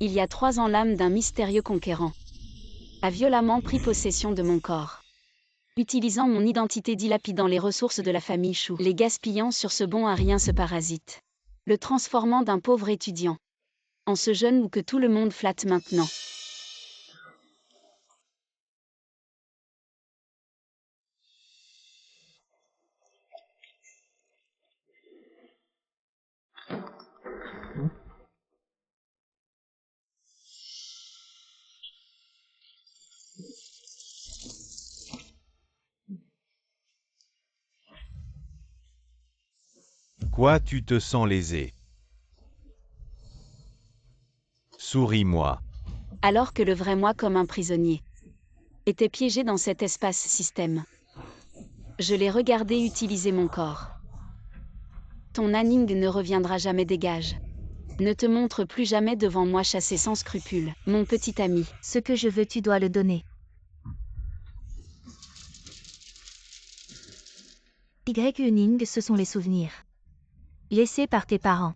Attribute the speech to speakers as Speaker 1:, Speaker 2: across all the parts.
Speaker 1: Il y a 3 ans, l'âme d'un mystérieux conquérant a violemment pris possession de mon corps. Utilisant mon identité, dilapidant les ressources de la famille Chou, les gaspillant sur ce bon à rien, ce parasite, le transformant d'un pauvre étudiant en ce jeune loup que tout le monde flatte maintenant.
Speaker 2: Quoi, tu te sens lésé? Souris-moi.
Speaker 1: Alors que le vrai moi, comme un prisonnier, était piégé dans cet espace-système. Je l'ai regardé utiliser mon corps. Ton Anning ne reviendra jamais, dégage. Ne te montre plus jamais devant moi chassé sans scrupule, mon petit ami.
Speaker 3: Ce que je veux, tu dois le donner. Y-Uning, ce sont les souvenirs laissés par tes parents,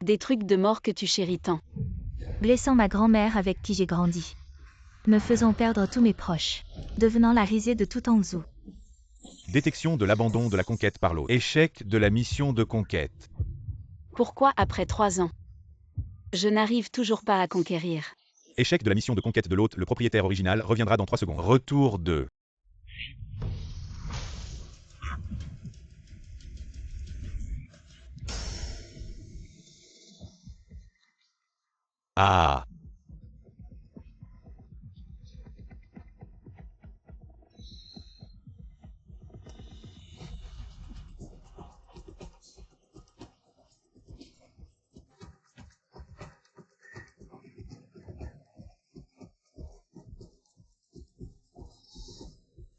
Speaker 1: Des trucs de mort que tu chéris tant.
Speaker 3: blessant ma grand-mère avec qui j'ai grandi, me faisant perdre tous mes proches, devenant la risée de tout Anzu.
Speaker 2: Détection de l'abandon de la conquête par l'autre. Échec de la mission de conquête.
Speaker 1: Pourquoi, après 3 ans, je n'arrive toujours pas à conquérir?
Speaker 2: Échec de la mission de conquête de l'hôte. Le propriétaire original reviendra dans 3 secondes. Retour de... Ah.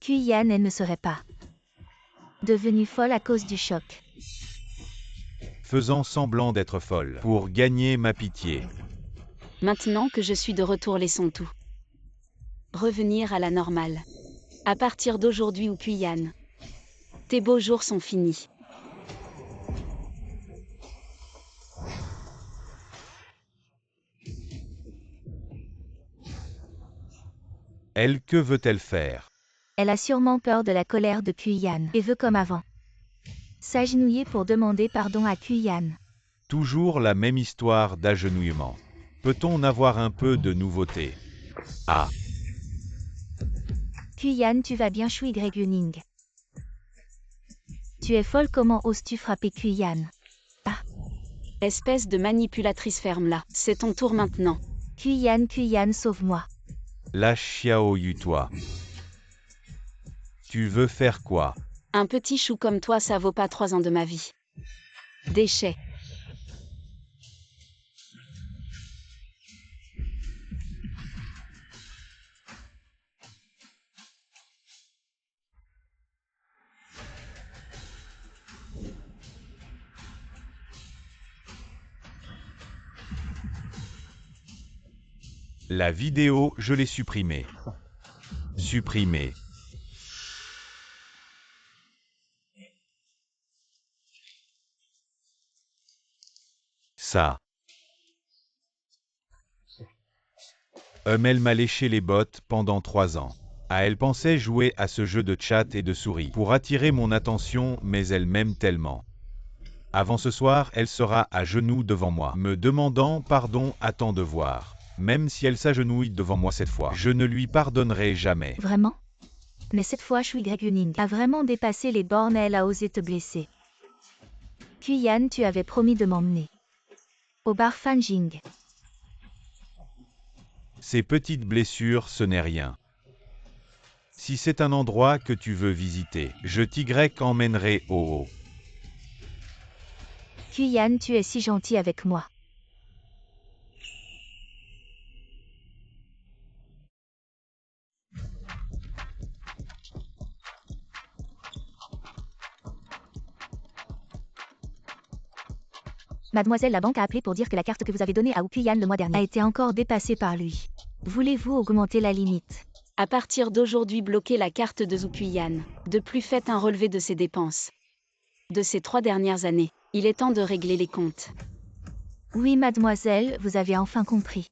Speaker 3: Kuyan, elle ne serait pas devenue folle à cause du choc.
Speaker 2: Faisant semblant d'être folle. Pour gagner ma pitié.
Speaker 1: Maintenant que je suis de retour, laissons tout revenir à la normale. À partir d'aujourd'hui, Ukuyan, tes beaux jours sont finis.
Speaker 2: Elle, que veut-elle faire?
Speaker 3: Elle a sûrement peur de la colère de Kuyan et veut comme avant s'agenouiller pour demander pardon à Kuyan.
Speaker 2: Toujours la même histoire d'agenouillement. Peut-on avoir un peu de nouveauté? Ah.
Speaker 3: Kuyan, tu vas bien, Shui Y-Uning. Tu es folle, comment oses-tu frapper Kuyan?
Speaker 1: Espèce de manipulatrice, ferme-la. C'est ton tour maintenant.
Speaker 3: Kuyan, sauve-moi.
Speaker 2: La Xiaoyu, toi. Tu veux faire quoi?
Speaker 1: Un petit chou comme toi, ça vaut pas 3 ans de ma vie. Déchet.
Speaker 2: La vidéo, je l'ai supprimée. Supprimée. Ça. Elle m'a léché les bottes pendant 3 ans. Ah, elle pensait jouer à ce jeu de chat et de souris pour attirer mon attention, mais elle m'aime tellement. Avant ce soir, elle sera à genoux devant moi, me demandant pardon. Attends de voir. Même si elle s'agenouille devant moi cette fois, je ne lui pardonnerai jamais.
Speaker 3: Vraiment? Mais cette fois, Shui Y-Uning a vraiment dépassé les bornes et elle a osé te blesser. Kuyan, tu avais promis de m'emmener au bar Fanjing.
Speaker 2: Ces petites blessures, ce n'est rien. Si c'est un endroit que tu veux visiter, je t'emmènerai au haut.
Speaker 3: Kuyan, tu es si gentil avec moi. Mademoiselle, la banque a appelé pour dire que la carte que vous avez donnée à Ukuyan le mois dernier a été encore dépassée par lui. Voulez-vous augmenter la limite?
Speaker 1: À partir d'aujourd'hui, bloquez la carte de Zukuyan. De plus, faites un relevé de ses dépenses de ces 3 dernières années. Il est temps de régler les comptes.
Speaker 3: Oui, mademoiselle, vous avez enfin compris.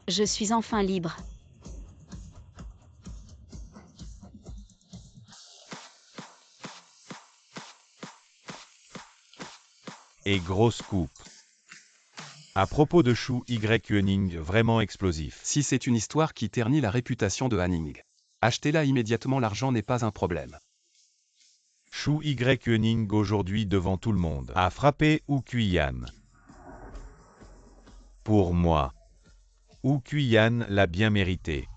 Speaker 1: Je suis enfin libre.
Speaker 2: Et grosse coupe. À propos de Shu Y vraiment explosif.
Speaker 4: Si c'est une histoire qui ternit la réputation de Hanning, achetez-la immédiatement, l'argent n'est pas un problème.
Speaker 2: Shu Y aujourd'hui devant tout le monde a frappé Wu Kuyan. Pour moi, Wu Kuyan l'a bien mérité.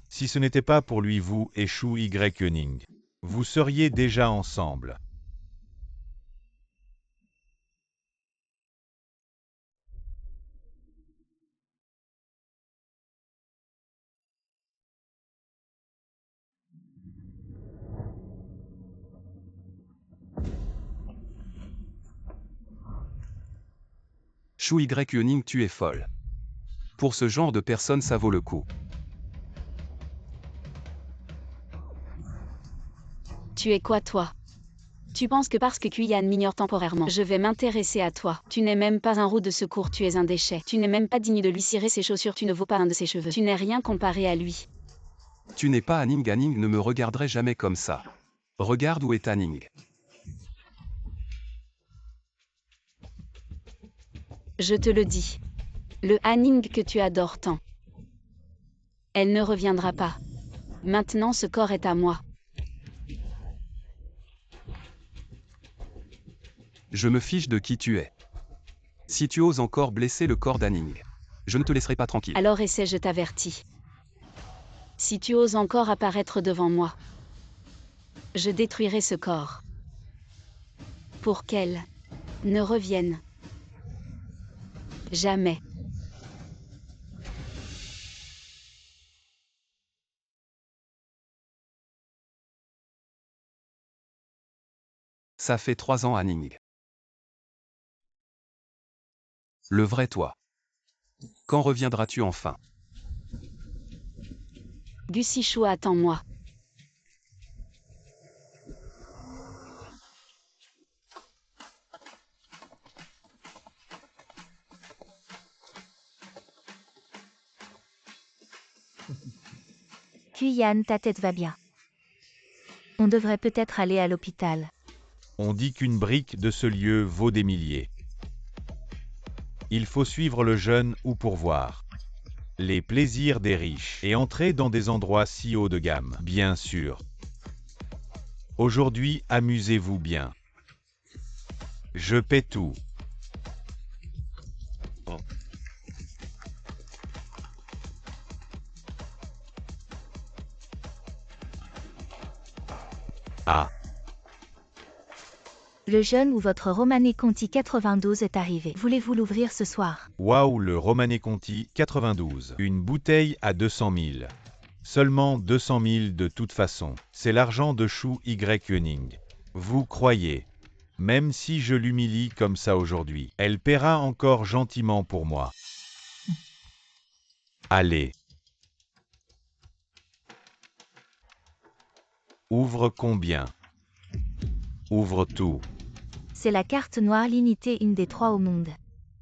Speaker 2: Si ce n'était pas pour lui, vous et Shu Y vous seriez déjà ensemble.
Speaker 4: Shu Y, tu es folle. Pour ce genre de personne, ça vaut le coup.
Speaker 1: Tu es quoi toi? Tu penses que parce que Kuyan m'ignore temporairement, je vais m'intéresser à toi. Tu n'es même pas un roue de secours, tu es un déchet. Tu n'es même pas digne de lui cirer ses chaussures, tu ne vaux pas un de ses cheveux. Tu n'es rien comparé à lui.
Speaker 4: Tu n'es pas Hanning, Hanning ne me regarderait jamais comme ça. Regarde où est Hanning.
Speaker 1: Je te le dis. Le Hanning que tu adores tant. Elle ne reviendra pas. Maintenant ce corps est à moi.
Speaker 4: Je me fiche de qui tu es. Si tu oses encore blesser le corps d'Hanning, je ne te laisserai pas tranquille.
Speaker 1: Alors essaie, je t'avertis. Si tu oses encore apparaître devant moi, je détruirai ce corps. Pour qu'elle ne revienne jamais.
Speaker 4: Ça fait 3 ans, Hanning. Le vrai toi. Quand reviendras-tu enfin?
Speaker 1: Gusishu, attends-moi.
Speaker 3: Kuyan, ta tête va bien. On devrait peut-être aller à l'hôpital.
Speaker 2: On dit qu'une brique de ce lieu vaut des milliers. Il faut suivre le jeune ou pour voir les plaisirs des riches et entrer dans des endroits si haut de gamme, bien sûr. Aujourd'hui, amusez-vous bien. Je paie tout. Ah,
Speaker 3: Le jeune ou votre Romanée Conti 92 est arrivé. Voulez-vous l'ouvrir ce soir?
Speaker 2: waouh, le Romanée Conti 92. Une bouteille à 200 000. Seulement 200 000 de toute façon. C'est l'argent de Shu Y. Vous croyez? Même si je l'humilie comme ça aujourd'hui, elle paiera encore gentiment pour moi. Allez. Ouvre combien? Ouvre tout.
Speaker 3: C'est la carte noire limitée, une des 3 au monde.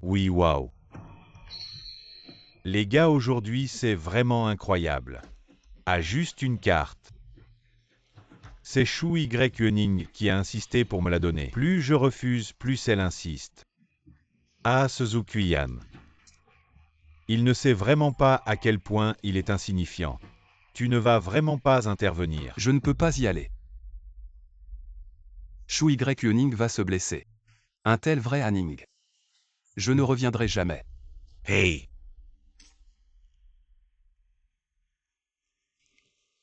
Speaker 2: Oui, waouh. Les gars, aujourd'hui, c'est vraiment incroyable. À juste une carte. C'est Shu Y qui a insisté pour me la donner. Plus je refuse, plus elle insiste. Ah, Suzuki-yan. Il ne sait vraiment pas à quel point il est insignifiant. Tu ne vas vraiment pas intervenir.
Speaker 4: Je ne peux pas y aller. Shu Y va se blesser. Un tel vrai Hanning. Je ne reviendrai jamais.
Speaker 2: Hey!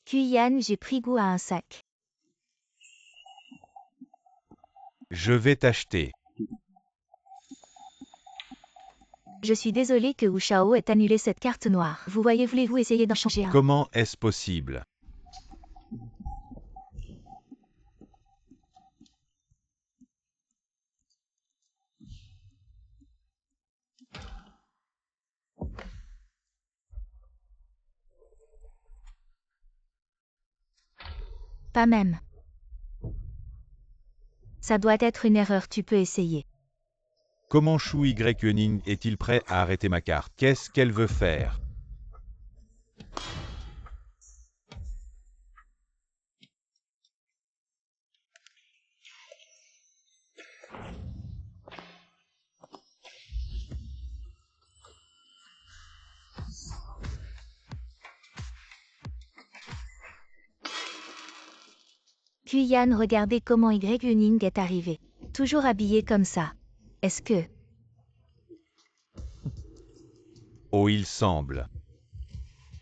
Speaker 3: Kuyan, j'ai pris goût à un sac.
Speaker 2: Je vais t'acheter.
Speaker 3: Je suis désolé que Wu Shao ait annulé cette carte noire. Vous voyez, voulez-vous essayer d'en changer un?
Speaker 2: Comment est-ce possible?
Speaker 3: Pas même. Ça doit être une erreur, tu peux essayer.
Speaker 2: Comment Shu Y est-il prêt à arrêter ma carte? Qu'est-ce qu'elle veut faire?
Speaker 3: Kuyan, regardez comment Yuning est arrivé. Toujours habillé comme ça. Est-ce que...
Speaker 2: Oh, il semble.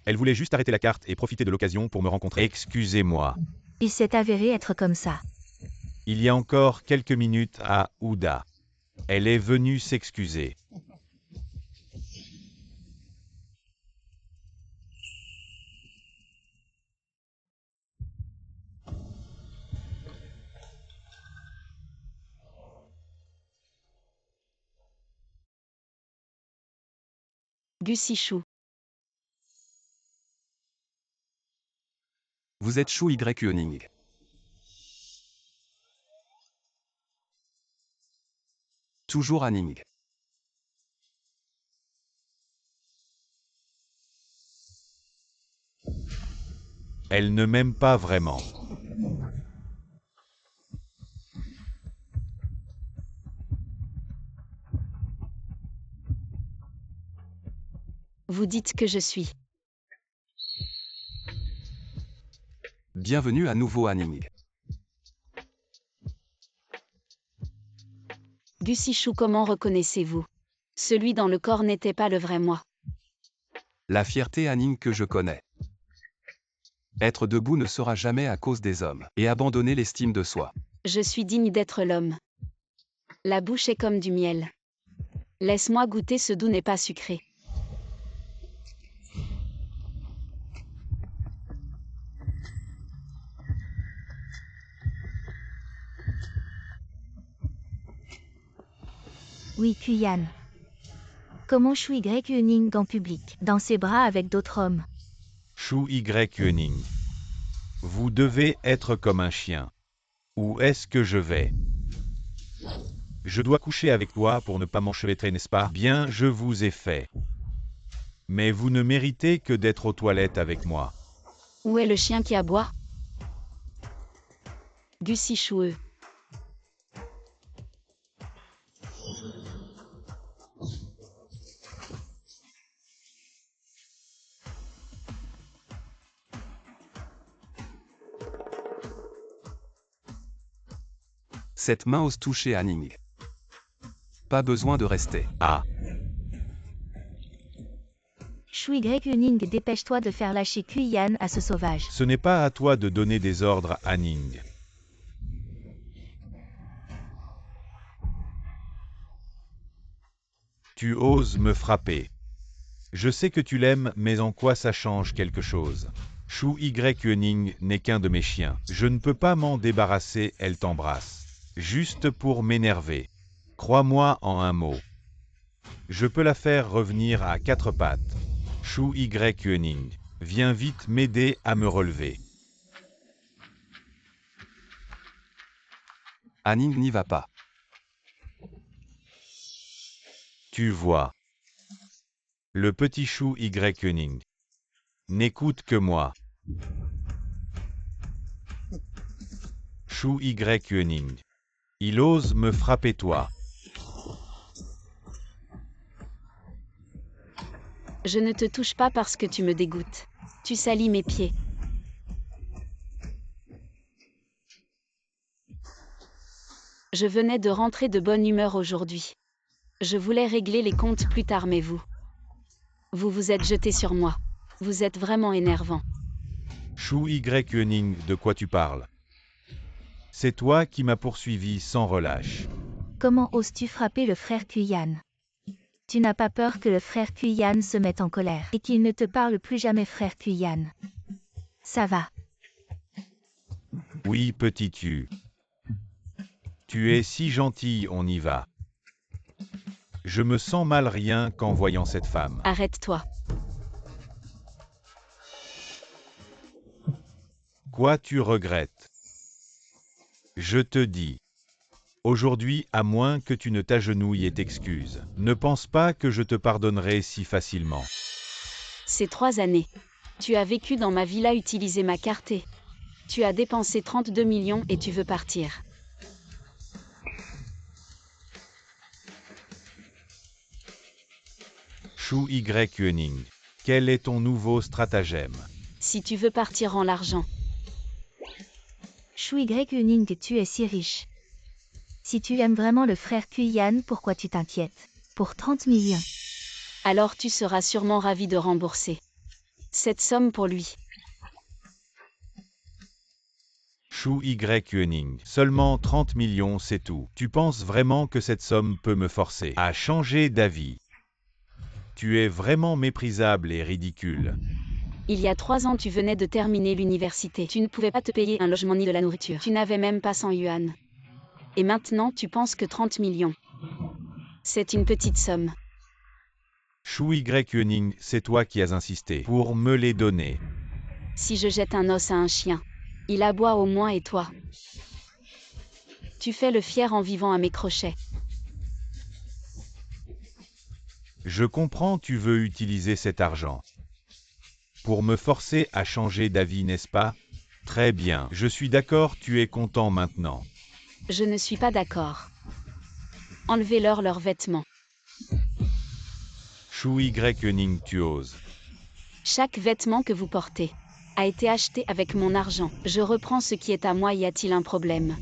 Speaker 2: Elle voulait juste arrêter la carte et profiter de l'occasion pour me rencontrer. Excusez-moi.
Speaker 3: Il s'est avéré être comme ça.
Speaker 2: Il y a encore quelques minutes à Ouda. Elle est venue s'excuser.
Speaker 1: Gusichou.
Speaker 4: Vous êtes Shu Yuning. Toujours Aning.
Speaker 2: Elle ne m'aime pas vraiment.
Speaker 1: Vous dites que je suis.
Speaker 4: Bienvenue à nouveau Aning.
Speaker 1: Gusichou, comment reconnaissez-vous? Celui dans le corps n'était pas le vrai moi.
Speaker 4: La fierté Aning que je connais. Être debout ne sera jamais à cause des hommes, et abandonner l'estime de soi.
Speaker 1: Je suis digne d'être l'homme. La bouche est comme du miel. Laisse-moi goûter, ce doux n'est pas sucré.
Speaker 3: Oui, Kuyan. Comment Shu Yuning en public, dans ses bras avec d'autres hommes?
Speaker 2: Shu Yuning. Vous devez être comme un chien. Où est-ce que je vais? Je dois coucher avec toi pour ne pas m'enchevêtrer, n'est-ce pas? Bien, je vous ai fait. Mais vous ne méritez que d'être aux toilettes avec moi.
Speaker 1: Où est le chien qui aboie? Gusichou.
Speaker 4: Cette main ose toucher Aning. Pas besoin de rester.
Speaker 2: Ah,
Speaker 3: Shu Yuning, dépêche-toi de faire lâcher Kuyan à ce sauvage.
Speaker 2: ce n'est pas à toi de donner des ordres à Ning. Tu oses me frapper. Je sais que tu l'aimes, mais en quoi ça change quelque chose? Shu Yuning n'est qu'un de mes chiens. Je ne peux pas m'en débarrasser, elle t'embrasse. Juste pour m'énerver. Crois-moi en un mot. Je peux la faire revenir à quatre pattes. Shu Yuning, viens vite m'aider à me relever.
Speaker 4: Aning n'y va pas.
Speaker 2: Tu vois. Le petit Shu Yuning n'écoute que moi. Shu Yuning. Il ose me frapper toi.
Speaker 1: Je ne te touche pas parce que tu me dégoûtes. Tu salis mes pieds. Je venais de rentrer de bonne humeur aujourd'hui. Je voulais régler les comptes plus tard, mais vous vous êtes jeté sur moi. Vous êtes vraiment énervant.
Speaker 2: Shu Yuning, de quoi tu parles? C'est toi qui m'as poursuivi sans relâche.
Speaker 3: Comment oses-tu frapper le frère Kuyan? Tu n'as pas peur que le frère Kuyan se mette en colère et qu'il ne te parle plus jamais, frère Kuyan? Ça va.
Speaker 2: Oui, petit tu. Tu es si gentil, on y va. Je me sens mal rien qu'en voyant cette femme.
Speaker 1: Arrête-toi.
Speaker 2: Quoi tu regrettes? Je te dis. Aujourd'hui, à moins que tu ne t'agenouilles et t'excuses, ne pense pas que je te pardonnerai si facilement.
Speaker 1: Ces 3 années. Tu as vécu dans ma villa, utilisé ma carte et... Tu as dépensé 32 millions et tu veux partir.
Speaker 2: Shu Yuning, quel est ton nouveau stratagème?
Speaker 1: Si tu veux partir en l'argent.
Speaker 3: Shui Yuning, tu es si riche. Si tu aimes vraiment le frère Kuyan, pourquoi tu t'inquiètes? Pour 30 millions.
Speaker 1: Alors tu seras sûrement ravi de rembourser cette somme pour lui.
Speaker 2: Shu Yuning. Seulement 30 millions, c'est tout. Tu penses vraiment que cette somme peut me forcer à changer d'avis? Tu es vraiment méprisable et ridicule.
Speaker 1: Il y a 3 ans tu venais de terminer l'université. Tu ne pouvais pas te payer un logement ni de la nourriture. Tu n'avais même pas 100 yuan. Et maintenant tu penses que 30 millions. C'est une petite somme.
Speaker 2: Shu Yuning, c'est toi qui as insisté pour me les donner.
Speaker 1: Si je jette un os à un chien, il aboie au moins, et toi? Tu fais le fier en vivant à mes crochets.
Speaker 2: Je comprends, tu veux utiliser cet argent pour me forcer à changer d'avis, n'est-ce pas? Très bien, je suis d'accord, tu es content maintenant.
Speaker 1: Je ne suis pas d'accord. Enlevez-leur leurs vêtements.
Speaker 2: Shu Yuning, tu oses.
Speaker 1: Chaque vêtement que vous portez a été acheté avec mon argent. Je reprends ce qui est à moi, y a-t-il un problème?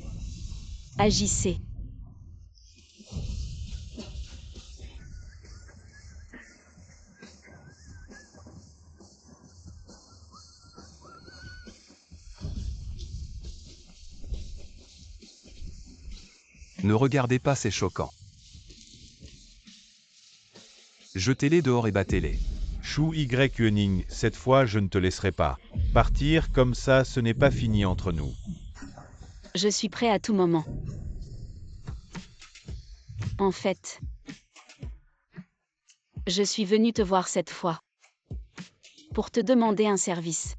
Speaker 1: Agissez.
Speaker 4: Ne regardez pas, c'est choquant. Jetez-les dehors et battez-les.
Speaker 2: Shu Yuning, cette fois je ne te laisserai pas partir comme ça, ce n'est pas fini entre nous.
Speaker 1: Je suis prêt à tout moment. En fait, je suis venu te voir cette fois pour te demander un service.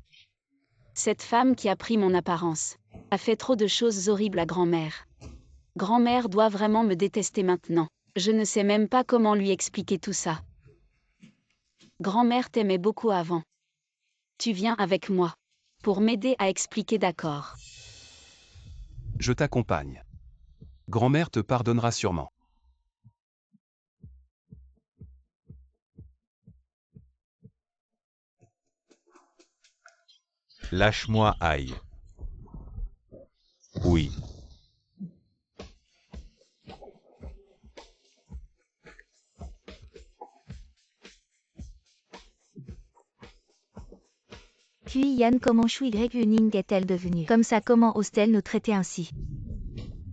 Speaker 1: Cette femme qui a pris mon apparence a fait trop de choses horribles à grand-mère. Grand-mère doit vraiment me détester maintenant. Je ne sais même pas comment lui expliquer tout ça. Grand-mère t'aimait beaucoup avant. Tu viens avec moi pour m'aider à expliquer, d'accord?
Speaker 4: Je t'accompagne. Grand-mère te pardonnera sûrement.
Speaker 2: Lâche-moi, aïe. Oui.
Speaker 3: Kuyan, comment Shui Yuning est-elle devenue comme ça? Comment ose-t-elle nous traiter ainsi?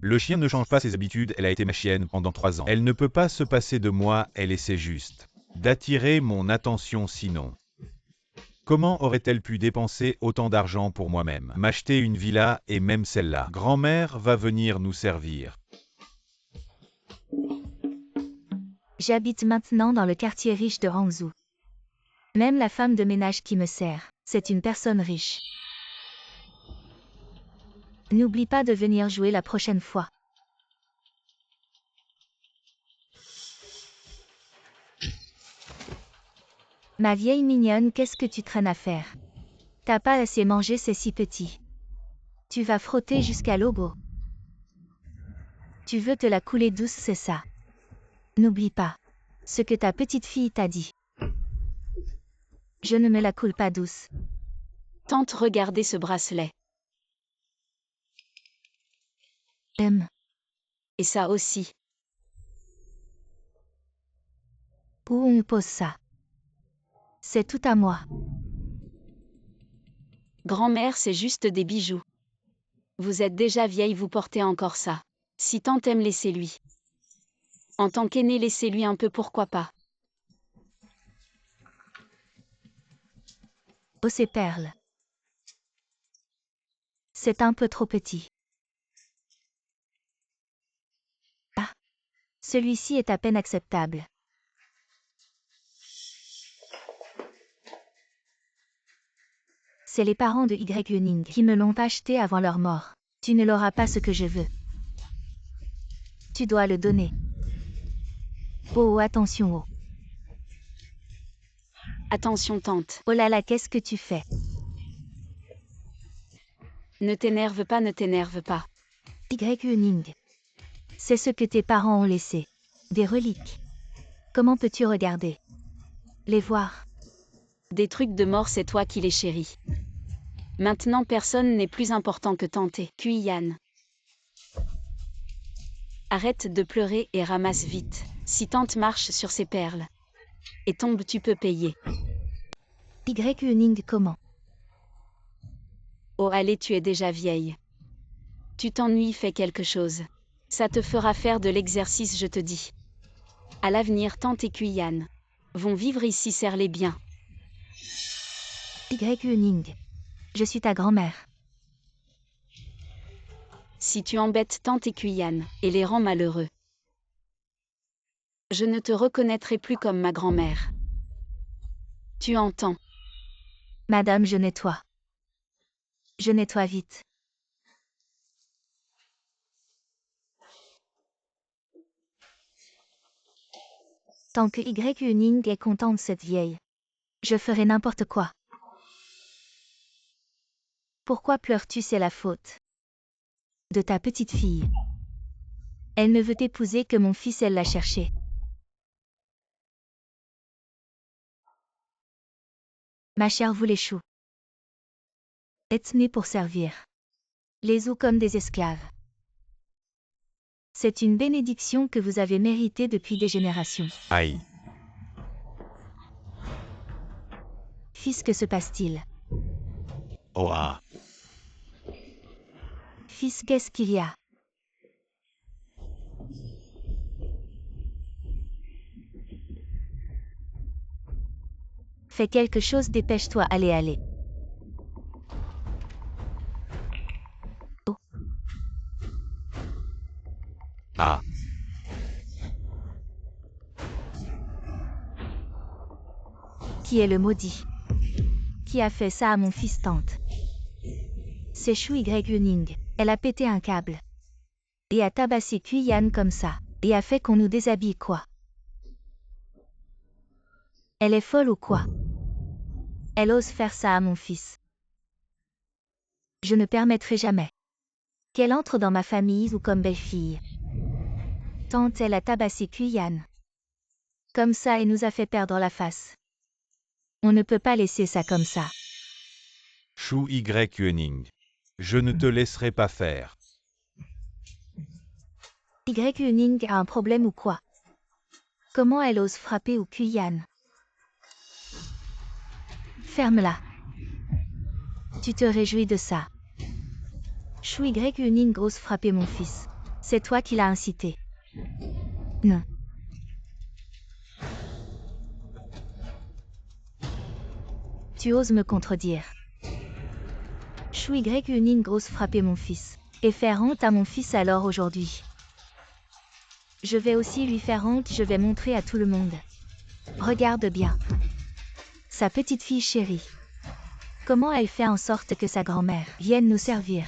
Speaker 2: Le chien ne change pas ses habitudes, elle a été ma chienne pendant 3 ans. Elle ne peut pas se passer de moi, elle essaie juste d'attirer mon attention sinon. Comment aurait-elle pu dépenser autant d'argent pour moi-même? M'acheter une villa et même celle-là. Grand-mère va venir nous servir.
Speaker 3: J'habite maintenant dans le quartier riche de Hangzhou. Même la femme de ménage qui me sert, c'est une personne riche. N'oublie pas de venir jouer la prochaine fois. Ma vieille mignonne, qu'est-ce que tu traînes à faire? T'as pas assez mangé, c'est si petit. Tu vas frotter jusqu'à l'obo. Tu veux te la couler douce, c'est ça? N'oublie pas ce que ta petite fille t'a dit. Je ne me la coule pas douce.
Speaker 1: Tante, regardez ce bracelet. Et ça aussi.
Speaker 3: Où on pose ça? C'est tout à moi.
Speaker 1: Grand-mère, c'est juste des bijoux. Vous êtes déjà vieille, vous portez encore ça. Si tante aime, laissez-lui. En tant qu'aîné, laissez-lui un peu, pourquoi pas.
Speaker 3: Oh, ces perles. C'est un peu trop petit. Ah. Celui-ci est à peine acceptable. C'est les parents de Yuning qui me l'ont acheté avant leur mort. Tu ne l'auras pas ce que je veux. Tu dois le donner. Oh, attention, oh.
Speaker 1: Attention tante.
Speaker 3: Oh là là, qu'est-ce que tu fais?
Speaker 1: Ne t'énerve pas, ne t'énerve pas.
Speaker 3: Yuning. C'est ce que tes parents ont laissé. Des reliques. Comment peux-tu regarder? Les voir?
Speaker 1: Des trucs de mort, c'est toi qui les chéris. Maintenant personne n'est plus important que Tante. Kuyan. Arrête de pleurer et ramasse vite. Si Tante marche sur ses perles et tombe, tu peux payer.
Speaker 3: Y. Comment?
Speaker 1: Oh allez, tu es déjà vieille. Tu t'ennuies, fais quelque chose. Ça te fera faire de l'exercice, je te dis. À l'avenir, Tante et Kuyan vont vivre ici, serre-les bien.
Speaker 3: Y. Je suis ta grand-mère.
Speaker 1: Si tu embêtes Tante et Kuyan et les rends malheureux, je ne te reconnaîtrai plus comme ma grand-mère. Tu entends?
Speaker 3: Madame, je nettoie. Je nettoie vite. Tant que Y. est content de cette vieille, je ferai n'importe quoi. Pourquoi pleures-tu? C'est la faute de ta petite fille. Elle ne veut épouser que mon fils, elle l'a cherché. Ma chère, vous les choux êtes nés pour servir les ou comme des esclaves. C'est une bénédiction que vous avez méritée depuis des générations.
Speaker 2: Aïe.
Speaker 3: Fils, que se passe-t-il?
Speaker 2: Oh ah.
Speaker 3: Fils, qu'est-ce qu'il y a? Fais quelque chose, dépêche-toi, allez. Oh.
Speaker 2: Ah.
Speaker 3: Qui est le maudit? Qui a fait ça à mon fils? Tante. C'est Chou Y. Elle a pété un câble. Et a tabassé Kuyan comme ça. Et a fait qu'on nous déshabille, quoi. Elle est folle ou quoi? Elle ose faire ça à mon fils. Je ne permettrai jamais qu'elle entre dans ma famille ou comme belle-fille. Tante, elle a tabassé Kuyan comme ça et nous a fait perdre la face. On ne peut pas laisser ça comme ça.
Speaker 2: Chou Y. Je ne te laisserai pas faire.
Speaker 3: Y. a un problème ou quoi? Comment elle ose frapper ou Kuyan? Ferme-la. Tu te réjouis de ça? Chou Y. ose frapper mon fils. C'est toi qui l'as incité. Non. Tu oses me contredire? Chou Y. ose frapper mon fils. Et faire honte à mon fils alors aujourd'hui. Je vais aussi lui faire honte, je vais montrer à tout le monde. Regarde bien. Sa petite fille chérie. Comment elle fait en sorte que sa grand-mère vienne nous servir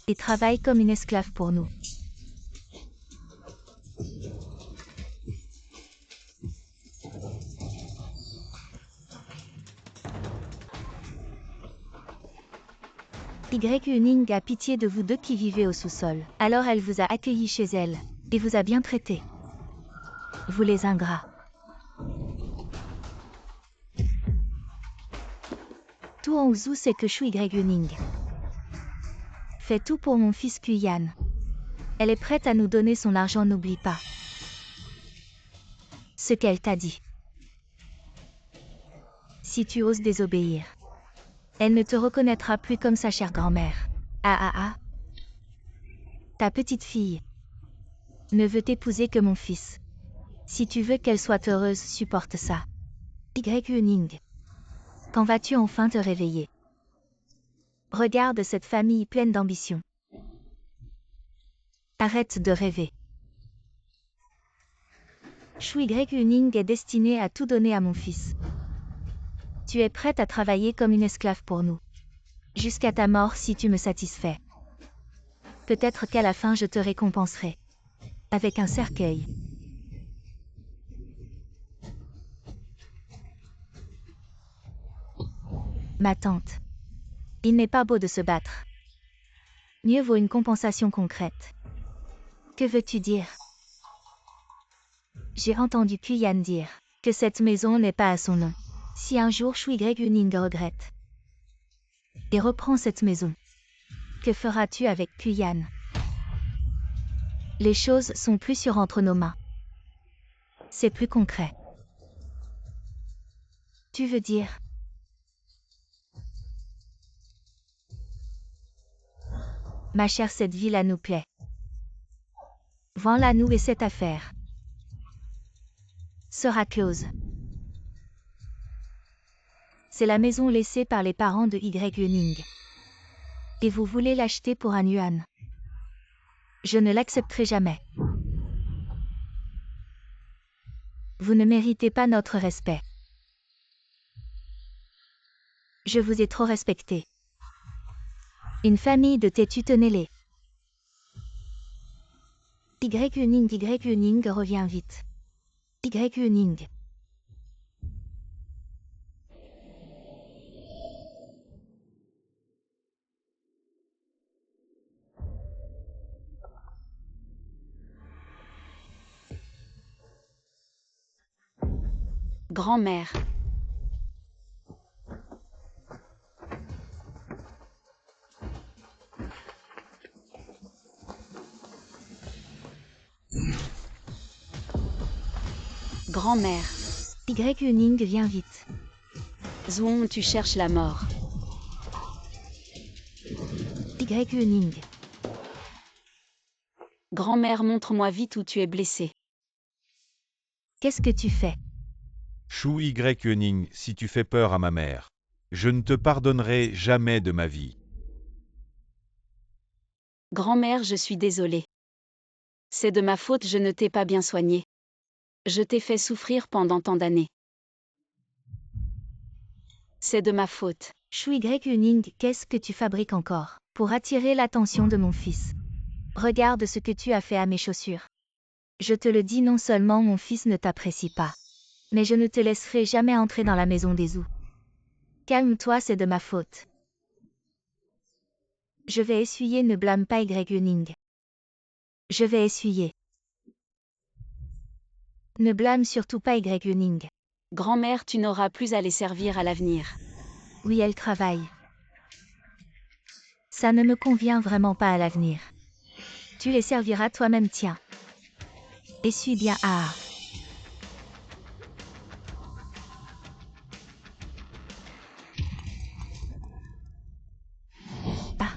Speaker 3: et travaille comme une esclave pour nous. Y. a pitié de vous deux qui vivez au sous-sol. Alors elle vous a accueilli chez elle et vous a bien traité. Vous les ingrats. Tout en Ouzou, c'est que Chou Y. Fais tout pour mon fils Kuyan. Elle est prête à nous donner son argent, n'oublie pas ce qu'elle t'a dit. Si tu oses désobéir, elle ne te reconnaîtra plus comme sa chère grand-mère. Ah. Ta petite fille ne veut t'épouser que mon fils. Si tu veux qu'elle soit heureuse, supporte ça. Y. Quand vas-tu enfin te réveiller? Regarde cette famille pleine d'ambition. Arrête de rêver. Chou Y. est destiné à tout donner à mon fils. Tu es prête à travailler comme une esclave pour nous. Jusqu'à ta mort si tu me satisfais. Peut-être qu'à la fin je te récompenserai. Avec un cercueil. Ma tante. Il n'est pas beau de se battre. Mieux vaut une compensation concrète. Que veux-tu dire? J'ai entendu Kuyan dire que cette maison n'est pas à son nom. Si un jour Chou Y. regrette et reprends cette maison. Que feras-tu avec Kuyan? Les choses sont plus sûres entre nos mains. C'est plus concret. Tu veux dire? Ma chère, cette villa nous plaît. Vends-la nous et cette affaire sera close. C'est la maison laissée par les parents de Y Yuning. Et vous voulez l'acheter pour un yuan. Je ne l'accepterai jamais. Vous ne méritez pas notre respect. Je vous ai trop respecté. Une famille de têtus, tenez-les. Y Yuning revient vite. Y Yuning.
Speaker 1: Grand-mère. Grand-mère.
Speaker 3: Y Yuning vient vite.
Speaker 1: Zhuang, tu cherches la mort.
Speaker 3: Y Yuning.
Speaker 1: Grand-mère, montre-moi vite où tu es blessée.
Speaker 3: Qu'est-ce que tu fais?
Speaker 2: Shu Y Yuning, si tu fais peur à ma mère, je ne te pardonnerai jamais de ma vie.
Speaker 1: Grand-mère, je suis désolée. C'est de ma faute, je ne t'ai pas bien soignée. Je t'ai fait souffrir pendant tant d'années. C'est de ma faute.
Speaker 3: Shu Y Yuning, qu'est-ce que tu fabriques encore pour attirer l'attention de mon fils? Regarde ce que tu as fait à mes chaussures. Je te le dis, non seulement mon fils ne t'apprécie pas, mais je ne te laisserai jamais entrer dans la maison des Zhou. Calme-toi, c'est de ma faute. Je vais essuyer, ne blâme pas Y Yuning. Je vais essuyer. Ne blâme surtout pas Y Yuning.
Speaker 1: Grand-mère, tu n'auras plus à les servir à l'avenir.
Speaker 3: Oui, elle travaille. Ça ne me convient vraiment pas à l'avenir. Tu les serviras toi-même, tiens. Essuie bien. Ah. Ah.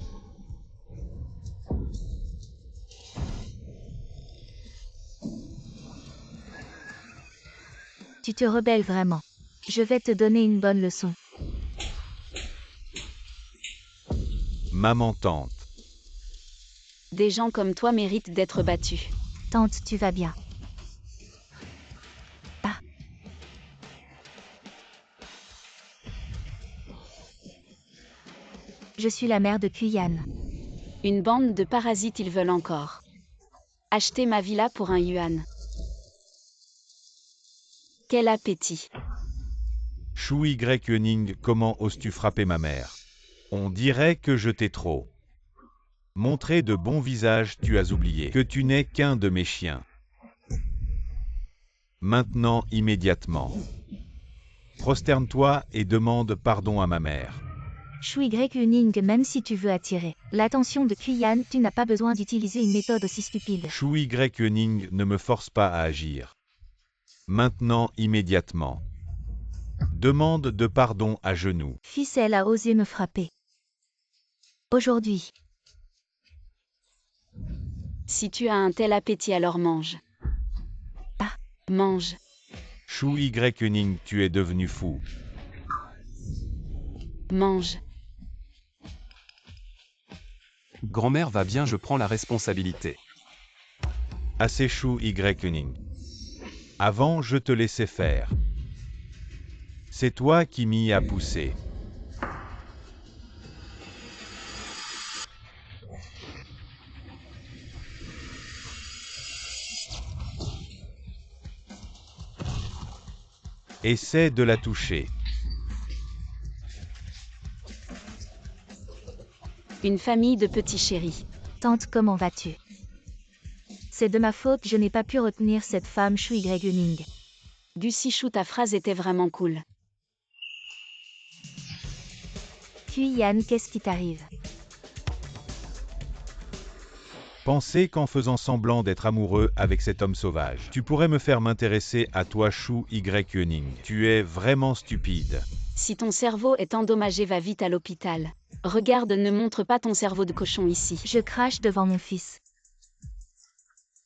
Speaker 3: Tu te rebelles vraiment. Je vais te donner une bonne leçon.
Speaker 2: Maman tante.
Speaker 1: Des gens comme toi méritent d'être battus.
Speaker 3: Tante, tu vas bien. Ah. Je suis la mère de Kuyan.
Speaker 1: Une bande de parasites, ils veulent encore acheter ma villa pour un yuan. Quel appétit.
Speaker 2: Shu Y Yuning, comment oses-tu frapper ma mère? On dirait que je t'ai trop montré de bons visages, tu as oublié que tu n'es qu'un de mes chiens. Maintenant, immédiatement. Prosterne-toi et demande pardon à ma mère.
Speaker 3: Shu Y Yuning, même si tu veux attirer l'attention de Kuyan, tu n'as pas besoin d'utiliser une méthode aussi stupide.
Speaker 2: Shu Y Yuning, ne me force pas à agir. Maintenant, immédiatement. Demande de pardon à genoux.
Speaker 3: Fils, elle a osé me frapper. Aujourd'hui.
Speaker 1: Si tu as un tel appétit, alors mange.
Speaker 3: Ah.
Speaker 1: Mange.
Speaker 2: Shu Y Yuning, tu es devenu fou.
Speaker 1: Mange.
Speaker 4: Grand-mère va bien, je prends la responsabilité.
Speaker 2: Assez Shu Y Yuning. Avant, je te laissais faire. C'est toi qui m'y as poussé. Essaie de la toucher.
Speaker 1: Une famille de petits chéris.
Speaker 3: Tante, comment vas-tu? C'est de ma faute, je n'ai pas pu retenir cette femme Shu Y Yuning.
Speaker 1: Gu Sishu, ta phrase était vraiment cool.
Speaker 3: Kuyan, qu'est-ce qui t'arrive?
Speaker 2: Pensez qu'en faisant semblant d'être amoureux avec cet homme sauvage, tu pourrais me faire m'intéresser à toi Shu Y. Tu es vraiment stupide.
Speaker 1: Si ton cerveau est endommagé, va vite à l'hôpital. Regarde, ne montre pas ton cerveau de cochon ici.
Speaker 3: Je crache devant mon fils.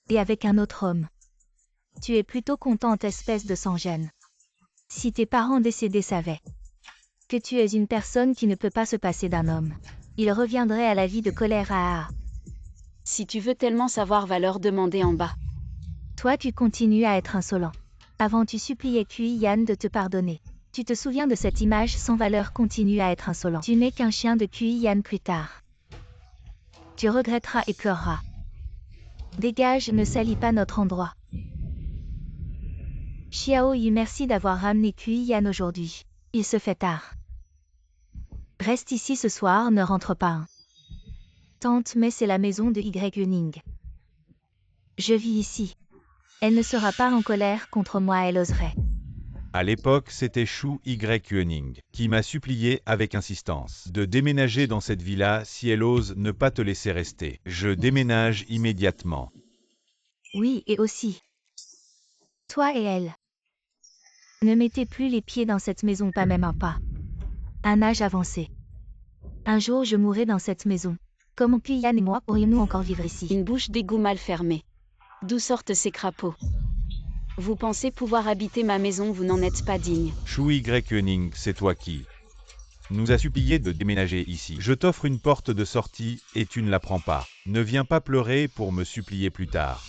Speaker 3: Et avec un autre homme. Tu es plutôt contente, espèce de sans-gêne. Si tes parents décédés savaient que tu es une personne qui ne peut pas se passer d'un homme, ils reviendraient à la vie de colère.
Speaker 1: Si tu veux tellement savoir, va leur demander en bas.
Speaker 3: Toi, tu continues à être insolent. Avant, tu suppliais Kuyan de te pardonner. Tu te souviens de cette image sans valeur, continue à être insolent. Tu n'es qu'un chien de Kuyan plus tard. Tu regretteras et pleureras. Dégage, ne salis pas notre endroit. Xiao Yu, merci d'avoir ramené Kuyan aujourd'hui. Il se fait tard. Reste ici ce soir, ne rentre pas. Tante, mais c'est la maison de Y. Je vis ici. Elle ne sera pas en colère contre moi, elle oserait.
Speaker 2: À l'époque, c'était Shu Y. Qui m'a supplié avec insistance de déménager dans cette villa si elle ose ne pas te laisser rester. Je déménage immédiatement.
Speaker 3: Oui, et aussi. Toi et elle. Ne mettez plus les pieds dans cette maison, pas même un pas. Un âge avancé. Un jour je mourrai dans cette maison. Comment Kuyan et moi pourrions-nous encore vivre ici?
Speaker 1: Une bouche d'égout mal fermée. D'où sortent ces crapauds? Vous pensez pouvoir habiter ma maison, vous n'en êtes pas digne.
Speaker 2: Shu Y. C'est toi qui nous a supplié de déménager ici. Je t'offre une porte de sortie et tu ne la prends pas. Ne viens pas pleurer pour me supplier plus tard.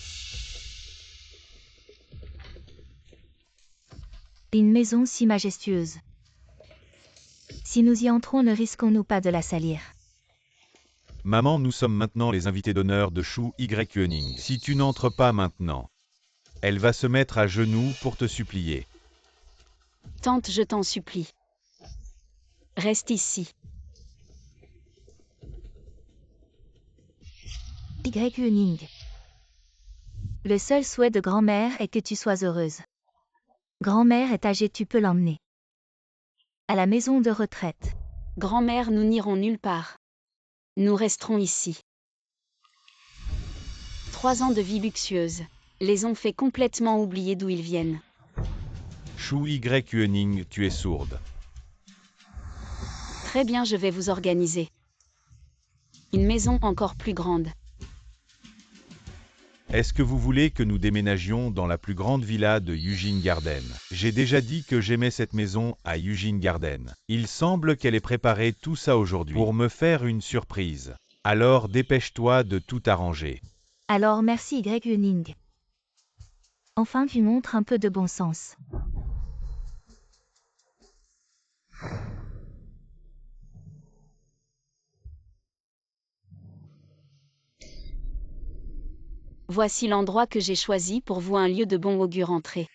Speaker 3: Une maison si majestueuse. Si nous y entrons, ne risquons-nous pas de la salir?
Speaker 2: Maman, nous sommes maintenant les invités d'honneur de Shu Y. Si tu n'entres pas maintenant, elle va se mettre à genoux pour te supplier.
Speaker 1: Tante, je t'en supplie. Reste ici.
Speaker 3: Y. Le seul souhait de grand-mère est que tu sois heureuse. Grand-mère est âgée, tu peux l'emmener à la maison de retraite.
Speaker 1: Grand-mère, nous n'irons nulle part. Nous resterons ici. 3 ans de vie luxueuse les ont fait complètement oublier d'où ils viennent.
Speaker 2: Shu Y. Tu es sourde.
Speaker 1: Très bien, je vais vous organiser une maison encore plus grande.
Speaker 2: Est-ce que vous voulez que nous déménagions dans la plus grande villa de Eugene Garden? J'ai déjà dit que j'aimais cette maison à Eugene Garden. Il semble qu'elle ait préparé tout ça aujourd'hui pour me faire une surprise. Alors dépêche-toi de tout arranger.
Speaker 3: Alors merci Y. Enfin, tu montres un peu de bon sens.
Speaker 1: Voici l'endroit que j'ai choisi pour vous, un lieu de bon augure. Entrez.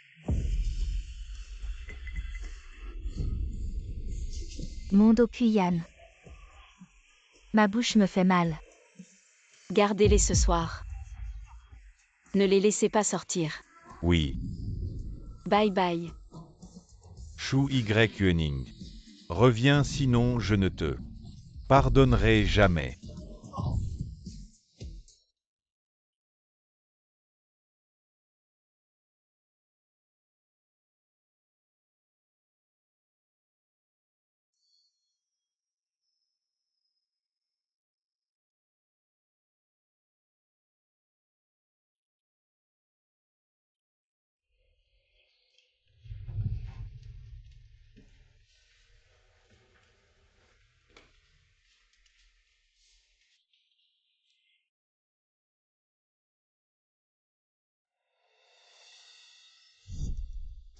Speaker 3: Mon dos Kuyan. Ma bouche me fait mal.
Speaker 1: Gardez-les ce soir. Ne les laissez pas sortir.
Speaker 2: Oui.
Speaker 1: Bye bye.
Speaker 2: Shu Y. Reviens, sinon je ne te pardonnerai jamais.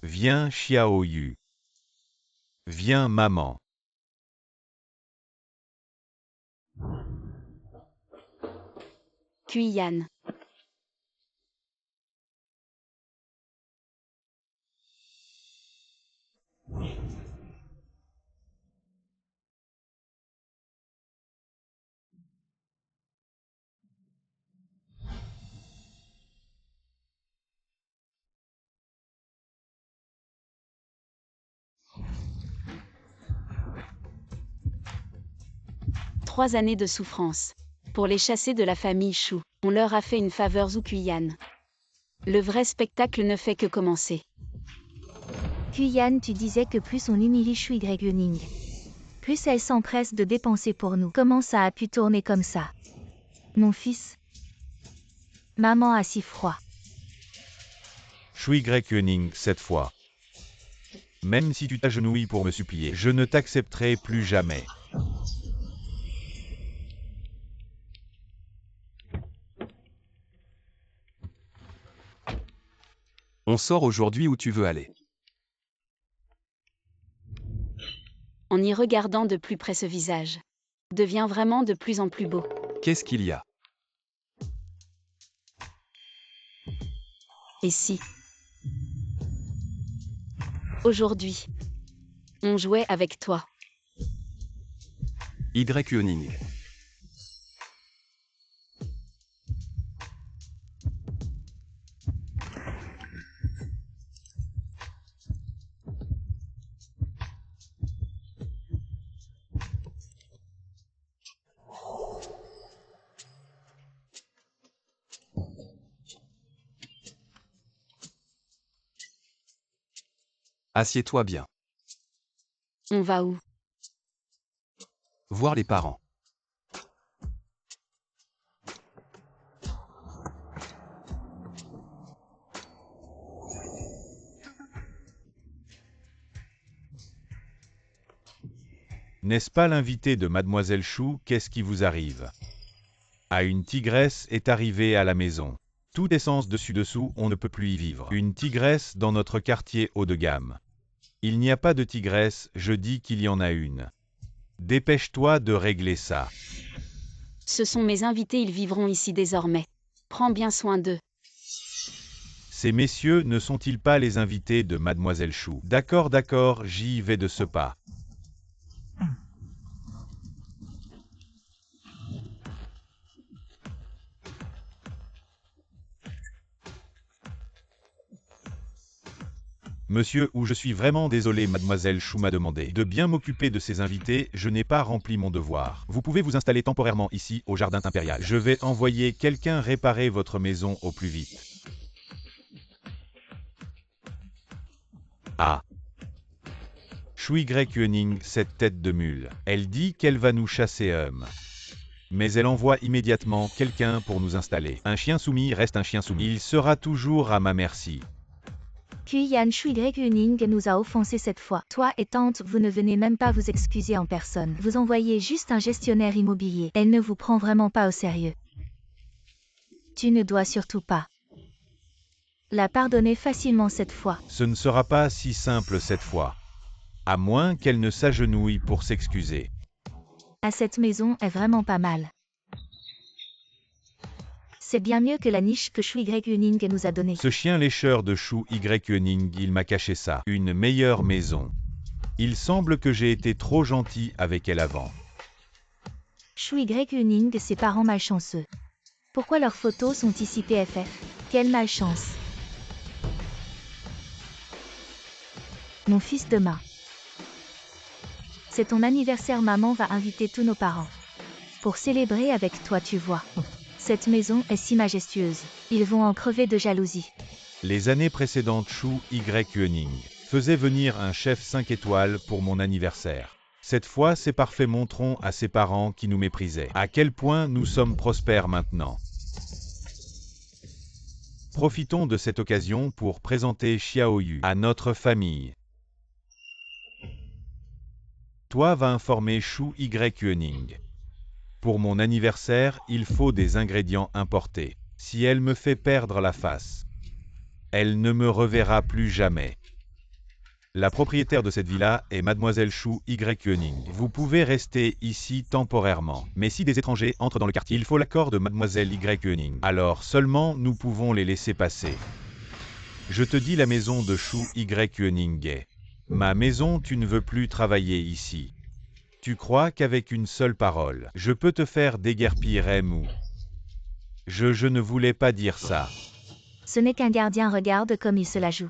Speaker 2: Viens, Xiao Yu. Viens, maman.
Speaker 1: Kuyan. 3 années de souffrance. Pour les chasser de la famille Shu, on leur a fait une faveur Zukuyan. Le vrai spectacle ne fait que commencer.
Speaker 3: Kuyan, tu disais que plus on humilie Shu Yuning, plus elle s'empresse de dépenser pour nous. Comment ça a pu tourner comme ça? Mon fils. Maman a si froid.
Speaker 2: Shui Yuning, cette fois. Même si tu t'agenouilles pour me supplier, je ne t'accepterai plus jamais.
Speaker 4: On sort aujourd'hui où tu veux aller.
Speaker 1: En y regardant de plus près ce visage, devient vraiment de plus en plus beau.
Speaker 4: Qu'est-ce qu'il y a?
Speaker 1: Et si aujourd'hui, on jouait avec toi?
Speaker 4: Yuning. Assieds-toi bien.
Speaker 1: On va où?
Speaker 4: Voir les parents.
Speaker 2: N'est-ce pas l'invité de Mademoiselle Shu? Qu'est-ce qui vous arrive? Ah, une tigresse est arrivée à la maison. Tout essence dessus-dessous, on ne peut plus y vivre. Une tigresse dans notre quartier haut de gamme. Il n'y a pas de tigresse, je dis qu'il y en a une. Dépêche-toi de régler ça.
Speaker 1: Ce sont mes invités, ils vivront ici désormais. Prends bien soin d'eux.
Speaker 2: Ces messieurs ne sont-ils pas les invités de Mademoiselle Shu? D'accord, d'accord, j'y vais de ce pas. Monsieur, ou je suis vraiment désolé, Mademoiselle Shu m'a demandé de bien m'occuper de ses invités, je n'ai pas rempli mon devoir. Vous pouvez vous installer temporairement ici, au jardin impérial. Je vais envoyer quelqu'un réparer votre maison au plus vite. Ah. Shui Yuning, cette tête de mule. Elle dit qu'elle va nous chasser, mais elle envoie immédiatement quelqu'un pour nous installer. Un chien soumis reste un chien soumis. Il sera toujours à ma merci.
Speaker 3: Kuyan, Shu Yuning nous a offensés cette fois. Toi et tante, vous ne venez même pas vous excuser en personne. Vous envoyez juste un gestionnaire immobilier. Elle ne vous prend vraiment pas au sérieux. Tu ne dois surtout pas la pardonner facilement cette fois.
Speaker 2: Ce ne sera pas si simple cette fois. À moins qu'elle ne s'agenouille pour s'excuser.
Speaker 3: À cette maison est vraiment pas mal. C'est bien mieux que la niche que Shu Yuning nous a donnée.
Speaker 2: Ce chien lécheur de Shu Yuning, il m'a caché ça. Une meilleure maison. Il semble que j'ai été trop gentil avec elle avant.
Speaker 3: Shu Yuning, ses parents malchanceux. Pourquoi leurs photos sont ici PFF? Quelle malchance. Mon fils demain. C'est ton anniversaire, maman va inviter tous nos parents. Pour célébrer avec toi, tu vois. Cette maison est si majestueuse. Ils vont en crever de jalousie.
Speaker 2: Les années précédentes, Shu Yuning faisait venir un chef 5 étoiles pour mon anniversaire. Cette fois, c'est parfait, montrons à ses parents qui nous méprisaient à quel point nous sommes prospères maintenant. Profitons de cette occasion pour présenter Xiaoyu à notre famille. Toi va informer Shu Yuning. Pour mon anniversaire, il faut des ingrédients importés. Si elle me fait perdre la face, elle ne me reverra plus jamais. La propriétaire de cette villa est Mademoiselle Shu Yuning. Vous pouvez rester ici temporairement. Mais si des étrangers entrent dans le quartier, il faut l'accord de Mademoiselle Yuning. Alors seulement nous pouvons les laisser passer. Je te dis, la maison de Shu Yuning est ma maison, tu ne veux plus travailler ici. Tu crois qu'avec une seule parole, je peux te faire déguerpir, ou... Je ne voulais pas dire ça.
Speaker 3: Ce n'est qu'un gardien, regarde comme il se la joue.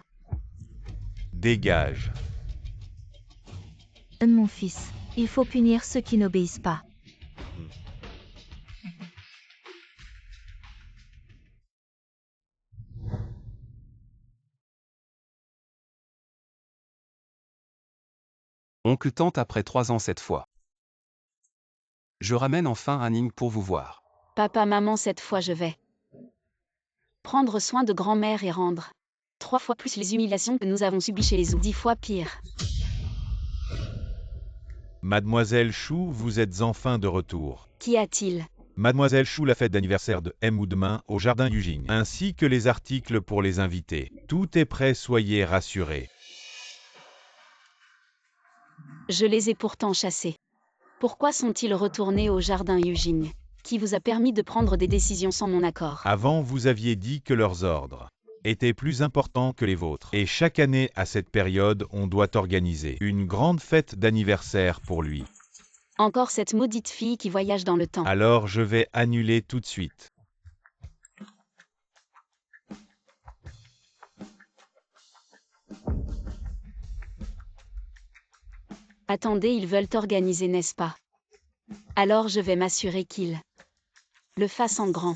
Speaker 2: Dégage.
Speaker 3: Mon fils, il faut punir ceux qui n'obéissent pas.
Speaker 4: Oncle tante après 3 ans cette fois. Je ramène enfin Anning pour vous voir.
Speaker 1: Papa, maman, cette fois je vais prendre soin de grand-mère et rendre 3 fois plus les humiliations que nous avons subies chez les Zhou, 10 fois pire.
Speaker 2: Mademoiselle Chou, vous êtes enfin de retour.
Speaker 1: Qu'y a-t-il?
Speaker 2: Mademoiselle Chou, la fête d'anniversaire de M ou demain au jardin Yujing, ainsi que les articles pour les invités. Tout est prêt, soyez rassurés.
Speaker 1: Je les ai pourtant chassés. Pourquoi sont-ils retournés au jardin Yujing? Qui vous a permis de prendre des décisions sans mon accord?
Speaker 2: Avant, vous aviez dit que leurs ordres étaient plus importants que les vôtres. Et chaque année, à cette période, on doit organiser une grande fête d'anniversaire pour lui.
Speaker 1: Encore cette maudite fille qui voyage dans le temps.
Speaker 2: Alors je vais annuler tout de suite.
Speaker 1: Attendez, ils veulent organiser, n'est-ce pas? Alors je vais m'assurer qu'ils le fassent en grand.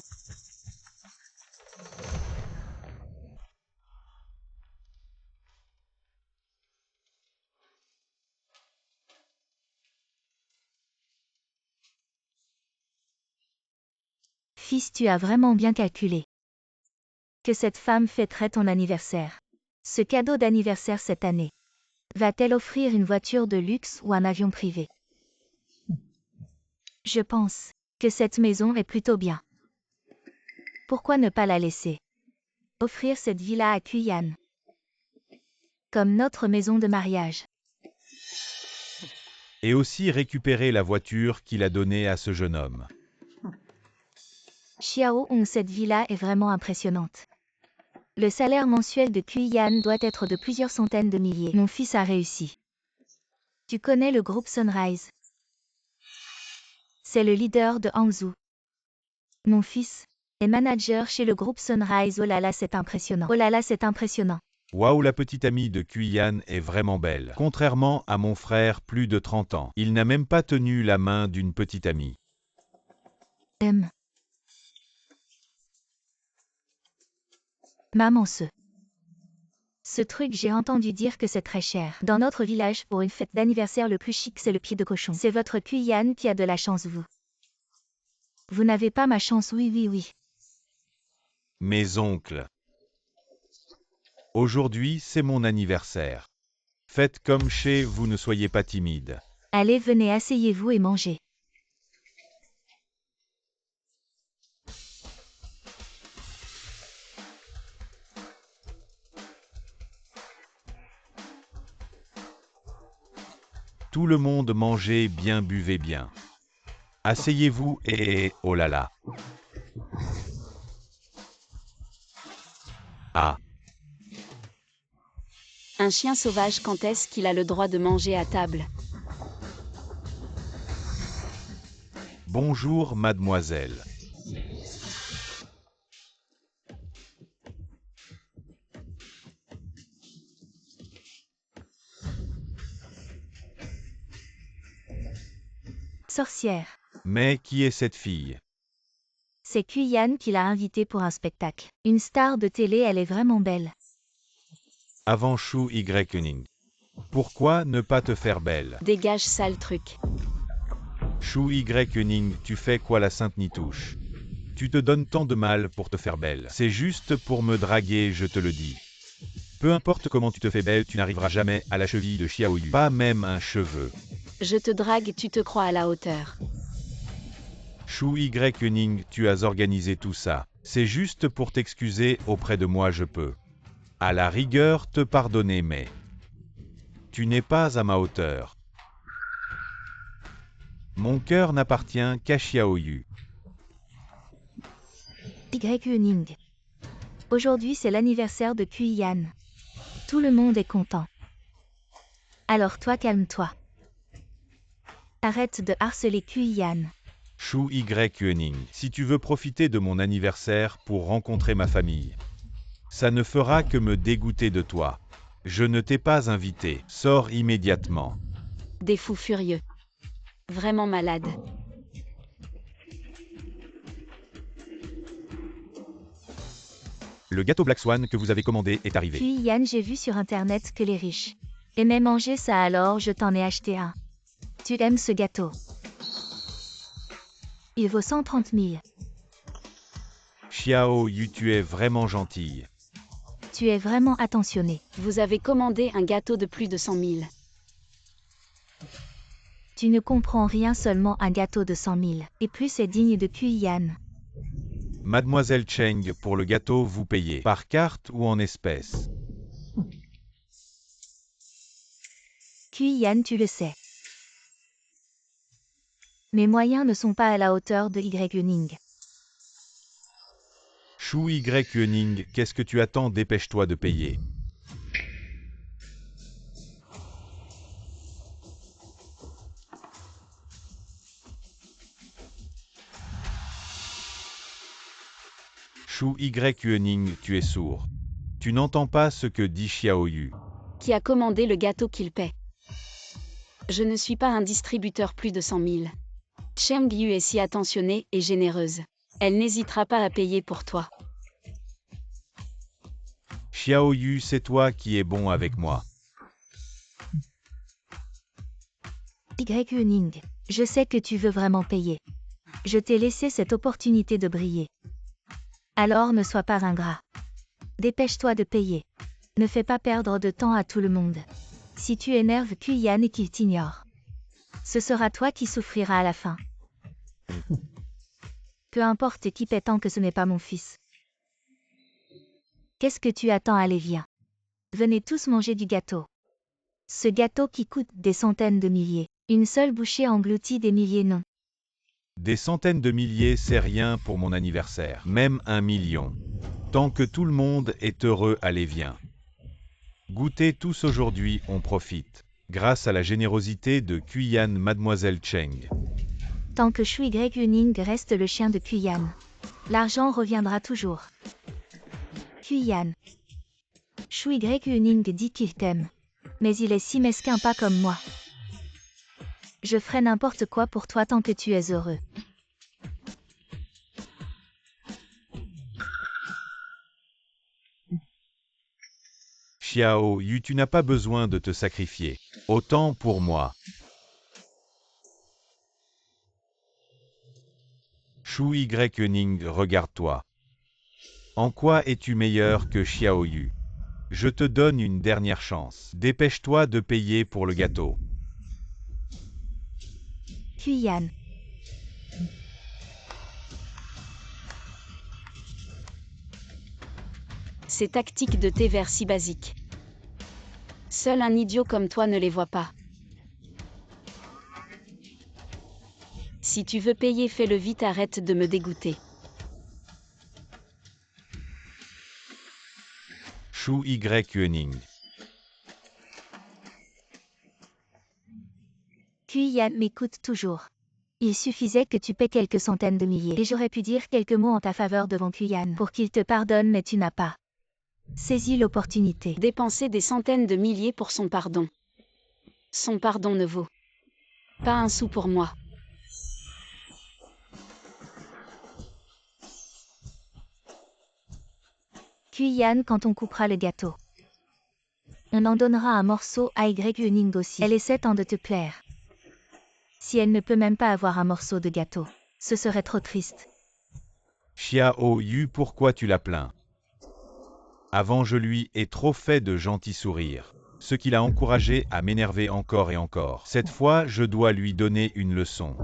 Speaker 3: Fils, tu as vraiment bien calculé. Que cette femme fêterait ton anniversaire. Ce cadeau d'anniversaire cette année. Va-t-elle offrir une voiture de luxe ou un avion privé? Je pense que cette maison est plutôt bien. Pourquoi ne pas la laisser offrir cette villa à Kuyan? Comme notre maison de mariage.
Speaker 2: Et aussi récupérer la voiture qu'il a donnée à ce jeune homme.
Speaker 3: Xiao Hong, cette villa est vraiment impressionnante. Le salaire mensuel de Kuyan doit être de plusieurs centaines de milliers. Mon fils a réussi. Tu connais le groupe Sunrise? C'est le leader de Hangzhou. Mon fils est manager chez le groupe Sunrise. Oh là là, c'est impressionnant. Oh là là, c'est impressionnant.
Speaker 2: Waouh, la petite amie de Kuyan est vraiment belle. Contrairement à mon frère, plus de 30 ans, il n'a même pas tenu la main d'une petite amie.
Speaker 3: Maman, ce truc, j'ai entendu dire que c'est très cher. Dans notre village, pour une fête d'anniversaire, le plus chic, c'est le pied de cochon. C'est votre Kuyan qui a de la chance, vous. Vous n'avez pas ma chance, oui, oui, oui.
Speaker 2: Mes oncles. Aujourd'hui, c'est mon anniversaire. Faites comme chez vous, ne soyez pas timide.
Speaker 3: Allez, venez, asseyez-vous et mangez.
Speaker 2: Tout le monde mangez bien, buvez bien. Asseyez-vous et oh là là. Ah.
Speaker 1: Un chien sauvage, quand est-ce qu'il a le droit de manger à table?
Speaker 2: Bonjour, mademoiselle.
Speaker 3: Sorcière.
Speaker 2: Mais qui est cette fille?
Speaker 3: C'est Kuyan qui l'a invitée pour un spectacle. Une star de télé, elle est vraiment belle.
Speaker 2: Avant Chou Y. Pourquoi ne pas te faire belle?
Speaker 1: Dégage, sale truc.
Speaker 2: Chou Y. Tu fais quoi, la sainte Nitouche? Tu te donnes tant de mal pour te faire belle. C'est juste pour me draguer, je te le dis. Peu importe comment tu te fais belle, tu n'arriveras jamais à la cheville de Xiaoyu. Pas même un cheveu.
Speaker 1: Je te drague, tu te crois à la hauteur.
Speaker 2: Chou Y. Tu as organisé tout ça. C'est juste pour t'excuser auprès de moi, je peux. À la rigueur, te pardonner, mais tu n'es pas à ma hauteur. Mon cœur n'appartient qu'à Xiaoyu.
Speaker 3: Y. Aujourd'hui, c'est l'anniversaire de Kuyan. Tout le monde est content. Alors toi, calme-toi. Arrête de harceler Kuyan.
Speaker 2: Chou Y. Si tu veux profiter de mon anniversaire pour rencontrer ma famille, ça ne fera que me dégoûter de toi. Je ne t'ai pas invité. Sors immédiatement.
Speaker 1: Des fous furieux. Vraiment malade.
Speaker 2: Le gâteau Black Swan que vous avez commandé est arrivé.
Speaker 3: Kuyan, j'ai vu sur internet que les riches Aimais manger ça alors je t'en ai acheté un. Tu aimes ce gâteau. Il vaut 130 000.
Speaker 2: Xiao Yu, tu es vraiment gentille.
Speaker 3: Tu es vraiment attentionné.
Speaker 1: Vous avez commandé un gâteau de plus de 100 000.
Speaker 3: Tu ne comprends rien, seulement un gâteau de 100 000. Et plus est digne de Kuyan.
Speaker 2: Mademoiselle Cheng, pour le gâteau, vous payez par carte ou en espèces?
Speaker 3: Kuyan, tu le sais. Mes moyens ne sont pas à la hauteur de Y-Ning.
Speaker 2: Shu Y-Ning, qu'est-ce que tu attends? Dépêche-toi de payer. Shu Y-Ning, tu es sourd. Tu n'entends pas ce que dit Xiao Yu.
Speaker 1: Qui a commandé le gâteau qu'il paie? Je ne suis pas un distributeur plus de 100 000. Cheng Yu est si attentionnée et généreuse. Elle n'hésitera pas à payer pour toi.
Speaker 2: Xiao Yu, c'est toi qui es bon avec moi.
Speaker 3: Y-Ning, je sais que tu veux vraiment payer. Je t'ai laissé cette opportunité de briller. Alors ne sois pas ingrat. Dépêche-toi de payer. Ne fais pas perdre de temps à tout le monde. Si tu énerves Kuyan et qu'il t'ignore, ce sera toi qui souffriras à la fin. Peu importe qui paie tant que ce n'est pas mon fils. Qu'est-ce que tu attends? Allez, viens. Venez tous manger du gâteau. Ce gâteau qui coûte des centaines de milliers. Une seule bouchée engloutit des milliers, non.
Speaker 2: Des centaines de milliers, c'est rien pour mon anniversaire. Même 1 million. Tant que tout le monde est heureux, allez, viens. Goûtez tous aujourd'hui, on profite. Grâce à la générosité de Kuyan, Mademoiselle Cheng.
Speaker 3: Tant que Shu Y-Ning reste le chien de Kuyan, l'argent reviendra toujours. Kuyan. Shu Y-Ning dit qu'il t'aime. Mais il est si mesquin, pas comme moi. Je ferai n'importe quoi pour toi tant que tu es heureux.
Speaker 2: Xiao Yu, tu n'as pas besoin de te sacrifier. Autant pour moi. Shu Y-Ning, regarde-toi. En quoi es-tu meilleur que Xiao Yu? Je te donne une dernière chance. Dépêche-toi de payer pour le gâteau.
Speaker 3: Kuyan.
Speaker 1: Ces tactiques de thé vert si basiques. Seul un idiot comme toi ne les voit pas. Si tu veux payer, fais-le vite, arrête de me dégoûter.
Speaker 2: Shu Y-Ning.
Speaker 3: Kuyan m'écoute toujours. Il suffisait que tu paies quelques centaines de milliers et j'aurais pu dire quelques mots en ta faveur devant Kuyan pour qu'il te pardonne, mais tu n'as pas saisi l'opportunité.
Speaker 1: Dépenser des centaines de milliers pour son pardon. Son pardon ne vaut pas un sou pour moi.
Speaker 3: Kuyan, quand on coupera le gâteau, on en donnera un morceau à Y-Ning aussi. Elle essaie tant de te plaire. Si elle ne peut même pas avoir un morceau de gâteau, ce serait trop triste.
Speaker 2: Xiao Yu, pourquoi tu la plains? Avant, je lui ai trop fait de gentils sourires, ce qui l'a encouragé à m'énerver encore et encore. Cette fois, je dois lui donner une leçon.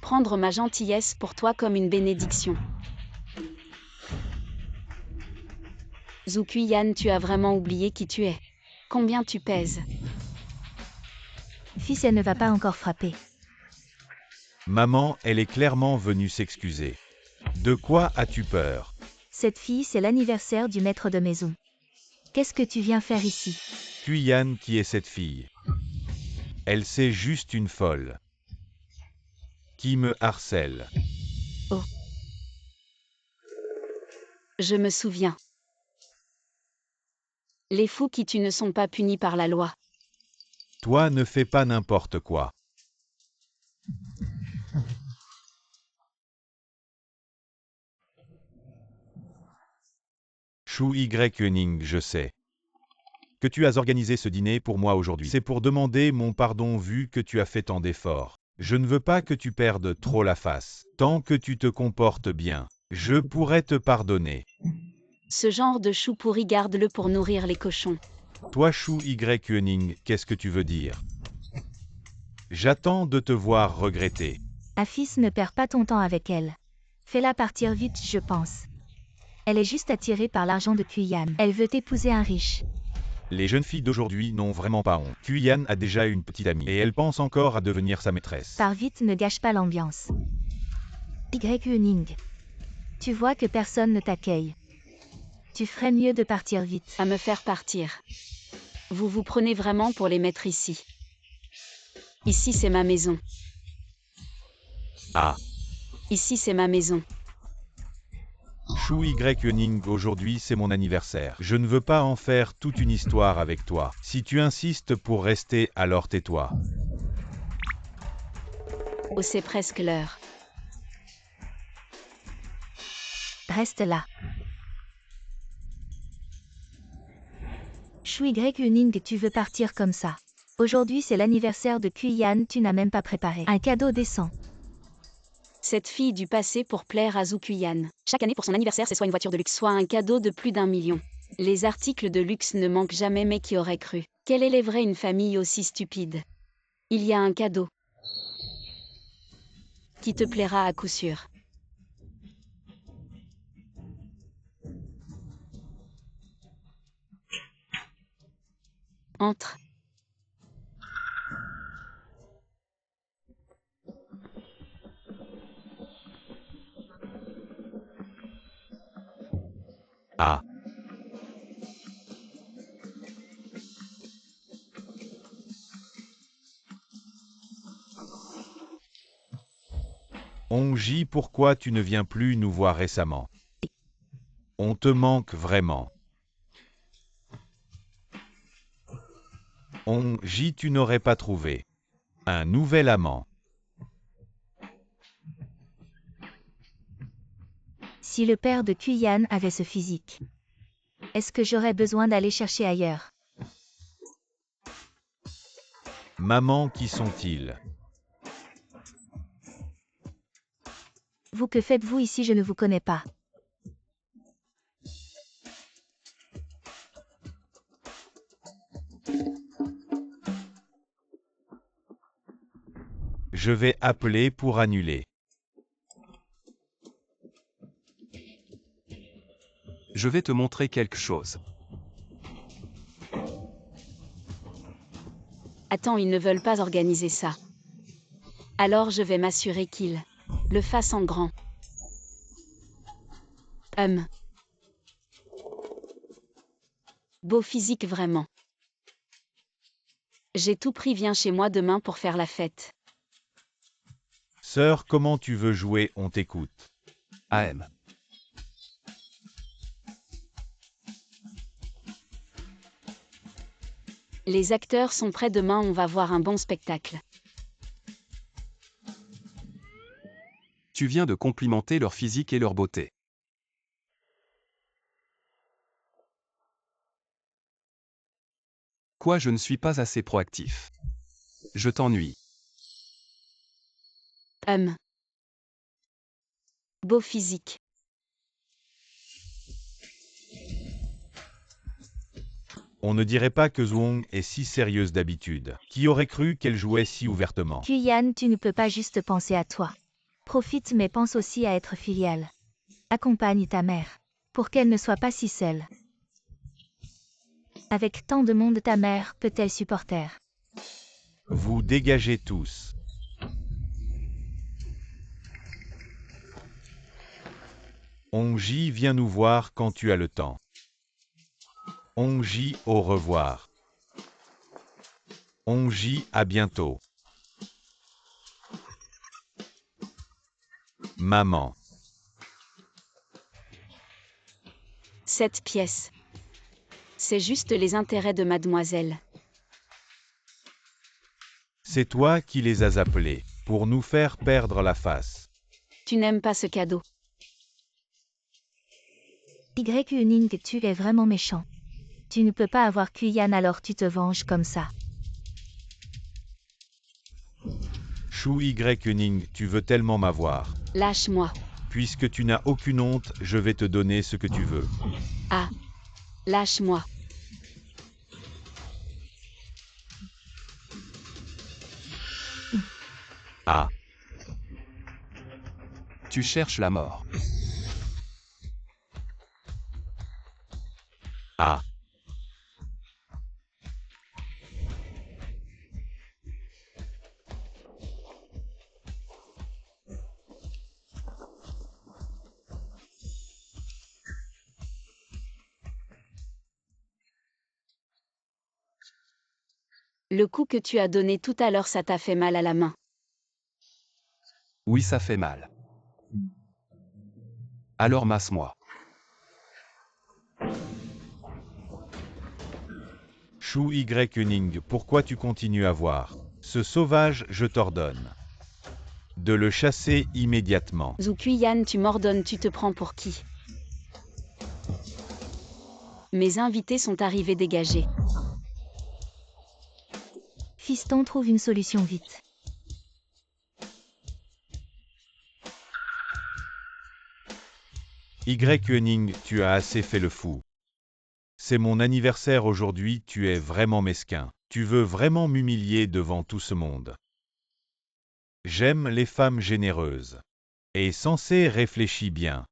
Speaker 1: Prendre ma gentillesse pour toi comme une bénédiction. Zhu Kuyan, tu as vraiment oublié qui tu es. Combien tu pèses?
Speaker 3: Fils, elle ne va pas encore frapper.
Speaker 2: Maman, elle est clairement venue s'excuser. De quoi as-tu peur?
Speaker 3: Cette fille, c'est l'anniversaire du maître de maison. Qu'est-ce que tu viens faire ici?
Speaker 2: Kuyan, qui est cette fille? Elle, c'est juste une folle. Qui me harcèle.
Speaker 1: Oh. Je me souviens. Les fous qui tuent ne sont pas punis par la loi.
Speaker 2: Toi, ne fais pas n'importe quoi. Shu Y-Ning, je sais. que tu as organisé ce dîner pour moi aujourd'hui. C'est pour demander mon pardon vu que tu as fait tant d'efforts. Je ne veux pas que tu perdes trop la face. Tant que tu te comportes bien, je pourrais te pardonner.
Speaker 1: Ce genre de chou pourri, garde-le pour nourrir les cochons.
Speaker 2: Toi Chou Yuening, qu'est-ce que tu veux dire? J'attends de te voir regretter.
Speaker 3: Afis, ne perds pas ton temps avec elle. Fais-la partir vite, je pense. Elle est juste attirée par l'argent de Kuyan. Elle veut épouser un riche.
Speaker 2: Les jeunes filles d'aujourd'hui n'ont vraiment pas honte. Kuyan a déjà une petite amie et elle pense encore à devenir sa maîtresse.
Speaker 3: Pars vite, ne gâche pas l'ambiance. Yuening. Tu vois que personne ne t'accueille. Tu ferais mieux de partir vite.
Speaker 1: À me faire partir. Vous vous prenez vraiment pour les mettre ici. Ici c'est ma maison.
Speaker 2: Ah.
Speaker 1: Ici c'est ma maison.
Speaker 2: Chou Yuening, aujourd'hui c'est mon anniversaire. Je ne veux pas en faire toute une histoire avec toi. Si tu insistes pour rester, alors tais-toi.
Speaker 1: Oh, c'est presque l'heure.
Speaker 3: Reste là. Chou Yuening, tu veux partir comme ça. Aujourd'hui c'est l'anniversaire de Kuyan, tu n'as même pas préparé un cadeau décent.
Speaker 1: Cette fille du passé pour plaire à Zhu Kuyan. Chaque année pour son anniversaire, c'est soit une voiture de luxe, soit un cadeau de plus d'1 million. Les articles de luxe ne manquent jamais, mais qui aurait cru? Quelle élèverait une famille aussi stupide? Il y a un cadeau qui te plaira à coup sûr. Entre.
Speaker 2: Ah. Onji, pourquoi tu ne viens plus nous voir récemment? On te manque vraiment. Onji, tu n'aurais pas trouvé un nouvel amant?
Speaker 3: Si le père de Kuyan avait ce physique, est-ce que j'aurais besoin d'aller chercher ailleurs?
Speaker 2: Maman, qui sont-ils?
Speaker 3: Vous, que faites-vous ici? Je ne vous connais pas.
Speaker 2: Je vais appeler pour annuler.
Speaker 4: Je vais te montrer quelque chose.
Speaker 1: Attends, ils ne veulent pas organiser ça. Alors je vais m'assurer qu'ils le fassent en grand. Beau physique vraiment. J'ai tout pris, viens chez moi demain pour faire la fête.
Speaker 2: Sœur, comment tu veux jouer? On t'écoute.
Speaker 4: AM.
Speaker 1: Les acteurs sont prêts, demain on va voir un bon spectacle.
Speaker 4: Tu viens de complimenter leur physique et leur beauté. Quoi, je ne suis pas assez proactif. Je t'ennuie.
Speaker 1: Beau physique.
Speaker 2: On ne dirait pas que Zhuang est si sérieuse d'habitude. Qui aurait cru qu'elle jouait si ouvertement?
Speaker 3: Kuyan, tu ne peux pas juste penser à toi. Profite, mais pense aussi à être filiale. Accompagne ta mère, pour qu'elle ne soit pas si seule. Avec tant de monde, ta mère peut-elle supporter?
Speaker 2: Vous dégagez tous. Onji, viens nous voir quand tu as le temps. Onji, au revoir. Onji, à bientôt. Maman.
Speaker 1: Cette pièce. C'est juste les intérêts de mademoiselle.
Speaker 2: C'est toi qui les as appelés, pour nous faire perdre la face.
Speaker 1: Tu n'aimes pas ce cadeau.
Speaker 3: Yuening, tu es vraiment méchant. Tu ne peux pas avoir Kuyan alors tu te venges comme ça.
Speaker 2: Shu Y. Tu veux tellement m'avoir.
Speaker 1: Lâche-moi.
Speaker 2: Puisque tu n'as aucune honte, je vais te donner ce que tu veux.
Speaker 1: Ah. Lâche-moi.
Speaker 2: Ah.
Speaker 4: Tu cherches la mort.
Speaker 2: Ah.
Speaker 1: Le coup que tu as donné tout à l'heure, ça t'a fait mal à la main.
Speaker 4: Oui, ça fait mal. Alors masse-moi.
Speaker 2: Shu Y. Pourquoi tu continues à voir? Ce sauvage, je t'ordonne de le chasser immédiatement.
Speaker 1: Zhu Kuyan, tu m'ordonnes, tu te prends pour qui? Mes invités sont arrivés, dégagés.
Speaker 3: Fiston, trouve une solution vite.
Speaker 2: Y. Tu as assez fait le fou. C'est mon anniversaire aujourd'hui, tu es vraiment mesquin. Tu veux vraiment m'humilier devant tout ce monde. J'aime les femmes généreuses. Et sensé, réfléchis bien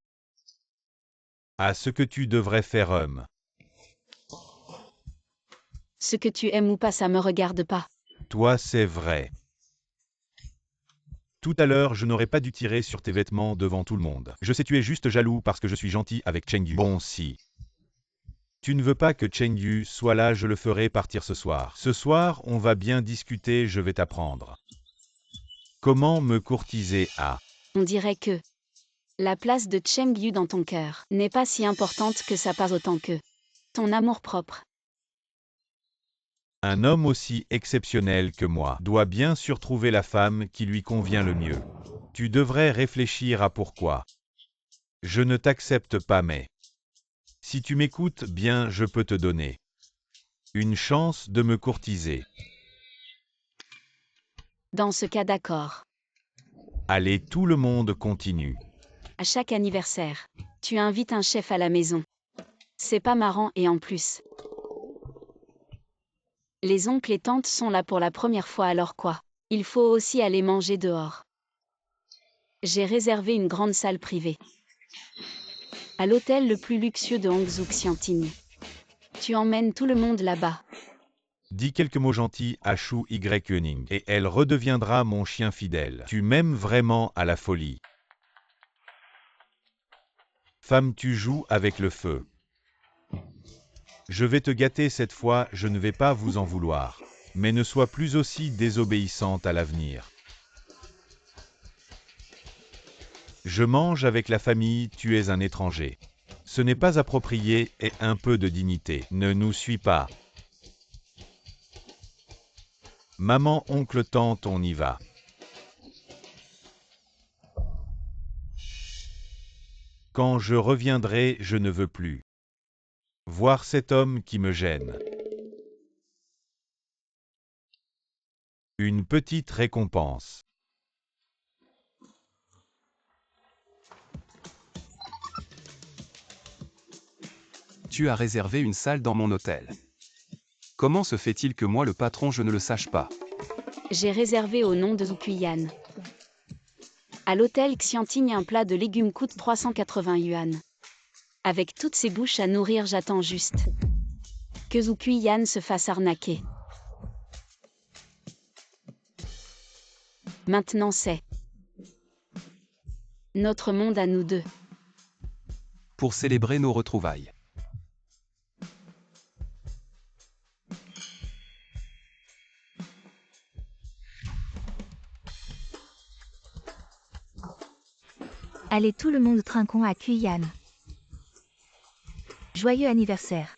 Speaker 2: à ce que tu devrais faire, homme.
Speaker 1: Ce que tu aimes ou pas, ça me regarde pas.
Speaker 2: Toi, c'est vrai. Tout à l'heure, je n'aurais pas dû tirer sur tes vêtements devant tout le monde. Je sais tu es juste jaloux parce que je suis gentil avec Chengyu. Bon, si tu ne veux pas que Chengyu soit là, je le ferai partir ce soir. Ce soir, on va bien discuter, je vais t'apprendre comment me courtiser à...
Speaker 1: On dirait que la place de Chengyu dans ton cœur n'est pas si importante que ça, pas autant que ton amour-propre.
Speaker 2: Un homme aussi exceptionnel que moi doit bien sûr trouver la femme qui lui convient le mieux. Tu devrais réfléchir à pourquoi je ne t'accepte pas, mais si tu m'écoutes bien, je peux te donner une chance de me courtiser.
Speaker 1: Dans ce cas, d'accord.
Speaker 2: Allez, tout le monde continue.
Speaker 1: À chaque anniversaire, tu invites un chef à la maison. C'est pas marrant et en plus, les oncles et tantes sont là pour la première fois, alors quoi? Il faut aussi aller manger dehors. J'ai réservé une grande salle privée à l'hôtel le plus luxueux de Hangzhou Xiantini. Tu emmènes tout le monde là-bas.
Speaker 2: Dis quelques mots gentils à Shu Y. Et elle redeviendra mon chien fidèle. Tu m'aimes vraiment à la folie. Femme, tu joues avec le feu. Je vais te gâter cette fois, je ne vais pas vous en vouloir. Mais ne sois plus aussi désobéissante à l'avenir. Je mange avec la famille, tu es un étranger. Ce n'est pas approprié et un peu de dignité. Ne nous suis pas. Maman, oncle, tante, on y va. Quand je reviendrai, je ne veux plus voir cet homme qui me gêne. Une petite récompense.
Speaker 4: Tu as réservé une salle dans mon hôtel. Comment se fait-il que moi le patron je ne le sache pas?
Speaker 1: J'ai réservé au nom de Zhu Kuyan. À l'hôtel Xiantini, un plat de légumes coûte 380 yuan. Avec toutes ces bouches à nourrir, j'attends juste que Zhu Kuyan se fasse arnaquer. Maintenant c'est notre monde à nous deux.
Speaker 4: Pour célébrer nos retrouvailles.
Speaker 3: Allez, tout le monde trinquons à Kuyan. Joyeux anniversaire.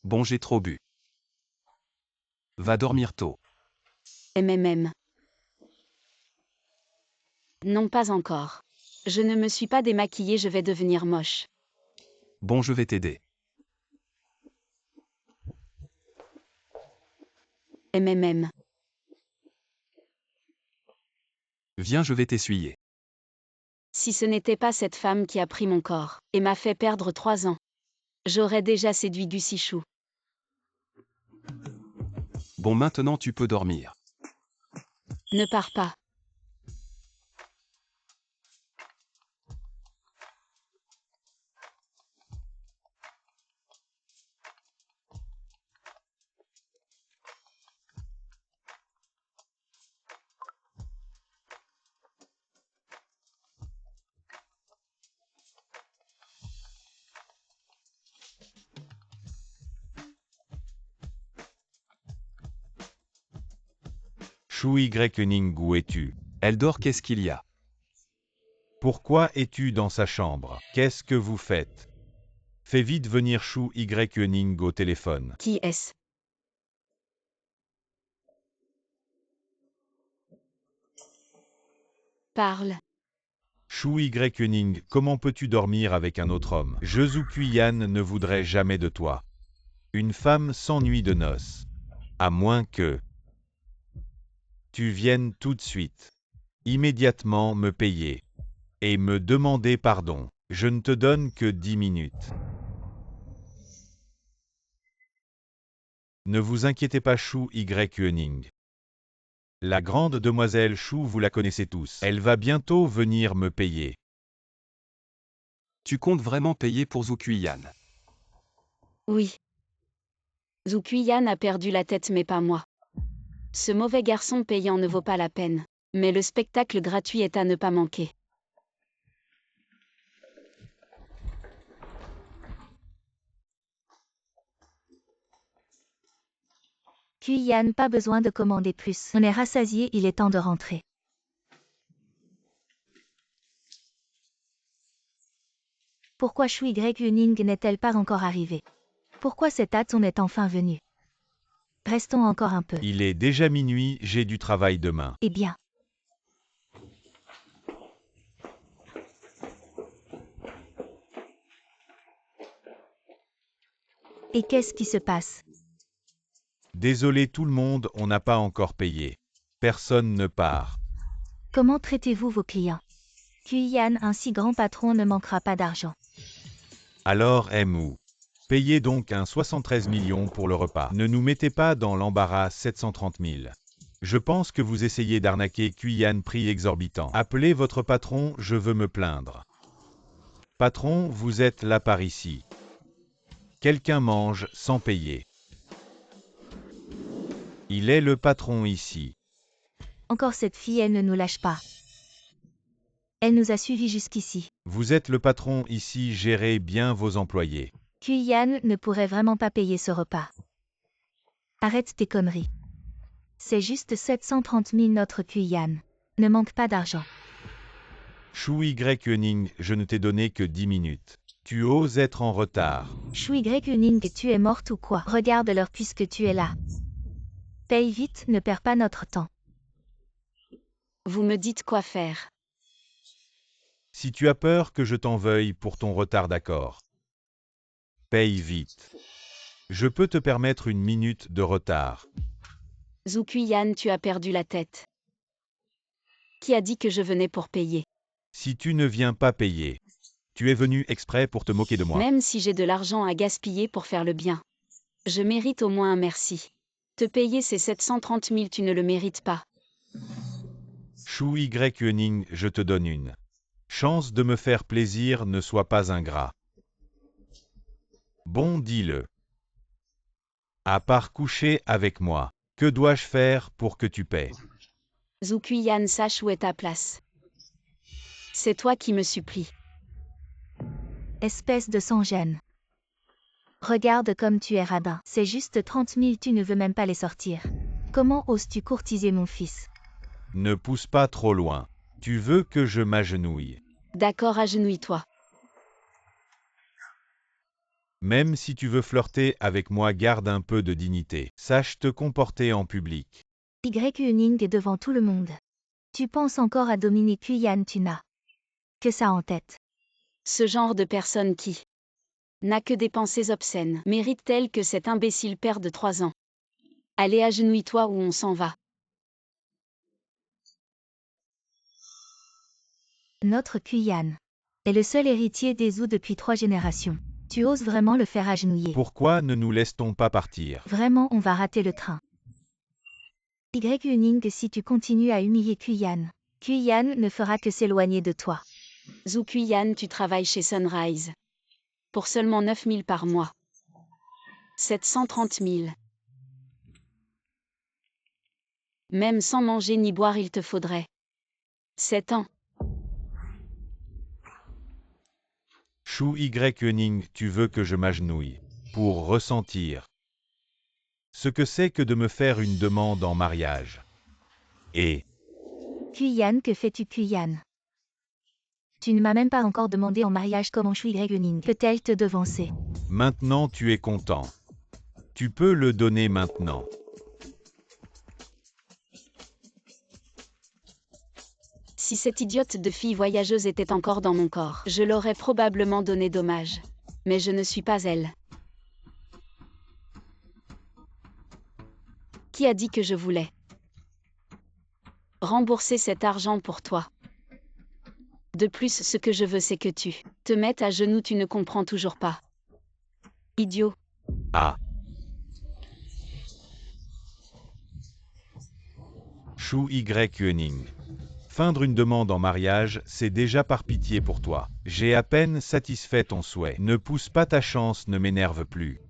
Speaker 4: Bon, j'ai trop bu. Va dormir tôt.
Speaker 1: MMM. Non, pas encore. Je ne me suis pas démaquillée, je vais devenir moche.
Speaker 4: Bon, je vais t'aider.
Speaker 1: MMM.
Speaker 4: Viens, je vais t'essuyer.
Speaker 1: Si ce n'était pas cette femme qui a pris mon corps, et m'a fait perdre 3 ans, j'aurais déjà séduit Gussichou.
Speaker 4: Bon, maintenant tu peux dormir.
Speaker 1: Ne pars pas.
Speaker 2: Shu Y-Ning, où es-tu?
Speaker 4: Elle dort, qu'est-ce qu'il y a?
Speaker 2: Pourquoi es-tu dans sa chambre? Qu'est-ce que vous faites? Fais vite venir Shu Y-Ning au téléphone.
Speaker 1: Qui est-ce? Parle.
Speaker 2: Shu Y-Ning, comment peux-tu dormir avec un autre homme? Zhu Qian ne voudrait jamais de toi. Une femme s'ennuie de noces. À moins que tu viennes tout de suite, immédiatement me payer, et me demander pardon. Je ne te donne que 10 minutes. Ne vous inquiétez pas Shu Y-Ning. La grande demoiselle Shu, vous la connaissez tous. Elle va bientôt venir me payer.
Speaker 4: Tu comptes vraiment payer pour Zhu Qian?
Speaker 1: Oui. Zhu Qian a perdu la tête mais pas moi. Ce mauvais garçon payant ne vaut pas la peine. Mais le spectacle gratuit est à ne pas manquer.
Speaker 3: Qian, pas besoin de commander plus. On est rassasié, il est temps de rentrer. Pourquoi Shu Y-Ning n'est-elle pas encore arrivée? Pourquoi cet Atson est enfin venu? Restons encore un peu.
Speaker 2: Il est déjà minuit, j'ai du travail demain.
Speaker 3: Eh bien. Et qu'est-ce qui se passe?
Speaker 2: Désolé tout le monde, on n'a pas encore payé. Personne ne part.
Speaker 3: Comment traitez-vous vos clients? Qian, un si grand patron ne manquera pas d'argent.
Speaker 2: Alors MU. Payez donc un 73 millions pour le repas. Ne nous mettez pas dans l'embarras 730 000. Je pense que vous essayez d'arnaquer Qian, prix exorbitant. Appelez votre patron, je veux me plaindre. Patron, vous êtes là par ici. Quelqu'un mange sans payer. Il est le patron ici.
Speaker 3: Encore cette fille, elle ne nous lâche pas. Elle nous a suivis jusqu'ici.
Speaker 2: Vous êtes le patron ici, gérez bien vos employés.
Speaker 3: Qian ne pourrait vraiment pas payer ce repas. Arrête tes conneries. C'est juste 730 000 notre Qian. Ne manque pas d'argent.
Speaker 2: Shu Y-Ning, je ne t'ai donné que 10 minutes. Tu oses être en retard.
Speaker 3: Shu Y-Ning, tu es morte ou quoi? Regarde l'heure puisque tu es là. Paye vite, ne perds pas notre temps.
Speaker 1: Vous me dites quoi faire.
Speaker 2: Si tu as peur que je t'en veuille pour ton retard, d'accord. Paye vite. Je peux te permettre une minute de retard.
Speaker 1: Zhu Qian, tu as perdu la tête. Qui a dit que je venais pour payer?
Speaker 2: Si tu ne viens pas payer, tu es venu exprès pour te moquer de moi.
Speaker 1: Même si j'ai de l'argent à gaspiller pour faire le bien. Je mérite au moins un merci. Te payer ces 730 000, tu ne le mérites pas.
Speaker 2: Shu Y-Ning, je te donne une chance de me faire plaisir, ne sois pas ingrat. Bon, dis-le. À part coucher avec moi, que dois-je faire pour que tu paies?
Speaker 1: Zhu Qian, sache où est ta place. C'est toi qui me supplie.
Speaker 3: Espèce de sans-gêne. Regarde comme tu es radin. C'est juste 30 000, tu ne veux même pas les sortir. Comment oses-tu courtiser mon fils?
Speaker 2: Ne pousse pas trop loin. Tu veux que je m'agenouille?
Speaker 1: D'accord, agenouille-toi.
Speaker 2: Même si tu veux flirter avec moi, garde un peu de dignité. Sache te comporter en public.
Speaker 3: Yuning est devant tout le monde. Tu penses encore à dominer Kuyan, tu n'as que ça en tête.
Speaker 1: Ce genre de personne qui n'a que des pensées obscènes mérite-t-elle que cet imbécile père de 3 ans? Allez, agenouille-toi ou on s'en va.
Speaker 3: Notre Kuyan est le seul héritier des Zhou depuis 3 générations. Tu oses vraiment le faire agenouiller?
Speaker 2: Pourquoi ne nous laisse-t-on pas partir?
Speaker 3: Vraiment, on va rater le train. Yuning, si tu continues à humilier Kuyan ne fera que s'éloigner de toi.
Speaker 1: Zhou Kuyan, tu travailles chez Sunrise. Pour seulement 9 000 par mois. 730 000. Même sans manger ni boire, il te faudrait 7 ans.
Speaker 2: Shu Yuning, tu veux que je m'agenouille pour ressentir ce que c'est que de me faire une demande en mariage. Et
Speaker 3: Kuyan, que fais-tu Kuyan? Tu ne m'as même pas encore demandé en mariage. Comment Shu Yuning peut-elle te devancer?
Speaker 2: maintenant tu es content. Tu peux le donner maintenant.
Speaker 1: Si cette idiote de fille voyageuse était encore dans mon corps, je l'aurais probablement donné dommage. Mais je ne suis pas elle. Qui a dit que je voulais rembourser cet argent pour toi? De plus, ce que je veux, c'est que tu te mettes à genoux. Tu ne comprends toujours pas. Idiot.
Speaker 2: Ah. Shu Yuning. Feindre une demande en mariage, c'est déjà par pitié pour toi. J'ai à peine satisfait ton souhait. Ne pousse pas ta chance, ne m'énerve plus.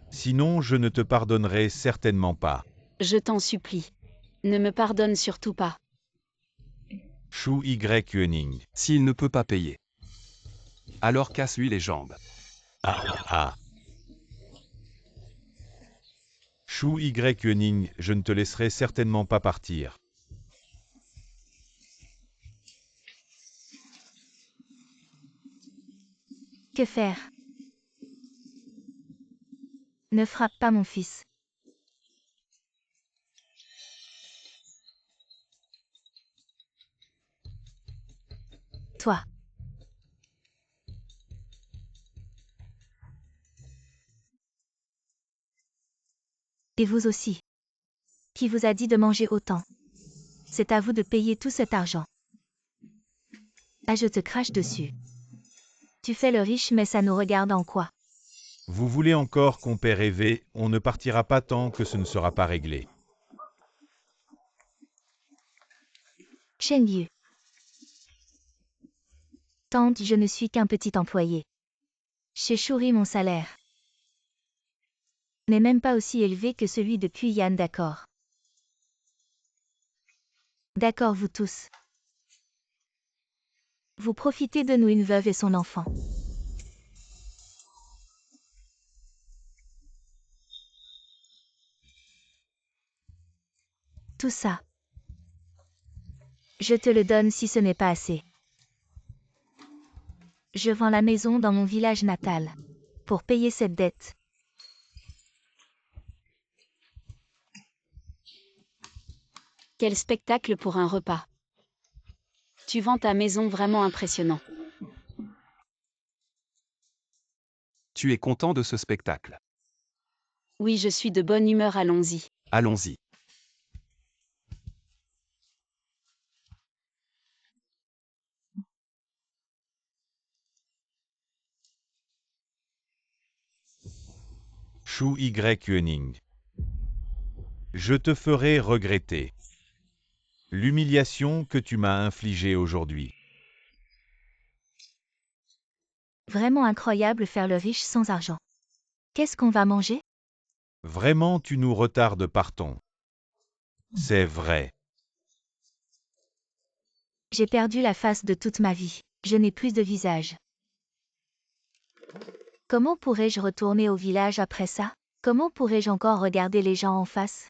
Speaker 2: Sinon, je ne te pardonnerai certainement pas.
Speaker 1: Je t'en supplie. Ne me pardonne surtout pas.
Speaker 2: Shu Yuning.
Speaker 4: S'il ne peut pas payer, alors casse-lui les jambes.
Speaker 2: Ah. Shu Yuning, je ne te laisserai certainement pas partir.
Speaker 3: Que faire? Ne frappe pas mon fils. Toi. Et vous aussi. Qui vous a dit de manger autant? C'est à vous de payer tout cet argent. Ah, je te crache dessus. Tu fais le riche, mais ça nous regarde en quoi?
Speaker 2: Vous voulez encore qu'on paie rêver, on ne partira pas tant que ce ne sera pas réglé.
Speaker 3: Chengyu. Tante, je ne suis qu'un petit employé. Chez Shuri, mon salaire n'est même pas aussi élevé que celui de Kuyan, d'accord. D'accord, vous tous. Vous profitez de nous, une veuve et son enfant. Tout ça. Je te le donne si ce n'est pas assez. Je vends la maison dans mon village natal pour payer cette dette.
Speaker 1: Quel spectacle pour un repas. Tu vends ta maison, vraiment impressionnant.
Speaker 4: Tu es content de ce spectacle?
Speaker 1: Oui, je suis de bonne humeur, allons-y.
Speaker 4: Allons-y.
Speaker 2: Shu Yuning. Je te ferai regretter l'humiliation que tu m'as infligée aujourd'hui.
Speaker 3: Vraiment incroyable, faire le riche sans argent. Qu'est-ce qu'on va manger?
Speaker 2: Vraiment, tu nous retardes, partons. C'est vrai.
Speaker 3: J'ai perdu la face de toute ma vie. Je n'ai plus de visage. Comment pourrais-je retourner au village après ça? Comment pourrais-je encore regarder les gens en face?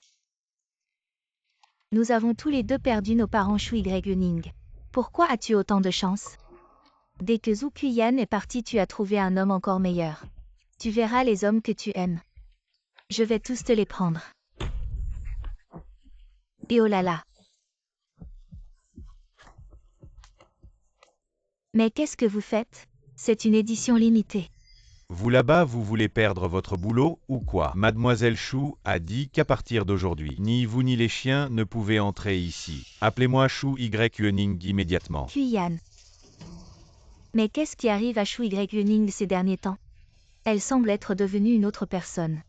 Speaker 3: Nous avons tous les deux perdu nos parents. Shu Yuning. Pourquoi as-tu autant de chance? Dès que Zhou Kuyan est parti, tu as trouvé un homme encore meilleur. Tu verras les hommes que tu aimes. Je vais tous te les prendre. Et oh là là. Mais qu'est-ce que vous faites? C'est une édition limitée.
Speaker 2: Vous là-bas, vous voulez perdre votre boulot, ou quoi? Mademoiselle Chou a dit qu'à partir d'aujourd'hui, ni vous ni les chiens ne pouvaient entrer ici. Appelez-moi Chou Y Yuening immédiatement.
Speaker 3: Kuyan. Mais qu'est-ce qui arrive à Shu Y Yuening ces derniers temps? Elle semble être devenue une autre personne.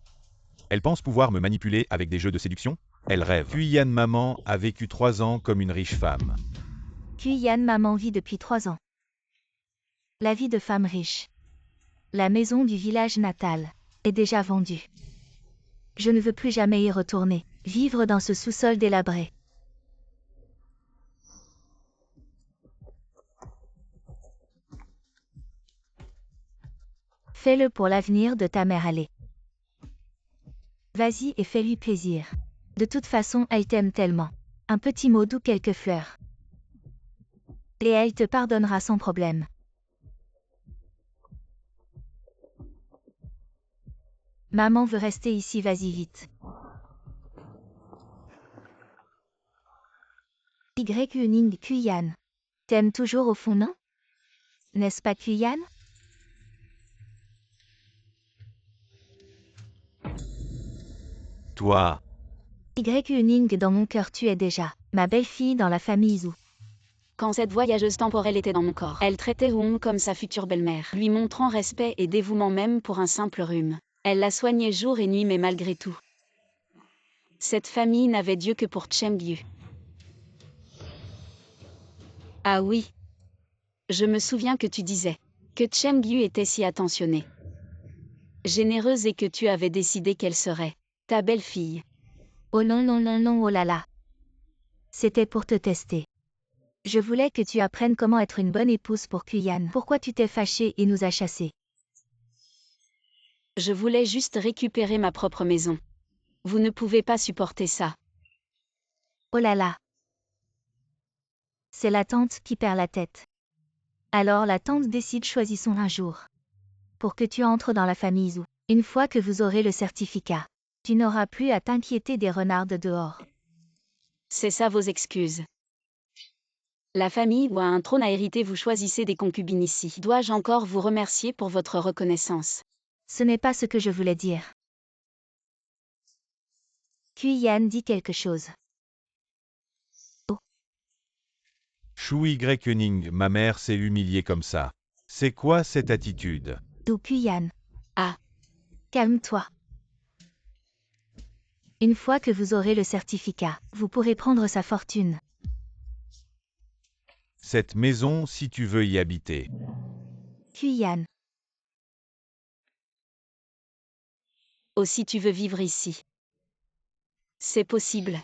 Speaker 2: Elle pense pouvoir me manipuler avec des jeux de séduction? Elle rêve. Kuyan maman a vécu 3 ans comme une riche femme.
Speaker 3: Kuyan maman vit depuis 3 ans. La vie de femme riche. La maison du village natal est déjà vendue. Je ne veux plus jamais y retourner, vivre dans ce sous-sol délabré. Fais-le pour l'avenir de ta mère, allez. Vas-y et fais-lui plaisir. De toute façon, elle t'aime tellement. Un petit mot doux, quelques fleurs. Et elle te pardonnera sans problème. Maman veut rester ici, vas-y vite. Y Yuening Kuyan. T'aimes toujours au fond, non? N'est-ce pas Kuyan?
Speaker 2: Toi,
Speaker 3: Y Yuening dans mon cœur, tu es déjà ma belle-fille dans la famille Zhu.
Speaker 1: Quand cette voyageuse temporelle était dans mon corps, elle traitait Hong comme sa future belle-mère, lui montrant respect et dévouement même pour un simple rhume. Elle la soignait jour et nuit mais malgré tout. Cette famille n'avait Dieu que pour Chengyu. Ah oui. Je me souviens que tu disais que Chengyu était si attentionnée, généreuse et que tu avais décidé qu'elle serait ta belle-fille.
Speaker 3: Oh non non non non, oh là là. C'était pour te tester. Je voulais que tu apprennes comment être une bonne épouse pour Kuyan. Pourquoi tu t'es fâchée et nous as chassés?
Speaker 1: Je voulais juste récupérer ma propre maison. Vous ne pouvez pas supporter ça.
Speaker 3: Oh là là. C'est la tante qui perd la tête. Alors la tante décide, choisissons un jour. Pour que tu entres dans la famille Zhu. Une fois que vous aurez le certificat, tu n'auras plus à t'inquiéter des renards de dehors.
Speaker 1: C'est ça vos excuses. La famille ou a un trône à hériter, vous choisissez des concubines ici. Dois-je encore vous remercier pour votre reconnaissance?
Speaker 3: Ce n'est pas ce que je voulais dire. Kuyan dit quelque chose.
Speaker 2: Chou Y Yuening, ma mère s'est humiliée comme ça. C'est quoi cette attitude?
Speaker 3: D'où Kuyan?
Speaker 1: Ah.
Speaker 3: Calme-toi. Une fois que vous aurez le certificat, vous pourrez prendre sa fortune.
Speaker 2: Cette maison, si tu veux y habiter.
Speaker 3: Kuyan.
Speaker 1: Oh, si tu veux vivre ici. C'est possible.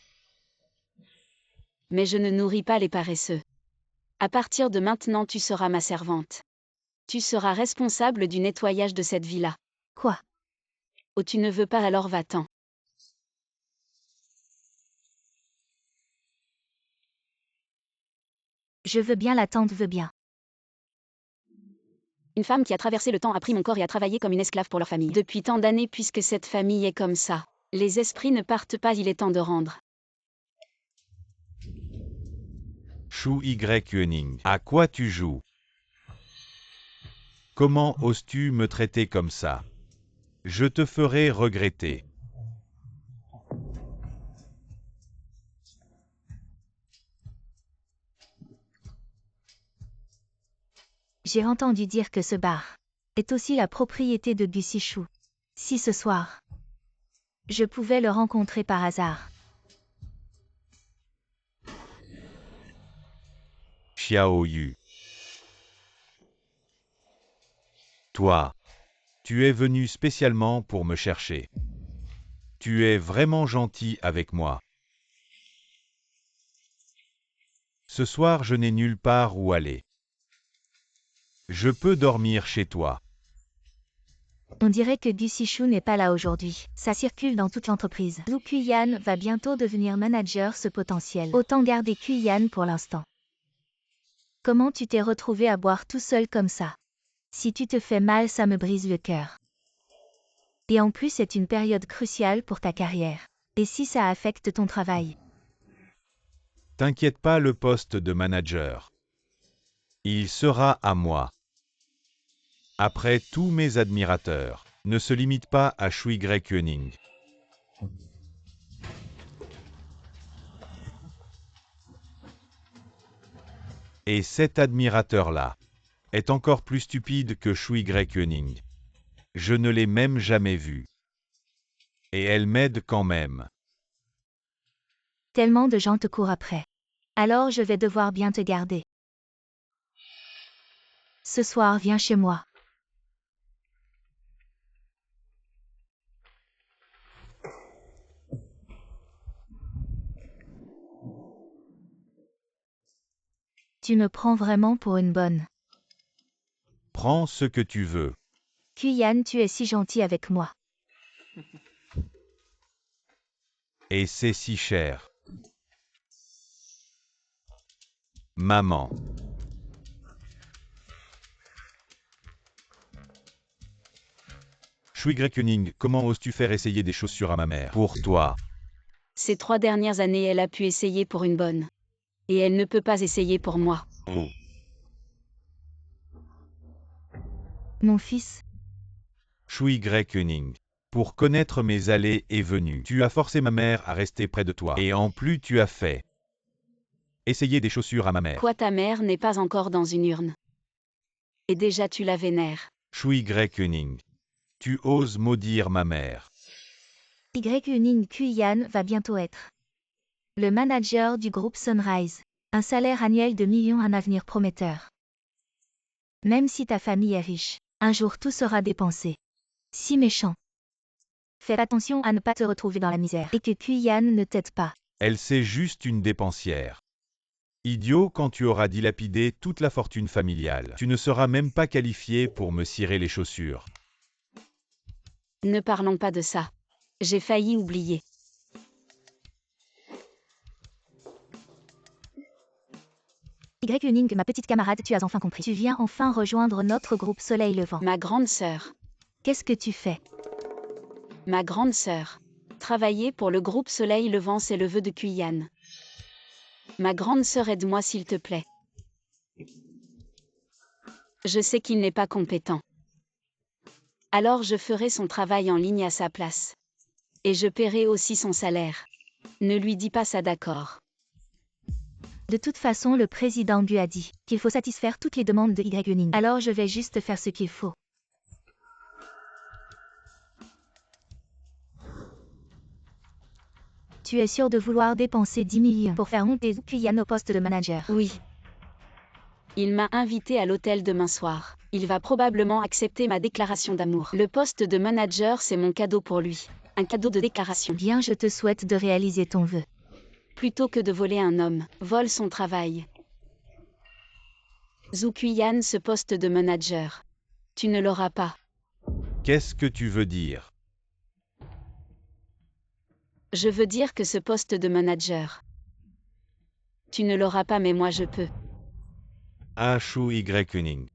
Speaker 1: Mais je ne nourris pas les paresseux. À partir de maintenant, tu seras ma servante. Tu seras responsable du nettoyage de cette villa.
Speaker 3: Quoi?
Speaker 1: Oh, tu ne veux pas, alors va-t'en.
Speaker 3: Je veux bien, la tante veut bien.
Speaker 1: Une femme qui a traversé le temps a pris mon corps et a travaillé comme une esclave pour leur famille. Depuis tant d'années, puisque cette famille est comme ça. Les esprits ne partent pas, il est temps de rendre.
Speaker 2: Chou Y Yuening, à quoi tu joues? Comment oses-tu me traiter comme ça? Je te ferai regretter.
Speaker 3: J'ai entendu dire que ce bar est aussi la propriété de Gusishu. Si ce soir, je pouvais le rencontrer par hasard.
Speaker 2: Xiao Yu. Toi, tu es venu spécialement pour me chercher. Tu es vraiment gentil avec moi. Ce soir, je n'ai nulle part où aller. Je peux dormir chez toi.
Speaker 3: On dirait que Gusishu n'est pas là aujourd'hui. Ça circule dans toute l'entreprise. Zhu Kuyan va bientôt devenir manager, ce potentiel. Autant garder Kuyan pour l'instant. Comment tu t'es retrouvé à boire tout seul comme ça? Si tu te fais mal, ça me brise le cœur. Et en plus c'est une période cruciale pour ta carrière. Et si ça affecte ton travail?
Speaker 2: T'inquiète pas, le poste de manager. Il sera à moi. Après tous mes admirateurs, ne se limite pas à Shui Gray-Koenig. Et cet admirateur-là est encore plus stupide que Shui Gray-Koenig. Je ne l'ai même jamais vu. Et elle m'aide quand même.
Speaker 3: Tellement de gens te courent après. Alors je vais devoir bien te garder. Ce soir viens chez moi. Tu me prends vraiment pour une bonne.
Speaker 2: Prends ce que tu veux.
Speaker 3: Kuyan, tu es si gentil avec moi.
Speaker 2: Et c'est si cher. Maman. Shui Gray-Koenig, comment oses-tu faire essayer des chaussures à ma mère? Pour toi.
Speaker 1: Ces 3 dernières années, elle a pu essayer pour une bonne. Et elle ne peut pas essayer pour moi.
Speaker 2: Oh.
Speaker 3: Mon fils,
Speaker 2: Shui Gray-Koenig. Pour connaître mes allées et venues, tu as forcé ma mère à rester près de toi. Et en plus tu as fait essayer des chaussures à ma mère.
Speaker 1: Quoi, ta mère n'est pas encore dans une urne? Et déjà tu la vénères.
Speaker 2: Shui Gray-Koenig. Tu oses maudire ma mère.
Speaker 3: Y. Kuyan va bientôt être le manager du groupe Sunrise. Un salaire annuel de millions, un avenir prometteur. Même si ta famille est riche, un jour tout sera dépensé. Si méchant. Fais attention à ne pas te retrouver dans la misère et que Kuyan ne t'aide pas.
Speaker 2: Elle c'est juste une dépensière. Idiot, quand tu auras dilapidé toute la fortune familiale, tu ne seras même pas qualifié pour me cirer les chaussures.
Speaker 1: Ne parlons pas de ça. J'ai failli oublier.
Speaker 3: Y. Ma petite camarade, tu as enfin compris. Tu viens enfin rejoindre notre groupe Soleil Levant.
Speaker 1: Ma grande sœur.
Speaker 3: Qu'est-ce que tu fais?
Speaker 1: Ma grande sœur. Travailler pour le groupe Soleil Levant, c'est le vœu de Kuyan. Ma grande sœur, aide-moi s'il te plaît. Je sais qu'il n'est pas compétent. Alors je ferai son travail en ligne à sa place. Et je paierai aussi son salaire. Ne lui dis pas ça, d'accord?
Speaker 3: De toute façon, le président Gu a dit qu'il faut satisfaire toutes les demandes de Y. Alors je vais juste faire ce qu'il faut. Tu es sûr de vouloir dépenser 10 millions pour faire monter Kuyan au poste de manager?
Speaker 1: Oui. Il m'a invité à l'hôtel demain soir. Il va probablement accepter ma déclaration d'amour. Le poste de manager, c'est mon cadeau pour lui. Un cadeau de déclaration.
Speaker 3: Bien, je te souhaite de réaliser ton vœu.
Speaker 1: Plutôt que de voler un homme, vole son travail. Zhu Kuyan, ce poste de manager. Tu ne l'auras pas.
Speaker 2: Qu'est-ce que tu veux dire?
Speaker 1: Je veux dire que ce poste de manager. Tu ne l'auras pas, mais moi je peux.
Speaker 2: Ah, Shui Gray-Koenig.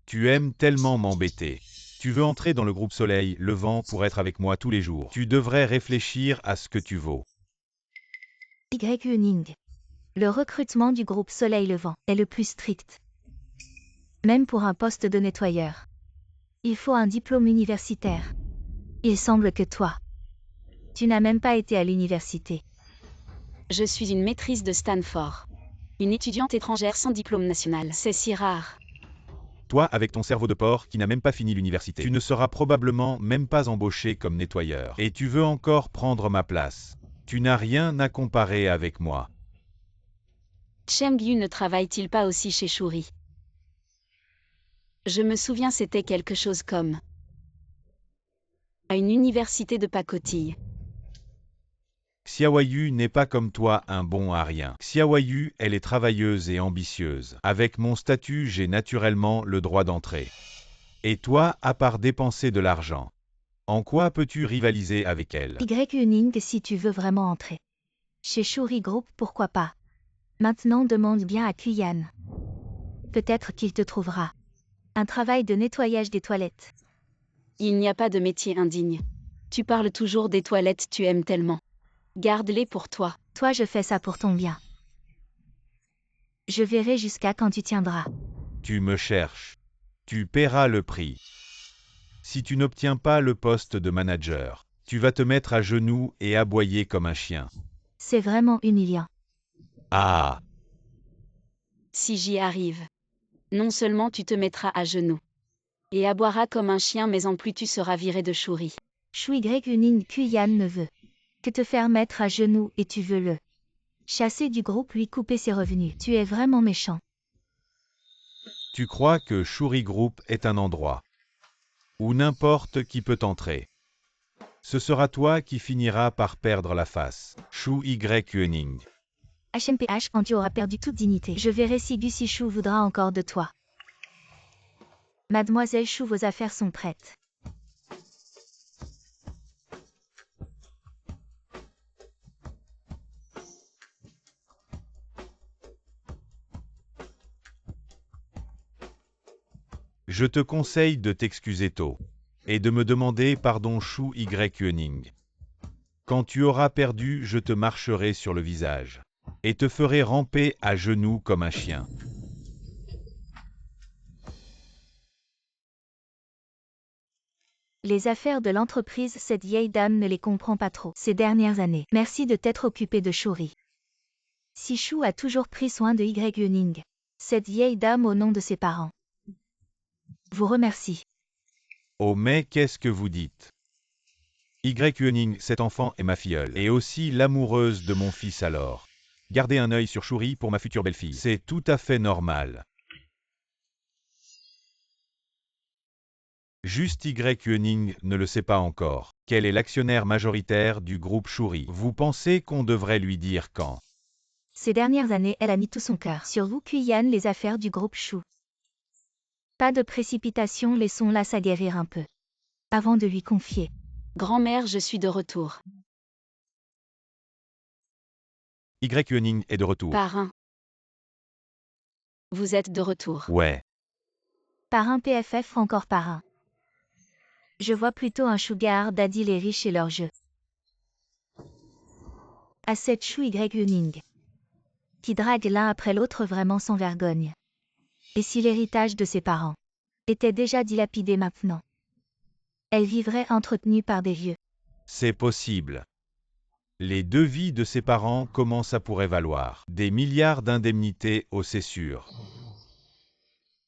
Speaker 2: Tu aimes tellement m'embêter. Tu veux entrer dans le groupe Soleil Levant pour être avec moi tous les jours. Tu devrais réfléchir à ce que tu vaux.
Speaker 3: Y. Le recrutement du groupe Soleil Levant est le plus strict. Même pour un poste de nettoyeur. Il faut un diplôme universitaire. Il semble que toi, tu n'as même pas été à l'université.
Speaker 1: Je suis une maîtrise de Stanford. Une étudiante étrangère sans diplôme national. C'est si rare.
Speaker 2: Toi, avec ton cerveau de porc qui n'a même pas fini l'université, tu ne seras probablement même pas embauché comme nettoyeur. Et tu veux encore prendre ma place. Tu n'as rien à comparer avec moi.
Speaker 1: Cheng-Yu ne travaille-t-il pas aussi chez Shuri? Je me souviens, c'était quelque chose comme à une université de pacotille.
Speaker 2: Xiaoyu n'est pas comme toi un bon à rien. Xiaoyu, elle est travailleuse et ambitieuse. Avec mon statut, j'ai naturellement le droit d'entrer. Et toi, à part dépenser de l'argent, en quoi peux-tu rivaliser avec elle?
Speaker 3: Y. Si tu veux vraiment entrer chez Shuri Group, pourquoi pas? Maintenant demande bien à Kuyan. Peut-être qu'il te trouvera un travail de nettoyage des toilettes.
Speaker 1: Il n'y a pas de métier indigne. Tu parles toujours des toilettes, tu aimes tellement. Garde-les pour toi.
Speaker 3: Toi, je fais ça pour ton bien. Je verrai jusqu'à quand tu tiendras.
Speaker 2: Tu me cherches. Tu paieras le prix. Si tu n'obtiens pas le poste de manager, tu vas te mettre à genoux et aboyer comme un chien.
Speaker 3: C'est vraiment humiliant.
Speaker 2: Ah,
Speaker 1: Si j'y arrive. Non seulement tu te mettras à genoux. Et aboieras comme un chien, mais en plus tu seras viré de Shuri.
Speaker 3: Shui Uning Kuyan ne veut que te faire mettre à genoux et tu veux le chasser du groupe, lui couper ses revenus. Tu es vraiment méchant.
Speaker 2: tu crois que Shuri Group est un endroit où n'importe qui peut entrer. Ce sera toi qui finiras par perdre la face. Shu Y.
Speaker 3: HMPH, quand tu auras perdu toute dignité. Je verrai si Gussie Chou voudra encore de toi. Mademoiselle Chou, vos affaires sont prêtes.
Speaker 2: Je te conseille de t'excuser tôt et de me demander pardon Shu Y. Quand tu auras perdu, je te marcherai sur le visage et te ferai ramper à genoux comme un chien.
Speaker 3: Les affaires de l'entreprise, cette vieille dame ne les comprend pas trop ces dernières années. Merci de t'être occupé de Shuri. Si Chou a toujours pris soin de Uning, cette vieille dame au nom de ses parents, vous remercie.
Speaker 2: Oh mais qu'est-ce que vous dites? Y. Cet enfant est ma filleule et aussi l'amoureuse de mon fils alors. Gardez un œil sur Shuri pour ma future belle-fille. C'est tout à fait normal. Juste Y. ne le sait pas encore. Quel est l'actionnaire majoritaire du groupe Shuri? Vous pensez qu'on devrait lui dire quand?
Speaker 3: Ces dernières années, elle a mis tout son cœur sur Wu Kuyan, les affaires du groupe Chou. Pas de précipitation, laissons-la s'aguerrir un peu. Avant de lui confier.
Speaker 1: Grand-mère, je suis de retour.
Speaker 2: Y. est de retour.
Speaker 1: Parrain. Vous êtes de retour.
Speaker 2: Ouais.
Speaker 3: Parrain PFF, encore parrain. Je vois plutôt un sugar daddy, les riches et leur jeu. À cette Chou Y. Qui drague l'un après l'autre vraiment sans vergogne. Et si l'héritage de ses parents était déjà dilapidé maintenant? Elle vivrait entretenue par des vieux.
Speaker 2: C'est possible. Les devis de ses parents commencent à pourrait valoir des milliards d'indemnités, oh c'est sûr.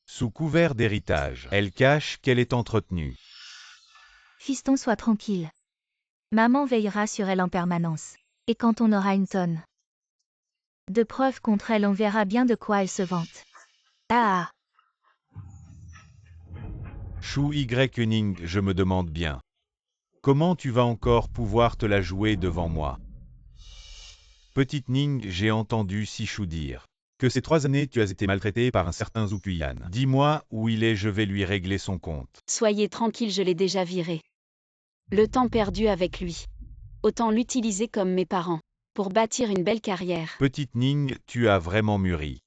Speaker 2: Sous couvert d'héritage, elle cache qu'elle est entretenue.
Speaker 3: Fiston, sois tranquille. Maman veillera sur elle en permanence. Et quand on aura une tonne de preuves contre elle, on verra bien de quoi elle se vante. Ah!
Speaker 2: Shu Y. Je me demande bien. Comment tu vas encore pouvoir te la jouer devant moi? Petite Ning, j'ai entendu Sichou dire que ces 3 années tu as été maltraité par un certain Zukuyan. Dis-moi où il est, je vais lui régler son compte.
Speaker 1: Soyez tranquille, je l'ai déjà viré. Le temps perdu avec lui. Autant l'utiliser comme mes parents. Pour bâtir une belle carrière.
Speaker 2: Petite Ning, tu as vraiment mûri.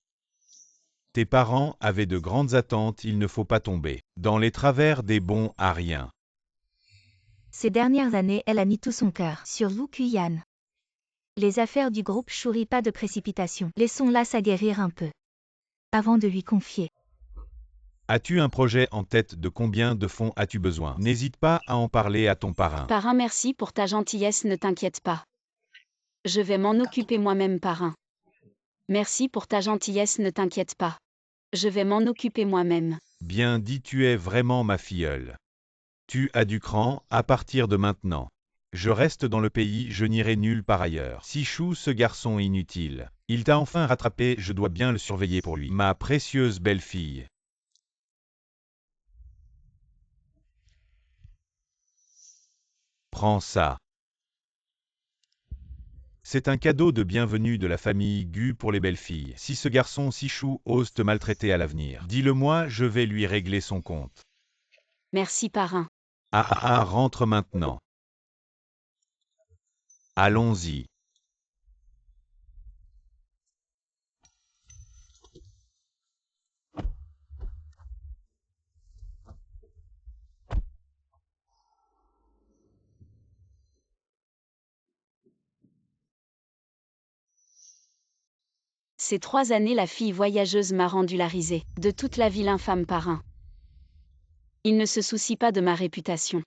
Speaker 2: Tes parents avaient de grandes attentes, il ne faut pas tomber dans les travers des bons à rien.
Speaker 3: Ces dernières années, elle a mis tout son cœur sur Wu Kuyan. Les affaires du groupe Shuri, pas de précipitation. Laissons-la s'aguerrir un peu. Avant de lui confier.
Speaker 2: As-tu un projet en tête? De combien de fonds as-tu besoin? N'hésite pas à en parler à ton parrain.
Speaker 1: Parrain, merci pour ta gentillesse, ne t'inquiète pas. Je vais m'en occuper moi-même, parrain. Merci pour ta gentillesse, ne t'inquiète pas. Je vais m'en occuper moi-même.
Speaker 2: Bien dit, tu es vraiment ma filleule. Tu as du cran, à partir de maintenant. Je reste dans le pays, je n'irai nulle part ailleurs. Sichou, ce garçon inutile. Il t'a enfin rattrapé, je dois bien le surveiller pour lui. Ma précieuse belle-fille. Prends ça. C'est un cadeau de bienvenue de la famille Gu pour les belles-filles. Si ce garçon Sichou ose te maltraiter à l'avenir, dis-le-moi, je vais lui régler son compte.
Speaker 1: Merci, parrain.
Speaker 2: Rentre maintenant. Allons-y.
Speaker 1: Ces 3 années, la fille voyageuse m'a rendu la risée de toute la ville infâme parrain. Il ne se soucie pas de ma réputation.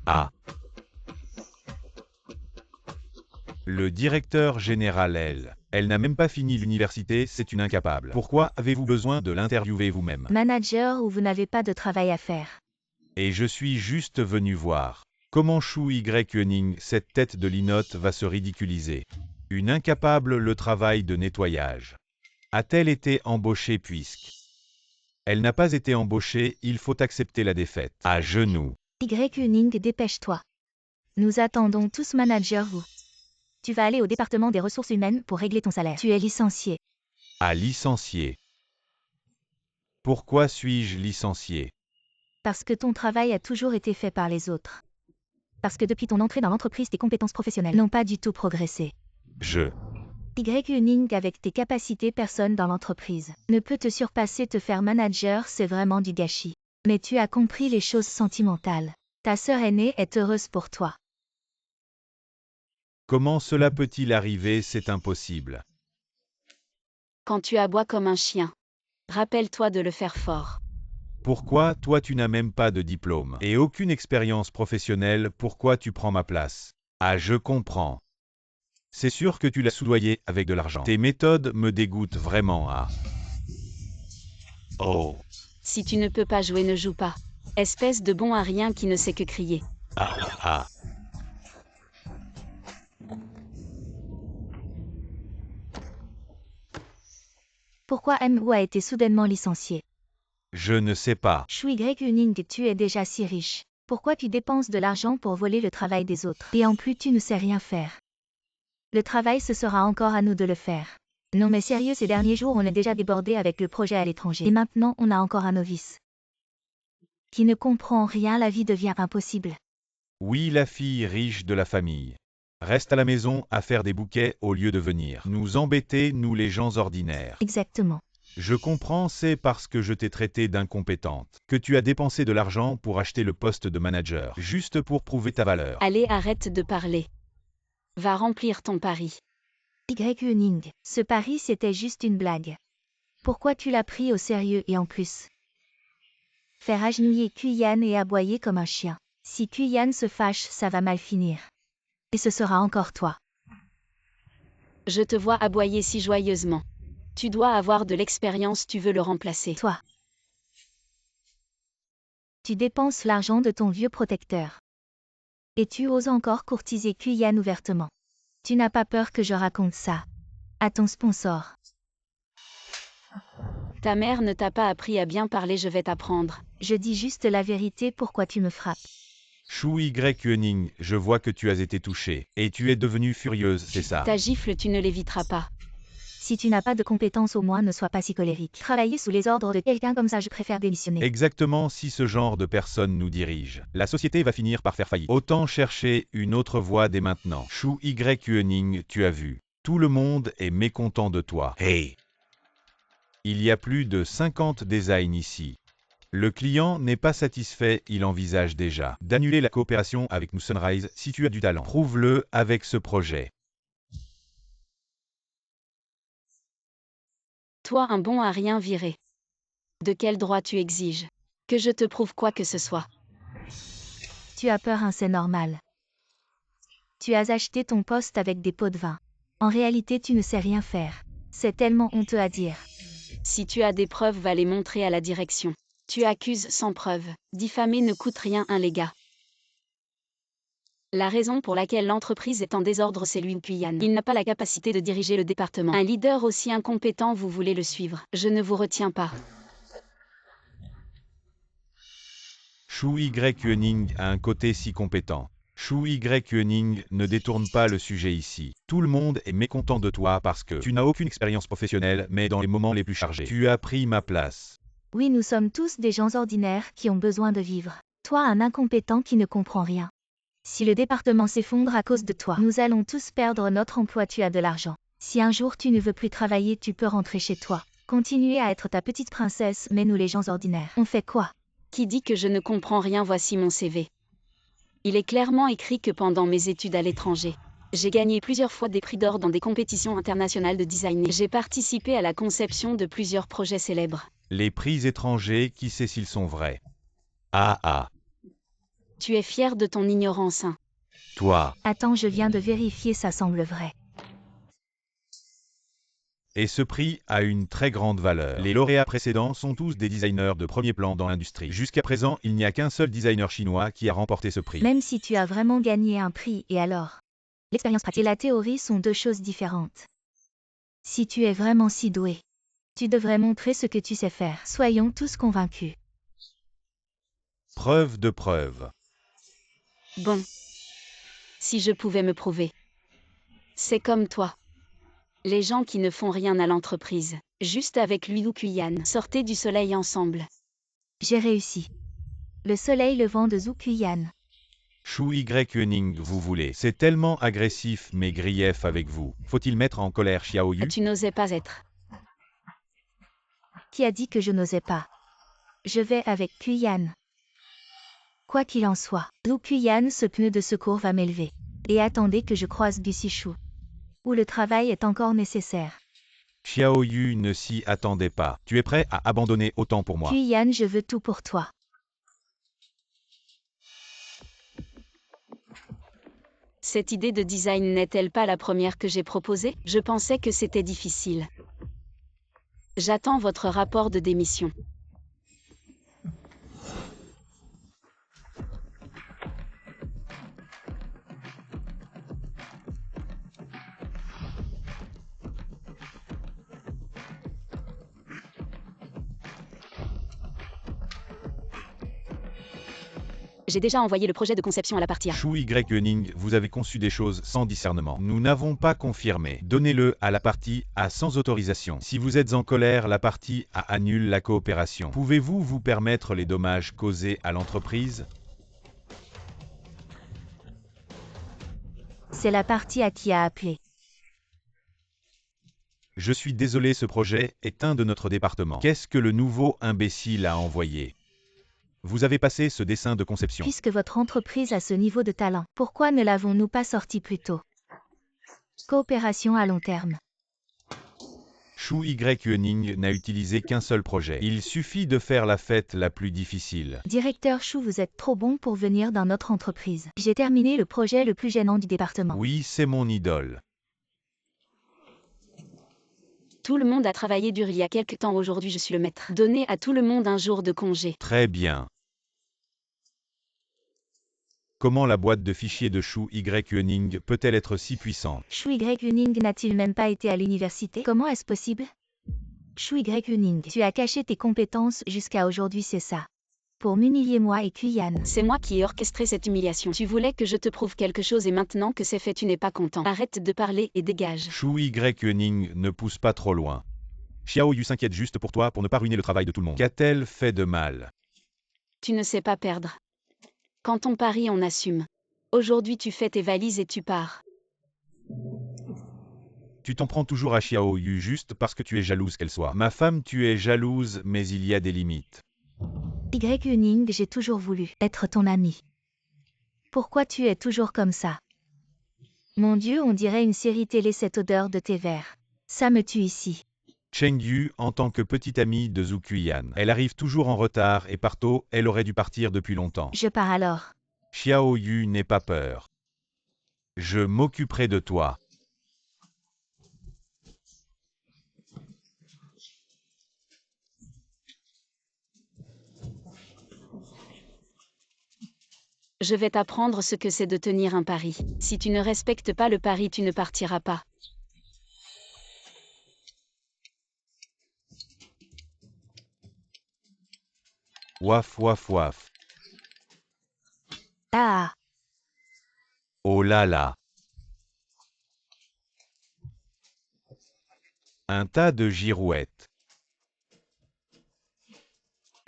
Speaker 2: Ah. Le directeur général, elle n'a même pas fini l'université, c'est une incapable. Pourquoi avez-vous besoin de l'interviewer vous-même?
Speaker 3: Manager ou vous n'avez pas de travail à faire.
Speaker 2: Et je suis juste venu voir. Comment Shu Y-Yuening, cette tête de linotte, va se ridiculiser? Une incapable, le travail de nettoyage. A-t-elle été embauchée puisque elle n'a pas été embauchée, il faut accepter la défaite. À genoux.
Speaker 3: Y-Yuening, dépêche-toi. Nous attendons tous manager vous. Tu vas aller au département des ressources humaines pour régler ton salaire. Tu es licencié.
Speaker 2: À licencier. Pourquoi suis-je licencié?
Speaker 3: Parce que ton travail a toujours été fait par les autres. Parce que depuis ton entrée dans l'entreprise, tes compétences professionnelles n'ont pas du tout progressé. Y-Yuening, avec tes capacités, personne dans l'entreprise ne peut te surpasser, te faire manager, c'est vraiment du gâchis. Mais tu as compris les choses sentimentales. Ta sœur aînée est heureuse pour toi.
Speaker 2: Comment cela peut-il arriver? C'est impossible.
Speaker 1: Quand tu aboies comme un chien, rappelle-toi de le faire fort.
Speaker 2: Pourquoi, toi tu n'as même pas de diplôme et aucune expérience professionnelle, pourquoi tu prends ma place? Ah, je comprends. C'est sûr que tu l'as soudoyé avec de l'argent. Tes méthodes me dégoûtent vraiment, ah. Oh.
Speaker 1: Si tu ne peux pas jouer, ne joue pas. Espèce de bon à rien qui ne sait que crier.
Speaker 2: Ah, ah.
Speaker 3: Pourquoi MW a été soudainement licencié?
Speaker 2: Je ne sais pas.
Speaker 3: Shu Y-Yuening, tu es déjà si riche. Pourquoi tu dépenses de l'argent pour voler le travail des autres? Et en plus tu ne sais rien faire. Le travail, ce sera encore à nous de le faire. Non mais sérieux, ces derniers jours on est déjà débordé avec le projet à l'étranger. Et maintenant on a encore un novice qui ne comprend rien, la vie devient impossible.
Speaker 2: Oui, la fille riche de la famille. Reste à la maison à faire des bouquets au lieu de venir nous embêter, nous les gens ordinaires.
Speaker 3: Exactement.
Speaker 2: Je comprends, c'est parce que je t'ai traité d'incompétente que tu as dépensé de l'argent pour acheter le poste de manager, juste pour prouver ta valeur.
Speaker 1: Allez, arrête de parler. Va remplir ton pari.
Speaker 3: Y-Yuening, ce pari c'était juste une blague. Pourquoi tu l'as pris au sérieux et en plus faire agenouiller Kuyan et aboyer comme un chien? Si Kuyan se fâche, ça va mal finir. Et ce sera encore toi.
Speaker 1: Je te vois aboyer si joyeusement. Tu dois avoir de l'expérience, tu veux le remplacer.
Speaker 3: Toi. Tu dépenses l'argent de ton vieux protecteur. Et tu oses encore courtiser Kuyan ouvertement. Tu n'as pas peur que je raconte ça à ton sponsor?
Speaker 1: Ta mère ne t'a pas appris à bien parler, je vais t'apprendre.
Speaker 3: Je dis juste la vérité, pourquoi tu me frappes?
Speaker 2: Shu Y-Yuening, je vois que tu as été touchée, et tu es devenue furieuse, c'est ça?
Speaker 1: Ta gifle, tu ne l'éviteras pas.
Speaker 3: Si tu n'as pas de compétences, au moins ne sois pas si colérique. Travailler sous les ordres de quelqu'un comme ça, je préfère démissionner.
Speaker 2: Exactement, si ce genre de personne nous dirige, la société va finir par faire faillite. Autant chercher une autre voie dès maintenant. Shu Y-Yuening, tu as vu. Tout le monde est mécontent de toi. Hey! Il y a plus de 50 designs ici. Le client n'est pas satisfait, il envisage déjà d'annuler la coopération avec nous Sunrise. Si tu as du talent, prouve-le avec ce projet.
Speaker 1: Toi, un bon à rien viré. De quel droit tu exiges que je te prouve quoi que ce soit?
Speaker 3: Tu as peur, hein, c'est normal. Tu as acheté ton poste avec des pots de vin. En réalité, tu ne sais rien faire. C'est tellement honteux à dire.
Speaker 1: Si tu as des preuves, va les montrer à la direction. Tu accuses sans preuve. Diffamer ne coûte rien, hein, les gars. La raison pour laquelle l'entreprise est en désordre, c'est lui, Kuyan. Il n'a pas la capacité de diriger le département. Un leader aussi incompétent, vous voulez le suivre? Je ne vous retiens pas.
Speaker 2: Shu Y-Yuening a un côté si compétent. Shu Y-Yuening ne détourne pas le sujet ici. Tout le monde est mécontent de toi parce que tu n'as aucune expérience professionnelle, mais dans les moments les plus chargés, tu as pris ma place.
Speaker 3: Oui, nous sommes tous des gens ordinaires qui ont besoin de vivre. Toi, un incompétent qui ne comprend rien. Si le département s'effondre à cause de toi, nous allons tous perdre notre emploi. Tu as de l'argent. Si un jour tu ne veux plus travailler, tu peux rentrer chez toi. Continuer à être ta petite princesse, mais nous les gens ordinaires, on fait quoi?
Speaker 1: Qui dit que je ne comprends rien? Voici mon CV. Il est clairement écrit que pendant mes études à l'étranger, j'ai gagné plusieurs fois des prix d'or dans des compétitions internationales de design et j'ai participé à la conception de plusieurs projets célèbres.
Speaker 2: Les prix étrangers, qui sait s'ils sont vrais? Ah ah.
Speaker 1: Tu es fier de ton ignorance, hein?
Speaker 2: Toi.
Speaker 3: Attends, je viens de vérifier, ça semble vrai.
Speaker 2: Et ce prix a une très grande valeur. Les lauréats précédents sont tous des designers de premier plan dans l'industrie. Jusqu'à présent, il n'y a qu'un seul designer chinois qui a remporté ce prix.
Speaker 3: Même si tu as vraiment gagné un prix, et alors? L'expérience pratique et la théorie sont deux choses différentes. Si tu es vraiment si doué, tu devrais montrer ce que tu sais faire. Soyons tous convaincus.
Speaker 2: Preuve de preuve.
Speaker 1: Bon. Si je pouvais me prouver. C'est comme toi. Les gens qui ne font rien à l'entreprise, juste avec Liu Kuyan, sortez du soleil ensemble.
Speaker 3: J'ai réussi. Le soleil levant de Zhu Kuyan.
Speaker 2: Shu Yuning, vous voulez. C'est tellement agressif mes griefs avec vous. Faut-il mettre en colère Xiao Yu?
Speaker 1: Tu n'osais pas être.
Speaker 3: Qui a dit que je n'osais pas? Je vais avec Kuyan. Quoi qu'il en soit, Zhu Kuyan, ce pneu de secours va m'élever. Et attendez que je croise Gusishu. Où le travail est encore nécessaire.
Speaker 2: Xiao Yu ne s'y attendait pas. Tu es prêt à abandonner autant pour moi?
Speaker 3: Kuyan, je veux tout pour toi.
Speaker 1: Cette idée de design n'est-elle pas la première que j'ai proposée? Je pensais que c'était difficile. J'attends votre rapport de démission. J'ai déjà envoyé le projet de conception à la partie A.
Speaker 2: Shu Yuning, vous avez conçu des choses sans discernement. Nous n'avons pas confirmé. Donnez-le à la partie A sans autorisation. Si vous êtes en colère, la partie A annule la coopération. Pouvez-vous vous permettre les dommages causés à l'entreprise?
Speaker 3: C'est la partie A qui a appelé.
Speaker 2: Je suis désolé, ce projet est un de notre département. Qu'est-ce que le nouveau imbécile a envoyé? Vous avez passé ce dessin de conception.
Speaker 3: Puisque votre entreprise a ce niveau de talent, pourquoi ne l'avons-nous pas sorti plus tôt? Coopération à long terme.
Speaker 2: Shu Yuning n'a utilisé qu'un seul projet. Il suffit de faire la fête la plus difficile.
Speaker 3: Directeur Shu, vous êtes trop bon pour venir dans notre entreprise. J'ai terminé le projet le plus gênant du département.
Speaker 2: Oui, c'est mon idole.
Speaker 1: Tout le monde a travaillé dur il y a quelque temps, aujourd'hui je suis le maître. Donnez à tout le monde un jour de congé.
Speaker 2: Très bien. Comment la boîte de fichiers de Shu Yuning peut-elle être si puissante?
Speaker 3: Shu Yuning n'a-t-il même pas été à l'université? Comment est-ce possible? Shu Yuning, tu as caché tes compétences jusqu'à aujourd'hui, c'est ça? Pour m'humilier moi et Kuyan.
Speaker 1: C'est moi qui ai orchestré cette humiliation. Tu voulais que je te prouve quelque chose et maintenant que c'est fait, tu n'es pas content. Arrête de parler et dégage.
Speaker 2: Shu Yuning ne pousse pas trop loin. Xiao Yu s'inquiète juste pour toi pour ne pas ruiner le travail de tout le monde. Qu'a-t-elle fait de mal?
Speaker 1: Tu ne sais pas perdre. Quand on parie, on assume. Aujourd'hui, tu fais tes valises et tu pars.
Speaker 2: Tu t'en prends toujours à Xiao Yu juste parce que tu es jalouse qu'elle soit. Ma femme, tu es jalouse, mais il y a des limites.
Speaker 3: Yuning, j'ai toujours voulu être ton ami. Pourquoi tu es toujours comme ça? Mon Dieu, on dirait une série télé, cette odeur de thé vert. Ça me tue ici.
Speaker 2: Cheng Yu, en tant que petite amie de Zhu Kuyan, elle arrive toujours en retard et part tôt, elle aurait dû partir depuis longtemps.
Speaker 3: Je pars alors.
Speaker 2: Xiao Yu n'aie pas peur. Je m'occuperai de toi.
Speaker 1: Je vais t'apprendre ce que c'est de tenir un pari. Si tu ne respectes pas le pari, tu ne partiras pas.
Speaker 2: Waf waf waf.
Speaker 3: Ah.
Speaker 2: Oh là là. Un tas de girouettes.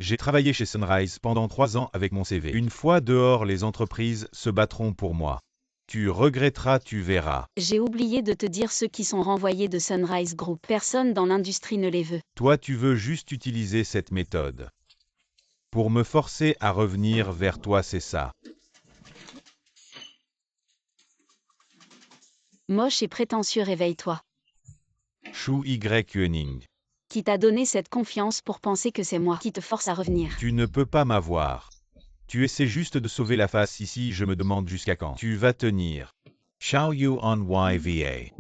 Speaker 2: J'ai travaillé chez Sunrise pendant 3 ans avec mon CV. Une fois dehors, les entreprises se battront pour moi. Tu regretteras, tu verras.
Speaker 1: J'ai oublié de te dire ceux qui sont renvoyés de Sunrise Group. Personne dans l'industrie ne les veut.
Speaker 2: Toi, tu veux juste utiliser cette méthode. Pour me forcer à revenir vers toi, c'est ça.
Speaker 1: Moche et prétentieux, réveille-toi.
Speaker 2: Shu Y.
Speaker 1: Qui t'a donné cette confiance pour penser que c'est moi qui te force à revenir?
Speaker 2: Tu ne peux pas m'avoir. Tu essaies juste de sauver la face ici, je me demande jusqu'à quand. Tu vas tenir. Xiao Yu on YVA.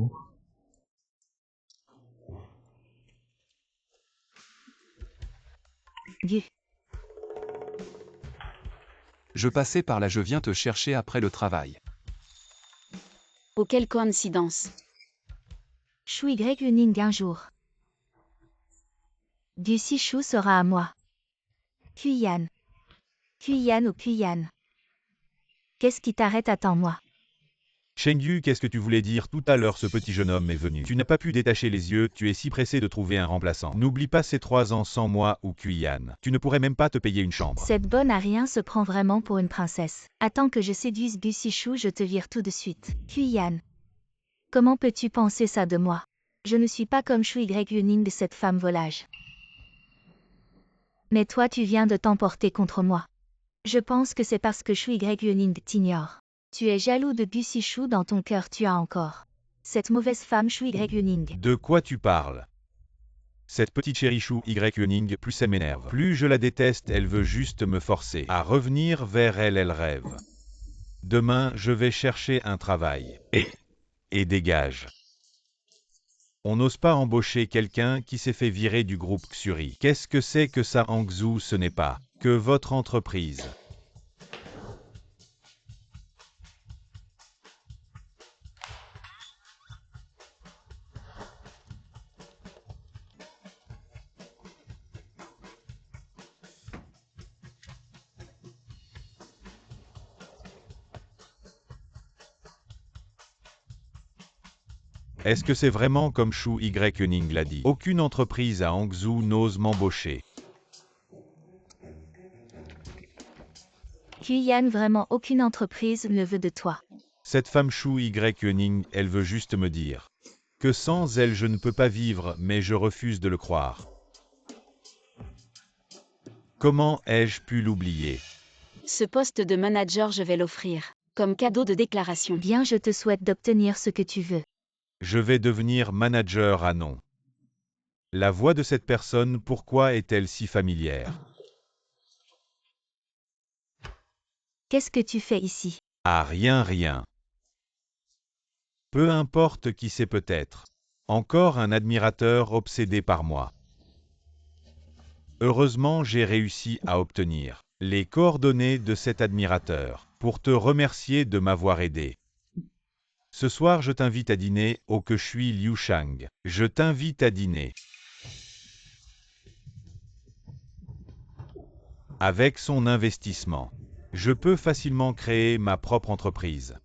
Speaker 3: Gu.
Speaker 4: Je passais par là, je viens te chercher après le travail.
Speaker 1: Oh, quelle coïncidence.
Speaker 3: Shu Y Yuning un jour. Du si Shu sera à moi. Kuyan. Kuyan ou Kuyan. Qu'est-ce qui t'arrête? Attends-moi.
Speaker 2: Chengyu, qu'est-ce que tu voulais dire tout à l'heure? Ce petit jeune homme est venu. Tu n'as pas pu détacher les yeux, tu es si pressé de trouver un remplaçant. N'oublie pas ces 3 ans sans moi ou Kuyan. Tu ne pourrais même pas te payer une chambre.
Speaker 3: Cette bonne à rien se prend vraiment pour une princesse. Attends que je séduise Gu Sishu, je te vire tout de suite. Kuyan. Comment peux-tu penser ça de moi? Je ne suis pas comme Shu Y Yuning, cette femme volage. Mais toi tu viens de t'emporter contre moi. Je pense que c'est parce que Shu Y Yuning t'ignore. Tu es jaloux de Gu Sishu, dans ton cœur tu as encore cette mauvaise femme Shu Y Yuning.
Speaker 2: De quoi tu parles? Cette petite chérie Shu Y. Plus elle m'énerve, plus je la déteste, elle veut juste me forcer à revenir vers elle, elle rêve. Demain, je vais chercher un travail. Et dégage. On n'ose pas embaucher quelqu'un qui s'est fait virer du groupe Xuri. Qu'est-ce que c'est que ça, Hangzhou? Ce n'est pas que votre entreprise. Est-ce que c'est vraiment comme Shu Y l'a dit? Aucune entreprise à Hangzhou n'ose m'embaucher.
Speaker 3: Kuyan, vraiment aucune entreprise ne veut de toi.
Speaker 2: Cette femme Shu Y, elle veut juste me dire que sans elle je ne peux pas vivre, mais je refuse de le croire. Comment ai-je pu l'oublier?
Speaker 1: Ce poste de manager, je vais l'offrir comme cadeau de déclaration.
Speaker 3: Bien, je te souhaite d'obtenir ce que tu veux.
Speaker 2: Je vais devenir manager à non. La voix de cette personne, pourquoi est-elle si familière?
Speaker 3: Qu'est-ce que tu fais ici?
Speaker 2: Ah, rien. Peu importe qui c'est, peut-être encore un admirateur obsédé par moi. Heureusement, j'ai réussi à obtenir les coordonnées de cet admirateur pour te remercier de m'avoir aidé. Ce soir, je t'invite à dîner au que je suis Liu Shang. Je t'invite à dîner. Avec son investissement, je peux facilement créer ma propre entreprise.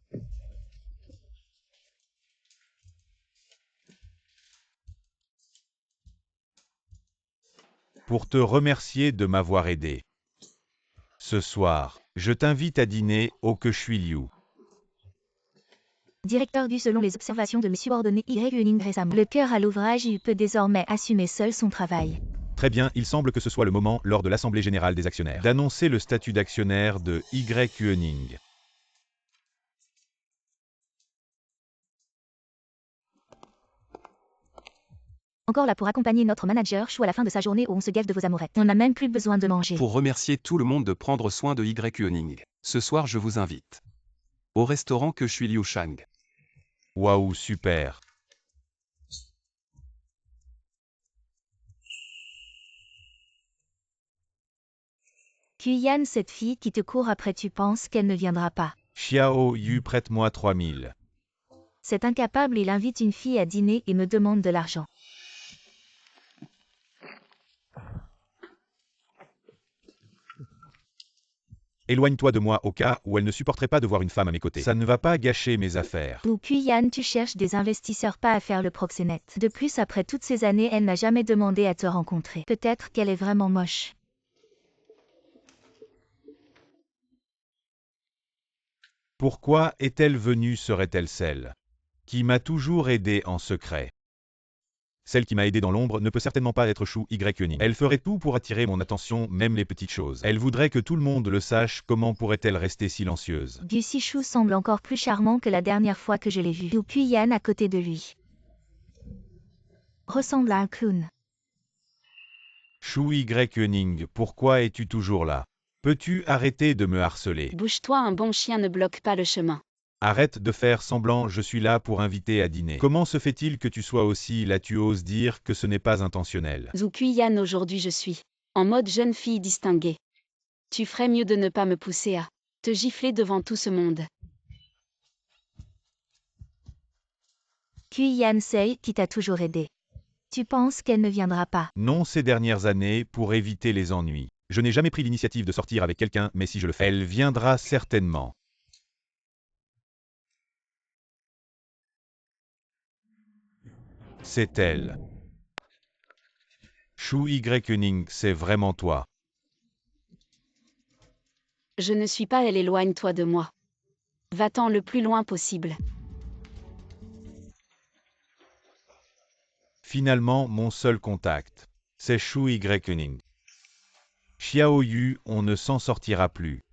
Speaker 2: Pour te remercier de m'avoir aidé. Ce soir, je t'invite à dîner au que je suis Liu.
Speaker 3: Directeur du selon les observations de mes subordonnés Y Yuning récemment. Le cœur à l'ouvrage, il peut désormais assumer seul son travail.
Speaker 2: Très bien, il semble que ce soit le moment, lors de l'Assemblée Générale des Actionnaires, d'annoncer le statut d'actionnaire de Y Yuning.
Speaker 3: Encore là pour accompagner notre manager Shu à la fin de sa journée où on se gave de vos amourettes. On n'a même plus besoin de manger.
Speaker 4: Pour remercier tout le monde de prendre soin de Y Yuning. Ce soir, je vous invite au restaurant que je suis Liu Shang.
Speaker 2: Waouh, super.
Speaker 3: Kuyan, cette fille qui te court après, tu penses qu'elle ne viendra pas.
Speaker 2: Xiao Yu, prête-moi 3000.
Speaker 3: C'est incapable, il invite une fille à dîner et me demande de l'argent.
Speaker 2: Éloigne-toi de moi au cas où elle ne supporterait pas de voir une femme à mes côtés. Ça ne va pas gâcher mes affaires.
Speaker 3: Ou Kuyan, tu cherches des investisseurs, pas à faire le proxénète. De plus, après toutes ces années, elle n'a jamais demandé à te rencontrer. Peut-être qu'elle est vraiment moche.
Speaker 2: Pourquoi est-elle venue? Serait-elle celle qui m'a toujours aidé en secret? Celle qui m'a aidé dans l'ombre ne peut certainement pas être Shu Yeoning. Elle ferait tout pour attirer mon attention, même les petites choses. Elle voudrait que tout le monde le sache, comment pourrait-elle rester silencieuse?
Speaker 3: Gu Sishu semble encore plus charmant que la dernière fois que je l'ai vu. Gu Kuyan à côté de lui ressemble à un clown.
Speaker 2: Shu Yeoning, pourquoi es-tu toujours là? Peux-tu arrêter de me harceler?
Speaker 1: Bouge-toi, un bon chien ne bloque pas le chemin.
Speaker 2: Arrête de faire semblant, je suis là pour inviter à dîner. Comment se fait-il que tu sois aussi là? Tu oses dire que ce n'est pas intentionnel.
Speaker 1: Zhu Kuyan, aujourd'hui je suis en mode jeune fille distinguée. Tu ferais mieux de ne pas me pousser à te gifler devant tout ce monde.
Speaker 3: Kuyan Sei qui t'a toujours aidé. Tu penses qu'elle ne viendra pas?
Speaker 2: Non, ces dernières années, pour éviter les ennuis. Je n'ai jamais pris l'initiative de sortir avec quelqu'un, mais si je le fais, elle viendra certainement. C'est elle. Shu Yeoning, c'est vraiment toi.
Speaker 1: Je ne suis pas elle, éloigne-toi de moi. Va-t'en le plus loin possible.
Speaker 2: Finalement, mon seul contact, c'est Shu Yeoning. Xiao Yu, on ne s'en sortira plus.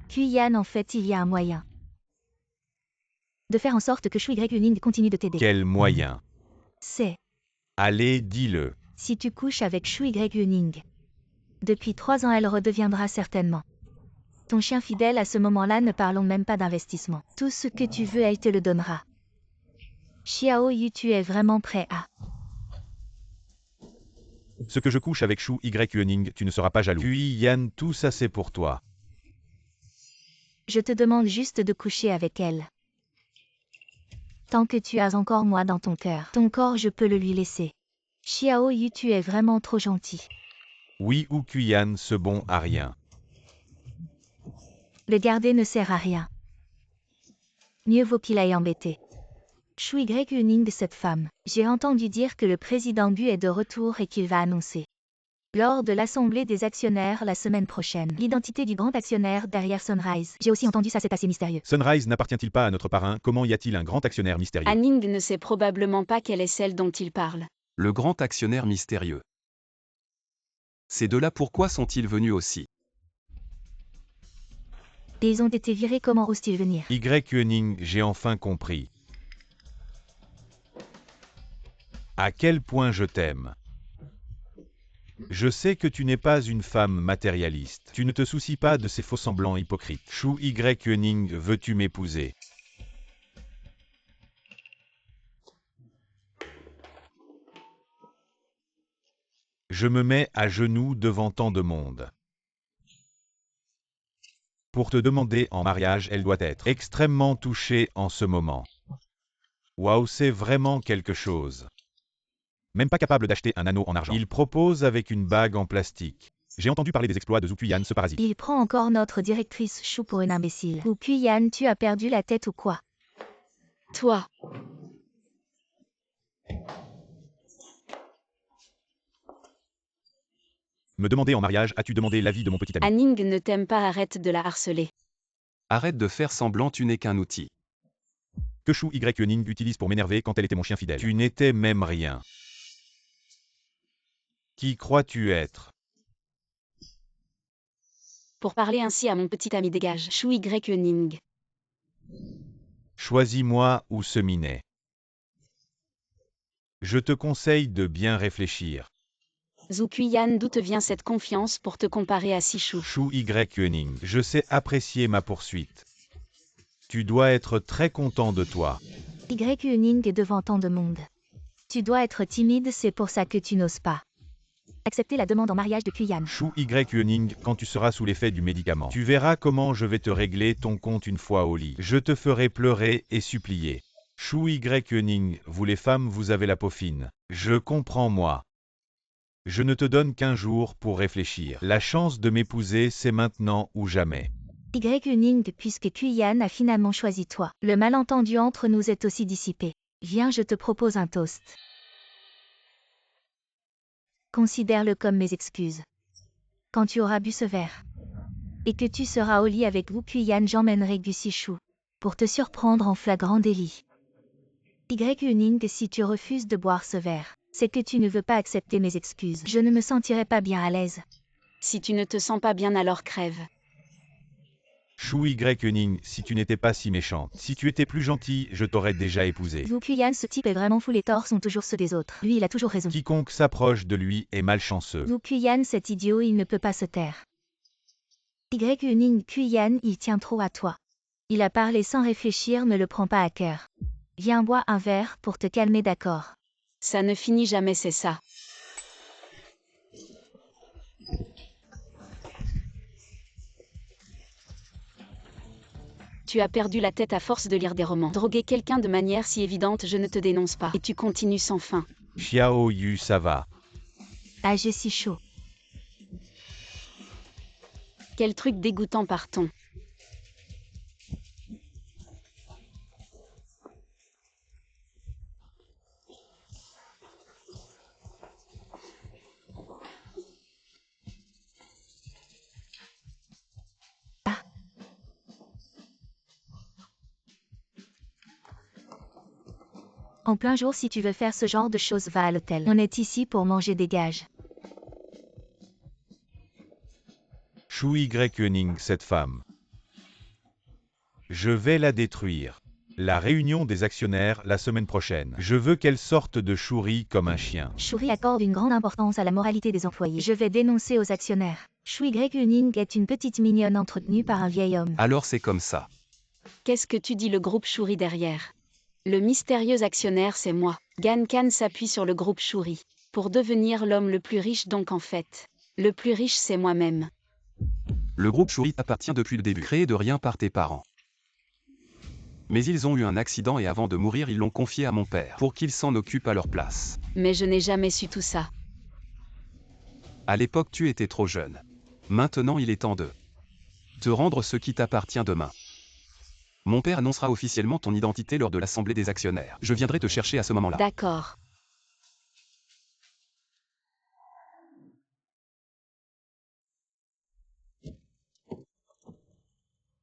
Speaker 3: Kuyan, en fait, il y a un moyen de faire en sorte que Shu Yeoning continue de t'aider.
Speaker 2: Quel moyen?
Speaker 3: C'est
Speaker 2: Allez, dis-le.
Speaker 3: si tu couches avec Shu Yeoning. Depuis 3 ans, elle redeviendra certainement ton chien fidèle. À ce moment-là, ne parlons même pas d'investissement. Tout ce que tu veux, elle te le donnera. Xiao Yu, tu es vraiment prêt à...
Speaker 2: Ce que je couche avec Shu Yeoning, tu ne seras pas jaloux. Kuyan, tout ça c'est pour toi.
Speaker 3: Je te demande juste de coucher avec elle. Tant que tu as encore moi dans ton corps je peux le lui laisser. Xiao Yu, tu es vraiment trop gentil.
Speaker 2: Oui ou Kuyan, ce bon à rien.
Speaker 3: Le garder ne sert à rien. Mieux vaut qu'il aille embêter Shu Yeoning, cette femme. J'ai entendu dire que le président Gu est de retour et qu'il va annoncer, lors de l'assemblée des actionnaires la semaine prochaine, l'identité du grand actionnaire derrière Sunrise. J'ai aussi entendu ça, c'est assez mystérieux.
Speaker 2: Sunrise n'appartient-il pas à notre parrain? Comment y a-t-il un grand actionnaire mystérieux?
Speaker 1: Anning ne sait probablement pas quelle est celle dont il parle.
Speaker 4: Le grand actionnaire mystérieux. Ces deux-là, pourquoi sont-ils venus aussi?
Speaker 3: Et ils ont été virés, comment osent-ils venir?
Speaker 2: Yeoning, j'ai enfin compris. À quel point je t'aime. Je sais que tu n'es pas une femme matérialiste. Tu ne te soucies pas de ces faux-semblants hypocrites. Shu Yeoning, veux-tu m'épouser? Je me mets à genoux devant tant de monde. Pour te demander en mariage, elle doit être extrêmement touchée en ce moment. Waouh, c'est vraiment quelque chose. Même pas capable d'acheter un anneau en argent. Il propose avec une bague en plastique. J'ai entendu parler des exploits de Zhu Kuyan, ce parasite.
Speaker 3: Il prend encore notre directrice Shu pour une imbécile. Ou Kuyan, tu as perdu la tête ou quoi?
Speaker 1: Toi.
Speaker 2: Me demander en mariage, as-tu demandé l'avis de mon petit ami?
Speaker 1: Anning ne t'aime pas, arrête de la harceler.
Speaker 4: Arrête de faire semblant, tu n'es qu'un outil.
Speaker 2: Que Shu Yeoning utilise pour m'énerver quand elle était mon chien fidèle. Tu n'étais même rien. Qui crois-tu être?
Speaker 1: Pour parler ainsi à mon petit ami, dégage. Shu Yeoning.
Speaker 2: Choisis-moi ou ce minet. Je te conseille de bien réfléchir.
Speaker 1: Zhu Kuyan, d'où te vient cette confiance pour te comparer à Sishu?
Speaker 2: Shu Yeoning, je sais apprécier ma poursuite. Tu dois être très content de toi.
Speaker 3: Yeoning est devant tant de monde. Tu dois être timide, c'est pour ça que tu n'oses pas accepter la demande en mariage de Kuyan.
Speaker 2: Shu Yeoning, quand tu seras sous l'effet du médicament, tu verras comment je vais te régler ton compte une fois au lit. Je te ferai pleurer et supplier. Shu Yeoning, vous les femmes, vous avez la peau fine. Je comprends moi. Je ne te donne qu'un jour pour réfléchir. La chance de m'épouser, c'est maintenant ou jamais.
Speaker 3: Yeoning, puisque Kuyan a finalement choisi toi. Le malentendu entre nous est aussi dissipé. Viens, je te propose un toast. Considère-le comme mes excuses. Quand tu auras bu ce verre, et que tu seras au lit avec Wu Kuyan, j'emmènerai Gu Sishu pour te surprendre en flagrant délit. Yeoning, si tu refuses de boire ce verre, C'est que tu ne veux pas accepter mes excuses. Je ne me sentirai pas bien à l'aise.
Speaker 1: Si tu ne te sens pas bien alors crève.
Speaker 2: Shu Y, si tu n'étais pas si méchante. Si tu étais plus gentil, je t'aurais déjà épousé.
Speaker 3: Zhu Qian, ce type est vraiment fou, les torts sont toujours ceux des autres. Lui, il a toujours raison.
Speaker 2: Quiconque s'approche de lui est malchanceux.
Speaker 3: Zhu Qian, cet idiot, il ne peut pas se taire. Qian, il tient trop à toi. Il a parlé sans réfléchir, ne le prends pas à cœur. Viens boire un verre pour te calmer, d'accord?
Speaker 1: Ça ne finit jamais, c'est ça. Tu as perdu la tête à force de lire des romans. Droguer quelqu'un de manière si évidente, je ne te dénonce pas. Et tu continues sans fin.
Speaker 2: Xiao Yu, ça va.
Speaker 3: Ah, j'ai si chaud.
Speaker 1: Quel truc dégoûtant par-ton.
Speaker 3: En plein jour, si tu veux faire ce genre de choses, va à l'hôtel. On est ici pour manger, dégage.
Speaker 2: Shu Y, cette femme. Je vais la détruire. La réunion des actionnaires la semaine prochaine. Je veux qu'elle sorte de Shuri comme un chien.
Speaker 3: Shuri accorde une grande importance à la moralité des employés. Je vais dénoncer aux actionnaires. Shu Y est une petite mignonne entretenue par un vieil homme.
Speaker 4: Alors c'est comme ça.
Speaker 1: Qu'est-ce que tu dis, le groupe Shuri derrière? Le mystérieux actionnaire, c'est moi. Gan Khan s'appuie sur le groupe Shuri pour devenir l'homme le plus riche, donc en fait, le plus riche c'est moi-même.
Speaker 4: Le groupe Shuri t'appartient depuis le début, créé de rien par tes parents. Mais ils ont eu un accident et avant de mourir, ils l'ont confié à mon père pour qu'il s'en occupe à leur place.
Speaker 1: Mais je n'ai jamais su tout ça.
Speaker 4: À l'époque, tu étais trop jeune. Maintenant, il est temps de te rendre ce qui t'appartient demain. Mon père annoncera officiellement ton identité lors de l'assemblée des actionnaires. Je viendrai te chercher à ce moment-là.
Speaker 1: D'accord.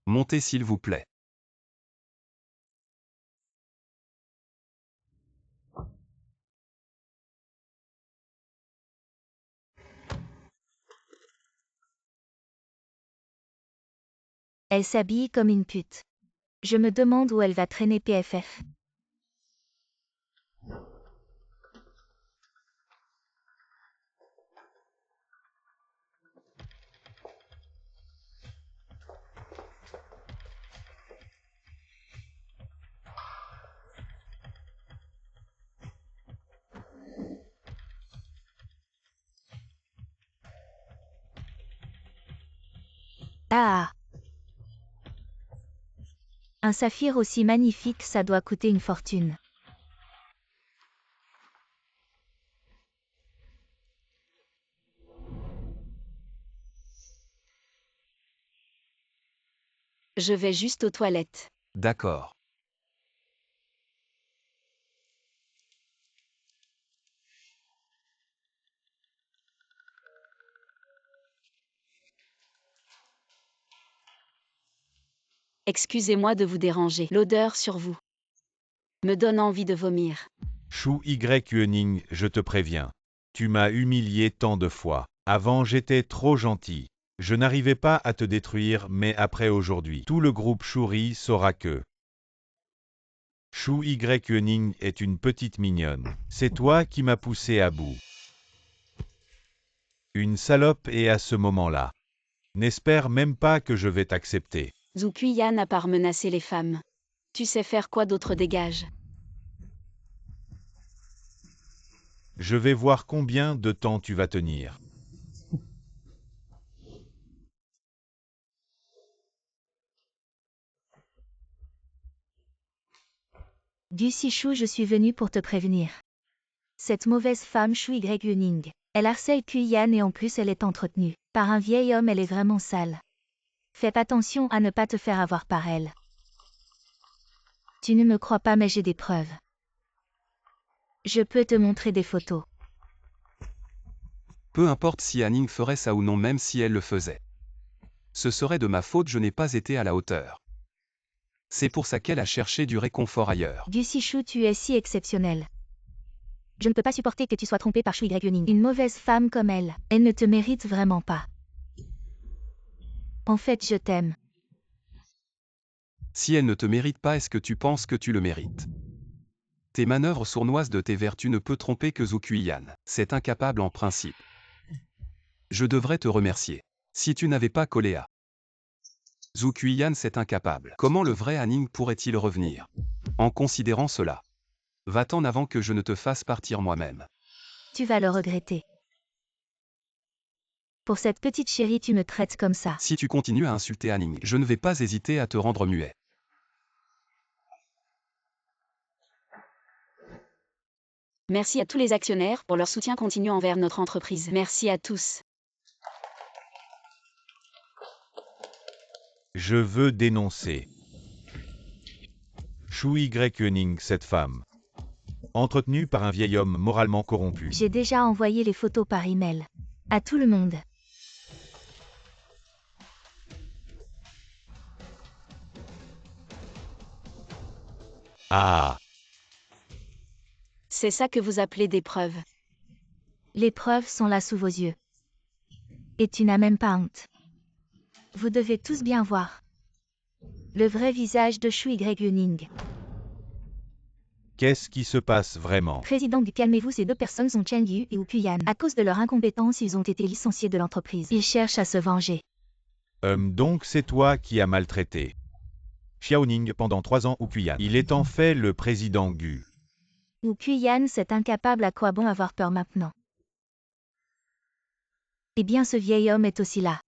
Speaker 4: Montez s'il vous plaît.
Speaker 3: Elle s'habille comme une pute. Je me demande où elle va traîner PFF. Ah! Un saphir aussi magnifique, ça doit coûter une fortune.
Speaker 1: Je vais juste aux toilettes.
Speaker 4: D'accord.
Speaker 1: Excusez-moi de vous déranger. L'odeur sur vous me donne envie de vomir.
Speaker 2: Shu Y, je te préviens. Tu m'as humilié tant de fois. Avant j'étais trop gentil. Je n'arrivais pas à te détruire, mais après aujourd'hui, tout le groupe Shuri saura que Shu Y est une petite mignonne. C'est toi qui m'as poussé à bout. Une salope, et à ce moment-là, n'espère même pas que je vais t'accepter.
Speaker 1: Zhu Qian à part menacer les femmes. Tu sais faire quoi d'autre, dégage?
Speaker 2: Je vais voir combien de temps tu vas tenir.
Speaker 3: Du Sichou, je suis venu pour te prévenir. Cette mauvaise femme Shu Y, elle harcèle Qian et en plus elle est entretenue par un vieil homme, elle est vraiment sale. Fais attention à ne pas te faire avoir par elle. Tu ne me crois pas, mais j'ai des preuves. Je peux te montrer des photos.
Speaker 4: Peu importe si Anning ferait ça ou non, même si elle le faisait. Ce serait de ma faute, je n'ai pas été à la hauteur. C'est pour ça qu'elle a cherché du réconfort ailleurs.
Speaker 3: Du Sichou, tu es si exceptionnel. Je ne peux pas supporter que tu sois trompé par Shu Y. Une mauvaise femme comme elle. Elle ne te mérite vraiment pas. En fait, je t'aime.
Speaker 4: Si elle ne te mérite pas, est-ce que tu penses que tu le mérites? Tes manœuvres sournoises de tes vertus ne peuvent tromper que Zhou Qiyan. C'est incapable en principe. Je devrais te remercier. Si tu n'avais pas collé à Zhou Qiyan, c'est incapable. Comment le vrai Hanning pourrait-il revenir? En considérant cela, va-t'en avant que je ne te fasse partir moi-même.
Speaker 3: Tu vas le regretter. Pour cette petite chérie, tu me traites comme ça.
Speaker 4: Si tu continues à insulter Hanning, je ne vais pas hésiter à te rendre muet.
Speaker 1: Merci à tous les actionnaires pour leur soutien continu envers notre entreprise. Merci à tous.
Speaker 2: Je veux dénoncer Shu Y. Cette femme, entretenue par un vieil homme moralement corrompu.
Speaker 3: J'ai déjà envoyé les photos par email. À tout le monde.
Speaker 2: Ah,
Speaker 1: C'est ça que vous appelez des preuves.
Speaker 3: Les preuves sont là sous vos yeux. Et tu n'as même pas honte. Vous devez tous bien voir le vrai visage de Shu Y.
Speaker 2: qu'est-ce qui se passe vraiment?
Speaker 3: Président du calmez-vous, ces deux personnes sont Chen Yu et Wu Qiyan. À cause de leur incompétence, ils ont été licenciés de l'entreprise. Ils cherchent à se venger.
Speaker 2: Donc c'est toi qui as maltraité Xiaoning pendant 3 ans ou Qiyan. Il est en fait le président Gu.
Speaker 3: Wu Qiyan, c'est incapable, à quoi bon avoir peur maintenant? Eh bien, ce vieil homme est aussi là.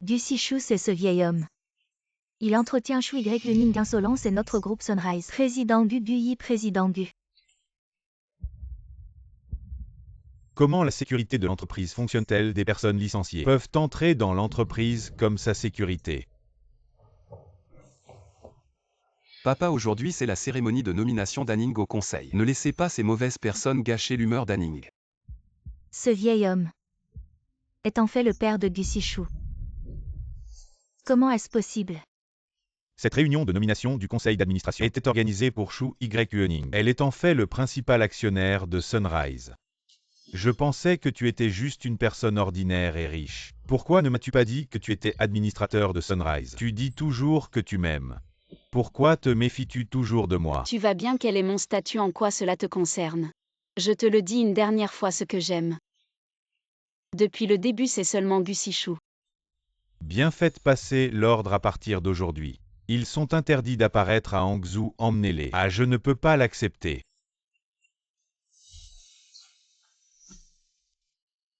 Speaker 3: Gu Sishu, c'est ce vieil homme. Il entretient Shu Y. Insolence et notre groupe Sunrise. Président Gu Guyi, président Gu.
Speaker 2: Comment la sécurité de l'entreprise fonctionne-t-elle? Des personnes licenciées peuvent entrer dans l'entreprise comme sa sécurité.
Speaker 4: Papa, aujourd'hui c'est la cérémonie de nomination d'Hanning au conseil. Ne laissez pas ces mauvaises personnes gâcher l'humeur d'Hanning.
Speaker 3: Ce vieil homme est en fait le père de Gu Sishu. Comment est-ce possible?
Speaker 2: Cette réunion de nomination du conseil d'administration était organisée pour Shu Y. Elle est en fait le principal actionnaire de Sunrise. Je pensais que tu étais juste une personne ordinaire et riche. Pourquoi ne m'as-tu pas dit que tu étais administrateur de Sunrise? Tu dis toujours que tu m'aimes. Pourquoi te méfies-tu toujours de moi?
Speaker 1: Tu vas bien, quel est mon statut, en quoi cela te concerne? Je te le dis une dernière fois, ce que j'aime. Depuis le début, c'est seulement Gu Sishu.
Speaker 2: Bien, faites passer l'ordre à partir d'aujourd'hui. Ils sont interdits d'apparaître à Hangzhou, emmenez-les. Ah, je ne peux pas l'accepter.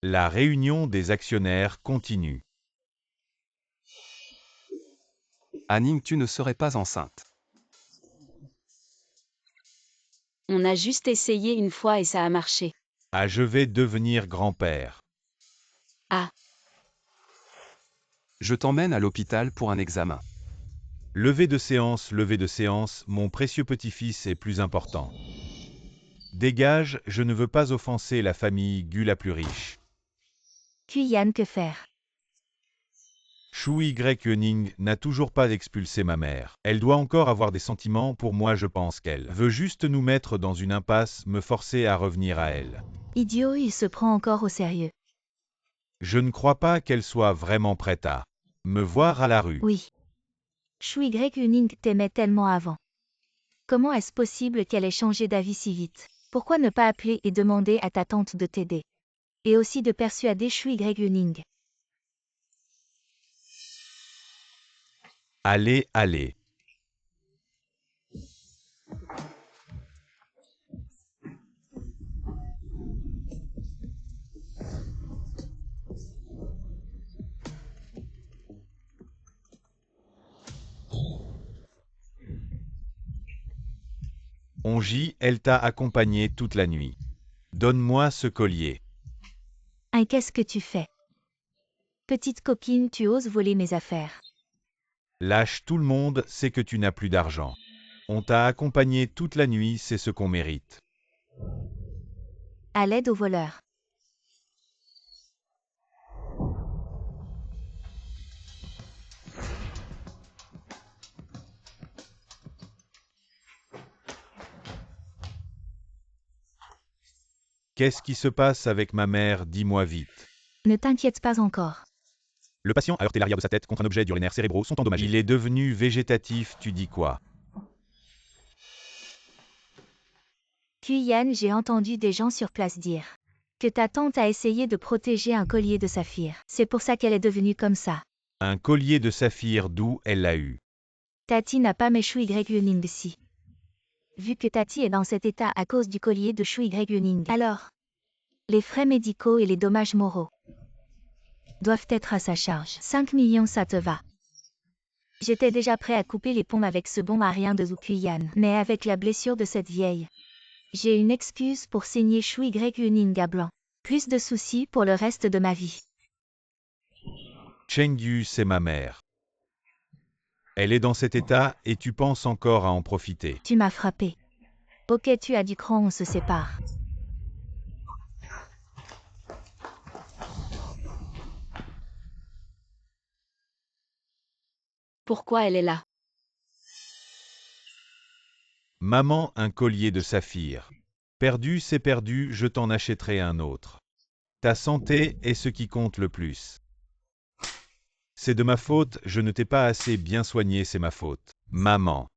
Speaker 2: La réunion des actionnaires continue.
Speaker 4: Hanning, tu ne serais pas enceinte.
Speaker 1: On a juste essayé une fois et ça a marché.
Speaker 2: Ah, je vais devenir grand-père.
Speaker 1: Ah,
Speaker 4: Je t'emmène à l'hôpital pour un examen.
Speaker 2: Levée de séance, mon précieux petit-fils est plus important. Dégage, je ne veux pas offenser la famille Gu la plus riche.
Speaker 3: Qiyan, que faire?
Speaker 2: Shu Y. n'a toujours pas expulsé ma mère. Elle doit encore avoir des sentiments pour moi, je pense qu'elle veut juste nous mettre dans une impasse, me forcer à revenir à elle.
Speaker 3: Idiot, il se prend encore au sérieux.
Speaker 2: Je ne crois pas qu'elle soit vraiment prête à me voir à la rue.
Speaker 3: Oui. Shu Y. t'aimait tellement avant. Comment est-ce possible qu'elle ait changé d'avis si vite? Pourquoi ne pas appeler et demander à ta tante de t'aider? Et aussi de persuader Shu Y.
Speaker 2: Allez, allez. Onji, elle t'a accompagné toute la nuit. Donne-moi ce collier.
Speaker 3: Hein, qu'est-ce que tu fais? Petite coquine, tu oses voler mes affaires.
Speaker 2: Lâche tout le monde, c'est que tu n'as plus d'argent. On t'a accompagné toute la nuit, c'est ce qu'on mérite.
Speaker 3: À l'aide aux voleurs.
Speaker 2: Qu'est-ce qui se passe avec ma mère? Dis-moi vite.
Speaker 3: Ne t'inquiète pas encore.
Speaker 2: Le patient a heurté l'arrière de sa tête contre un objet, urinaires cérébraux sont endommagés. Il est devenu végétatif, tu dis quoi?
Speaker 3: Kuyan, j'ai entendu des gens sur place dire que ta tante a essayé de protéger un collier de saphir. C'est pour ça qu'elle est devenue comme ça.
Speaker 2: Un collier de saphir, d'où elle l'a eu?
Speaker 3: Tati n'a pas mes Shu Yuning si. Vu que Tati est dans cet état à cause du collier de Shu Yuning. Alors, les frais médicaux et les dommages moraux doivent être à sa charge. 5 millions, ça te va. J'étais déjà prêt à couper les ponts avec ce bon à rien de Zukuyan. Mais avec la blessure de cette vieille, j'ai une excuse pour saigner Shu Yuning à blanc. Plus de soucis pour le reste de ma vie.
Speaker 2: Chengyu, c'est ma mère. Elle est dans cet état et tu penses encore à en profiter.
Speaker 3: Tu m'as frappé. Ok, tu as du cran, on se sépare.
Speaker 1: Pourquoi elle est là?
Speaker 2: Maman, un collier de saphir. Perdu, c'est perdu, je t'en achèterai un autre. Ta santé est ce qui compte le plus. C'est de ma faute, je ne t'ai pas assez bien soigné, c'est ma faute. Maman.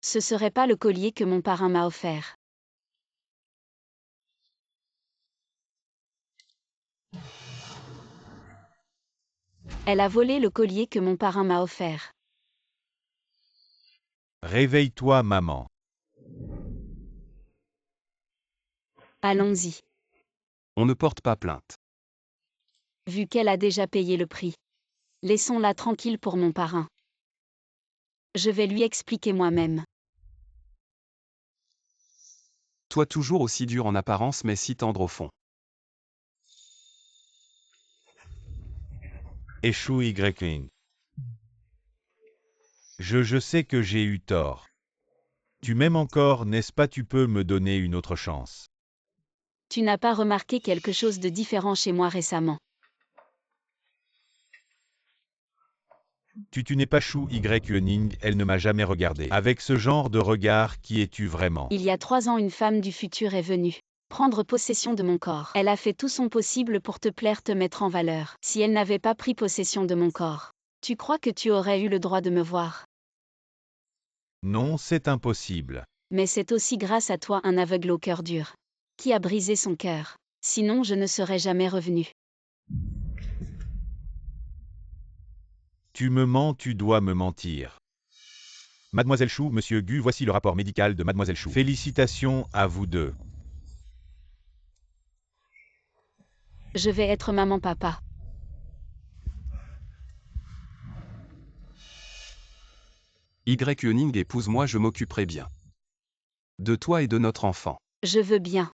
Speaker 1: Ce serait pas le collier que mon parrain m'a offert. Elle a volé le collier que mon parrain m'a offert.
Speaker 2: Réveille-toi, maman.
Speaker 1: Allons-y.
Speaker 4: On ne porte pas plainte.
Speaker 1: Vu qu'elle a déjà payé le prix. Laissons-la tranquille pour mon parrain. Je vais lui expliquer moi-même.
Speaker 4: Toi toujours aussi dur en apparence mais si tendre au fond.
Speaker 2: Et Shu Yuning. Je sais que j'ai eu tort. Tu m'aimes encore, n'est-ce pas? Tu peux me donner une autre chance.
Speaker 1: Tu n'as pas remarqué quelque chose de différent chez moi récemment.
Speaker 2: Tu n'es pas Shu Yuning, elle ne m'a jamais regardé. Avec ce genre de regard, qui es-tu vraiment?
Speaker 1: Il y a 3 ans, une femme du futur est venue prendre possession de mon corps. Elle a fait tout son possible pour te plaire, te mettre en valeur. Si elle n'avait pas pris possession de mon corps, tu crois que tu aurais eu le droit de me voir?
Speaker 2: Non, c'est impossible.
Speaker 1: Mais c'est aussi grâce à toi, un aveugle au cœur dur, qui a brisé son cœur. Sinon, je ne serais jamais revenu.
Speaker 2: Tu me mens, tu dois me mentir. Mademoiselle Chou, Monsieur Gu, voici le rapport médical de Mademoiselle Chou. Félicitations à vous deux.
Speaker 1: Je vais être maman-papa.
Speaker 4: Yuning, épouse-moi, je m'occuperai bien de toi et de notre enfant.
Speaker 1: Je veux bien.